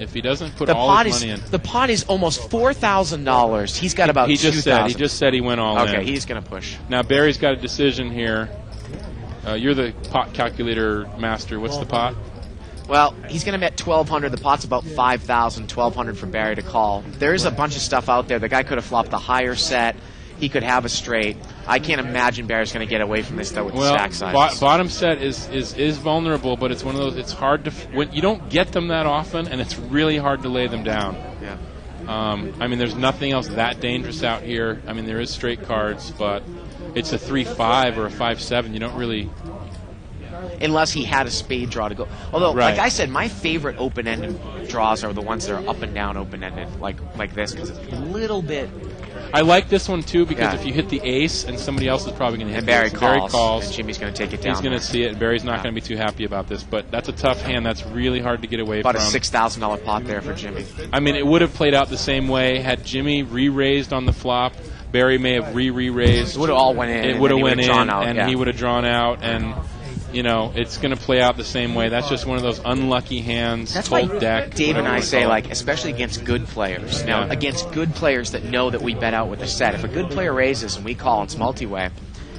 put all his money in. The pot is almost $4,000. He's got about $2,000. He just said he went all in. Okay, he's going to push. Now Barry's got a decision here. You're the pot calculator master. What's the pot? Well, he's going to bet 1,200. The pot's about 5,000. 1,200 for Barry to call. There's a bunch of stuff out there. The guy could have flopped the higher set. He could have a straight. I can't imagine Barry's going to get away from this though with the stack size. Bottom set is vulnerable, but it's one of those. It's hard to when you don't get them that often, and it's really hard to lay them down. Yeah. I mean, there's nothing else that dangerous out here. I mean, there is straight cards, but it's a 3-5 or a 5-7. You don't really. Unless he had a spade draw to go. Although, like I said, my favorite open-ended draws are the ones that are up and down open-ended, like this, because it's a little bit. I like this one too because if you hit the ace and somebody else is probably going to hit Barry the ace. calls, Barry calls. and Jimmy's going to take it down. He's going to see it. Barry's not going to be too happy about this, but that's a tough hand. That's really hard to get away from. About a $6,000 pot there for Jimmy. I mean, it would have played out the same way had Jimmy re-raised on the flop. Barry may have re-raised. It would have all went in. It would have went in, and he would have drawn out, and you know it's going to play out the same way. That's just one of those unlucky hands. That's why deck. Dave and I say, like, especially against good players. Now, against good players that know that we bet out with a set. If a good player raises and we call, it's multi-way.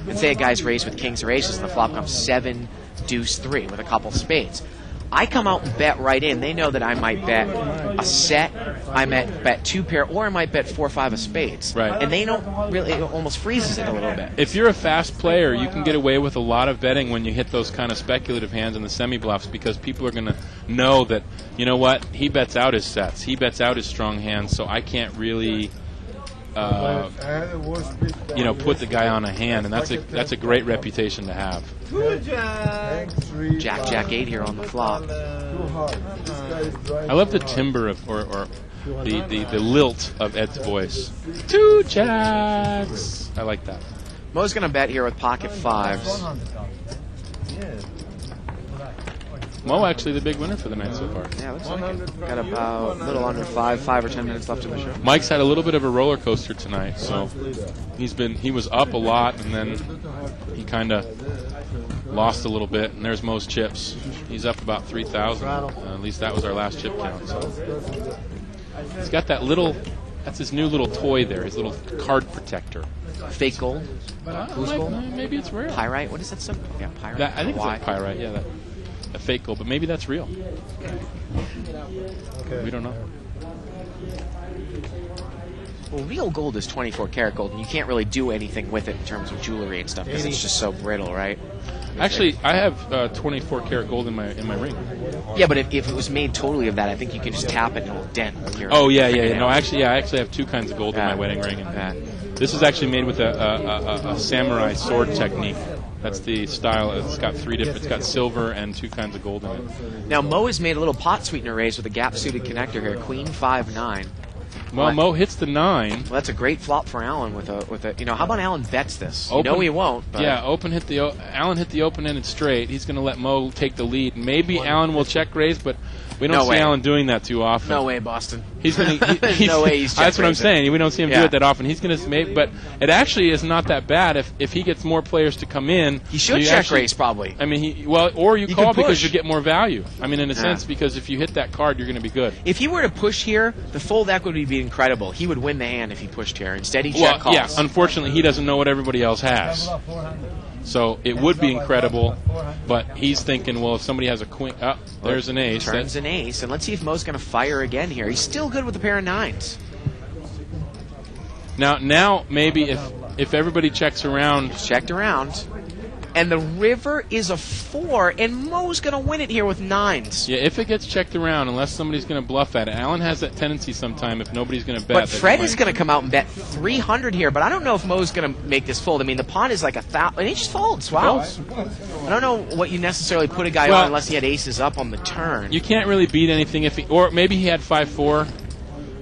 And say a guy's raised with kings or aces, and the flop comes 7, deuce, 3 with a couple spades. I come out and bet right in. They know that I might bet a set, I might bet 2 pair, or I might bet 4 or 5 of spades. Right. And they don't really, it almost freezes it a little bit. If you're a fast player, you can get away with a lot of betting when you hit those kind of speculative hands in the semi-bluffs because people are going to know that, you know what, he bets out his sets. He bets out his strong hands, so I can't really... put the guy on a hand, and that's a great reputation to have. Jack 8 here on the flop. I love the timbre of or the lilt of Ed's voice. 2 jacks. I like that. Mo's going to bet here with pocket 5s. Mo actually the big winner for the night so far. Yeah, looks like it. Got about a little under 5 or 10 minutes left in the show. Mike's had a little bit of a roller coaster tonight, so he was up a lot and then he kind of lost a little bit. And there's Mo's chips. He's up about 3,000. At least that was our last chip count. So he's got that little. That's his new little toy there. His little card protector. Fake gold. Who's gold? Maybe it's real. Pyrite. What is that symbol? Yeah, pyrite. I think it's like pyrite. Yeah, that. A fake gold, but maybe that's real. We don't know. Well, real gold is 24 karat gold, and you can't really do anything with it in terms of jewelry and stuff because it's just so brittle, right? Actually, I have 24 karat gold in my ring. Yeah, but if it was made totally of that, I think you can just tap it and it'll dent. Oh yeah. No, actually, I have 2 kinds of gold in my wedding ring. And This is actually made with a samurai sword technique. That's the style. It's got three different. It's got silver and 2 kinds of gold in it. Now Mo has made a little pot sweetener raise with a gap-suited connector here. Queen 5-9. Well, Mo hits the 9. Well, that's a great flop for Alan with a. You know, how about Alan bets this? Open, you know he won't. But yeah, Alan hit the open-ended straight. He's going to let Mo take the lead. Maybe Alan will check raise, but we don't see Alan doing that too often. No way, Boston. He's going to. No way he's check That's what I'm raising. saying. We don't see him do it that often. He's going to but it actually is not that bad if he gets more players to come in. He should check raise probably. I mean, or you call because you get more value. I mean, in a Yeah. sense, because if you hit that card, you're going to be good. If he were to push here, the fold equity would be incredible. He would win the hand if he pushed here. Instead, he check calls. Yeah. Unfortunately, he doesn't know what everybody else has. So it would be incredible, but he's thinking, well, if somebody has a queen, there's an ace. Turns an ace, and let's see if Mo's going to fire again here. He's still good with a pair of 9s. Now maybe if everybody checks around. Checked around. And the river is a 4, and Mo's going to win it here with 9s. Yeah, if it gets checked around, unless somebody's going to bluff at it. Alan has that tendency sometime if nobody's going to bet. But Fred is going to come out and bet 300 here, but I don't know if Mo's going to make this fold. I mean, the pot is like 1,000, and he just folds. Wow. I don't know what you necessarily put a guy on unless he had aces up on the turn. You can't really beat anything if or maybe he had 5-4,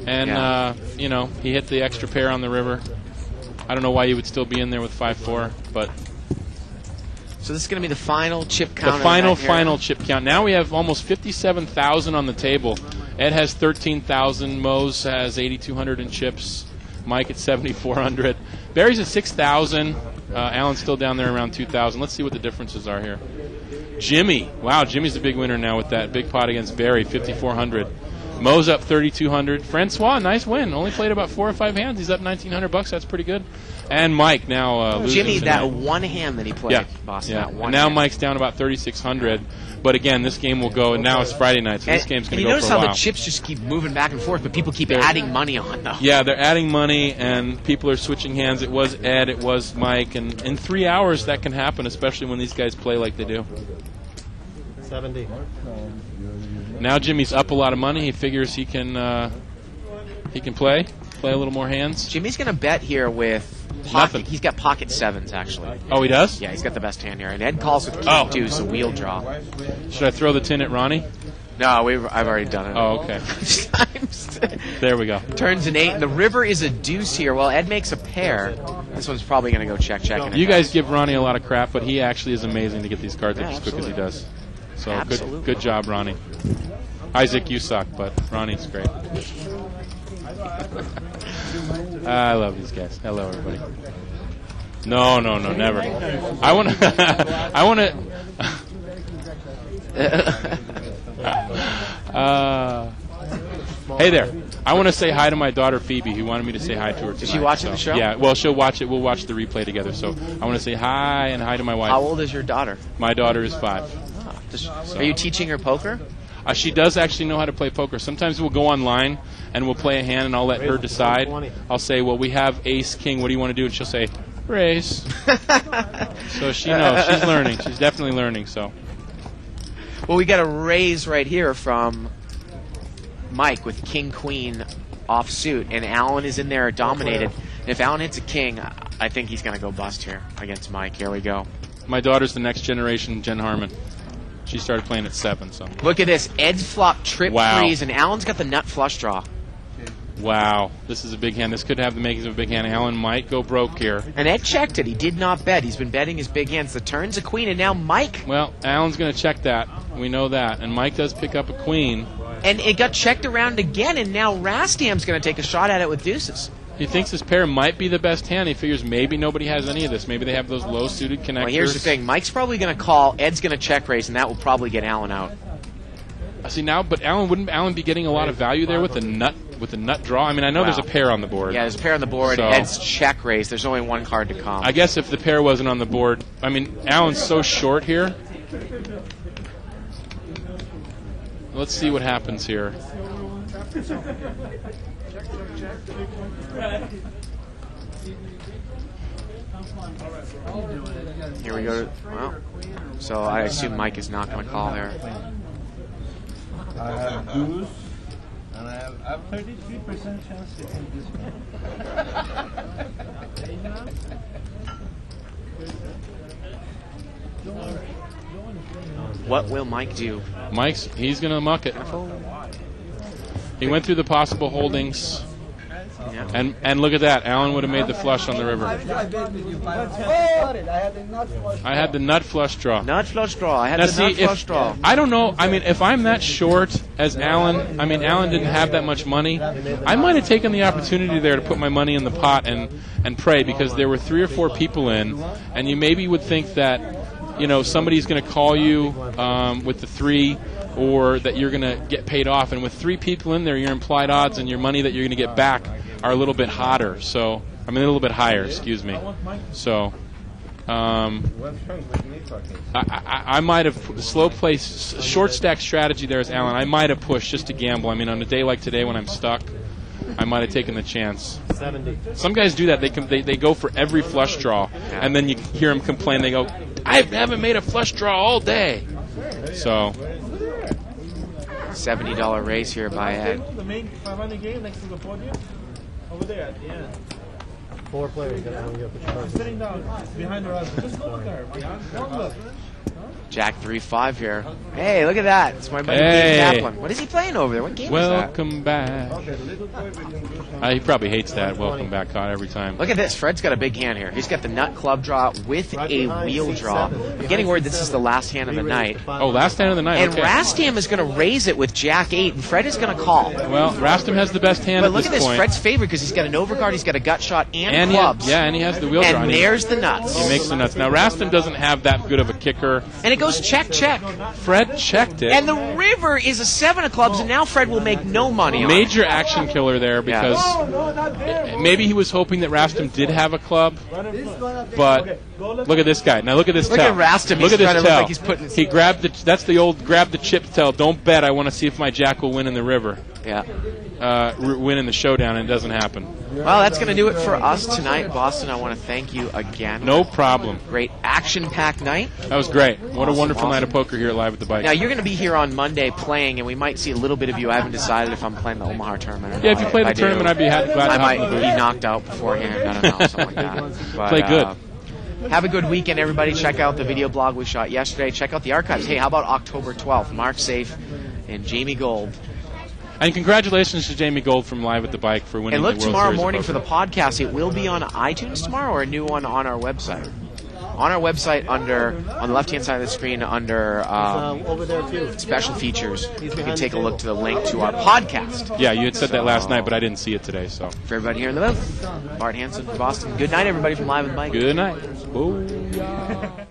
and he hit the extra pair on the river. I don't know why you would still be in there with 5-4, but. So this is going to be the final chip count. The final chip count. Now we have almost 57,000 on the table. Ed has 13,000. Mose has 8,200 in chips. Mike at 7,400. Barry's at 6,000. Alan's still down there around 2,000. Let's see what the differences are here. Jimmy. Wow, Jimmy's the big winner now with that big pot against Barry, 5,400. Mo's up 3,200. Francois, nice win. Only played about 4 or 5 hands. He's up $1,900. That's pretty good. And Mike now losing Jimmy, tonight. that one hand that he played, Boston. Yeah. That one And now hand. Mike's down about 3,600. But again, this game will go. And now it's Friday night, so this game's going to go for a while. And you notice how the chips just keep moving back and forth, but people keep adding money on them. Yeah, they're adding money, and people are switching hands. It was Ed, it was Mike, and in 3 hours that can happen, especially when these guys play like they do. 70. Now Jimmy's up a lot of money. He figures he can play a little more hands. Jimmy's going to bet here with Nothing. He's got pocket 7s, actually. Oh, he does? Yeah, he's got the best hand here. And Ed calls with king deuce, a wheel draw. Should I throw the tin at Ronnie? No, I've already done it. Oh, okay. There we go. Turns an 8, and the river is a deuce here. Well, Ed makes a pair. This one's probably going to go check. You guys give Ronnie a lot of crap, but he actually is amazing to get these cards up as quick as he does. So good job, Ronnie. Isaac, you suck, but Ronnie's great. I love these guys. Hello, everybody. No, never. I want to. Hey there. I want to say hi to my daughter Phoebe, who wanted me to say hi to her tonight. Is she watching the show? Yeah, well, she'll watch it. We'll watch the replay together. So I want to say hi and hi to my wife. How old is your daughter? My daughter is 5. Are you teaching her poker? She does actually know how to play poker. Sometimes we'll go online and we'll play a hand and I'll let her decide. I'll say, well, we have ace, king. What do you want to do? And she'll say, raise. So she knows. She's learning. She's definitely learning. So. Well, we got a raise right here from Mike with king, queen offsuit. And Alan is in there dominated. And if Alan hits a king, I think he's going to go bust here against Mike. Here we go. My daughter's the next generation Jen Harmon. She started playing at 7. So look at this. Ed's flop trip wow. freeze, and Alan's got the nut flush draw. Wow. This is a big hand. This could have the makings of a big hand. Alan might go broke here. And Ed checked it. He did not bet. He's been betting his big hands. The turn's a queen, and now Mike. Well, Alan's going to check that. We know that. And Mike does pick up a queen. And it got checked around again, and now Rastam's going to take a shot at it with deuces. He thinks this pair might be the best hand. He figures maybe nobody has any of this. Maybe they have those low-suited connectors. Well, here's the thing. Mike's probably going to call. Ed's going to check raise, and that will probably get Alan out. See now, but wouldn't Alan be getting a lot of value there with the nut draw? I mean, I know there's a pair on the board. Yeah, there's a pair on the board. So, Ed's check raise. There's only one card to come. I guess if the pair wasn't on the board, I mean, Alan's so short here. Let's see what happens here. Here we go. Well, so I assume Mike is not going to call there. I have deuce, And I have 33% chance to win this one. What will Mike do? He's going to muck it. He went through the possible holdings. Yeah. And look at that. Alan would have made the flush on the river. I had the nut flush. I had the nut flush draw. Nut flush draw. I had Now the see, nut flush draw. I don't know. I mean, if I'm that short as Alan, I mean, Alan didn't have that much money. I might have taken the opportunity there to put my money in the pot and pray, because there were 3 or 4 people in, and you maybe would think that, you know, somebody's going to call you with the 3, or that you're going to get paid off. And with 3 people in there, your implied odds and your money that you're going to get back are a little bit hotter. So, I mean, a little bit higher, excuse me. So, I might have slow play, short stack strategy there as Alan. I might have pushed just to gamble. I mean, on a day like today when I'm stuck, I might have taken the chance. 70. Some guys do that. They go for every flush draw, and then you hear them complain. They go, I haven't made a flush draw all day. So, $70 raise here by Ed. The main 500 game next to the podium, over there at the end. 4 players. Sitting down behind the rest. Just go there. One look. Jack 3-5 here. Hey, look at that. It's my buddy Hey. Dean Kaplan. What is he playing over there? What game is welcome back. He probably hates that welcome back card every time. that? Look at this. Fred's got a big hand here. He's got the nut club draw with a wheel draw. I'm getting word this is the last hand of the night. Oh, last hand of the night. And Okay. Rastam is going to raise it with Jack 8, and Fred is going to call. Well, Rastam has the best hand But at look this at this. point. Fred's favorite because he's got an overcard, he's got a gut shot, and He clubs. and he has the wheel draw. And there's the nuts. He makes the nuts. Now, Rastam doesn't have that good of a kicker. And it goes check, check. Fred checked it. And the river is a 7 of clubs, and now Fred will make no money on it. Major action killer there, because maybe he was hoping that Rastam did have a club, but look at this guy. Now look at this Look tell. at Rastam. Look He's at this trying to look tell. like he's putting his- He grabbed the. That's the old grab the chip tell. Don't bet. I want to see if my jack will win in the river. Yeah. Win in the showdown, and it doesn't happen. Well, that's going to do it for us tonight, Boston. I want to thank you again. No problem. Great action-packed night. That was great. What a wonderful Awesome. night of poker here at Live at the Bike. Now, you're going to be here on Monday playing, and we might see a little bit of you. I haven't decided if I'm playing the Omaha tournament or not. Yeah, if you play the I do, tournament, I'd be glad to I hop might in the booth. be knocked out beforehand. I don't know, something like that. But, Play good. Have a good weekend, everybody. Check out the video blog we shot yesterday. Check out the archives. Hey, how about October 12th? Mark Safe and Jamie Gold. And congratulations to Jamie Gold from Live at the Bike for winning And the look World tomorrow Series of morning for the Poker. podcast. It will be on iTunes tomorrow, or a new one on our website. On our website, on the left-hand side of the screen, under Over there too. special features, you can take a look to the link to our podcast. Yeah, you had said that last night, but I didn't see it today. So For everybody here in the booth, Bart Hansen, Boston. Good night, everybody from Live and Mike. good night. Booyah.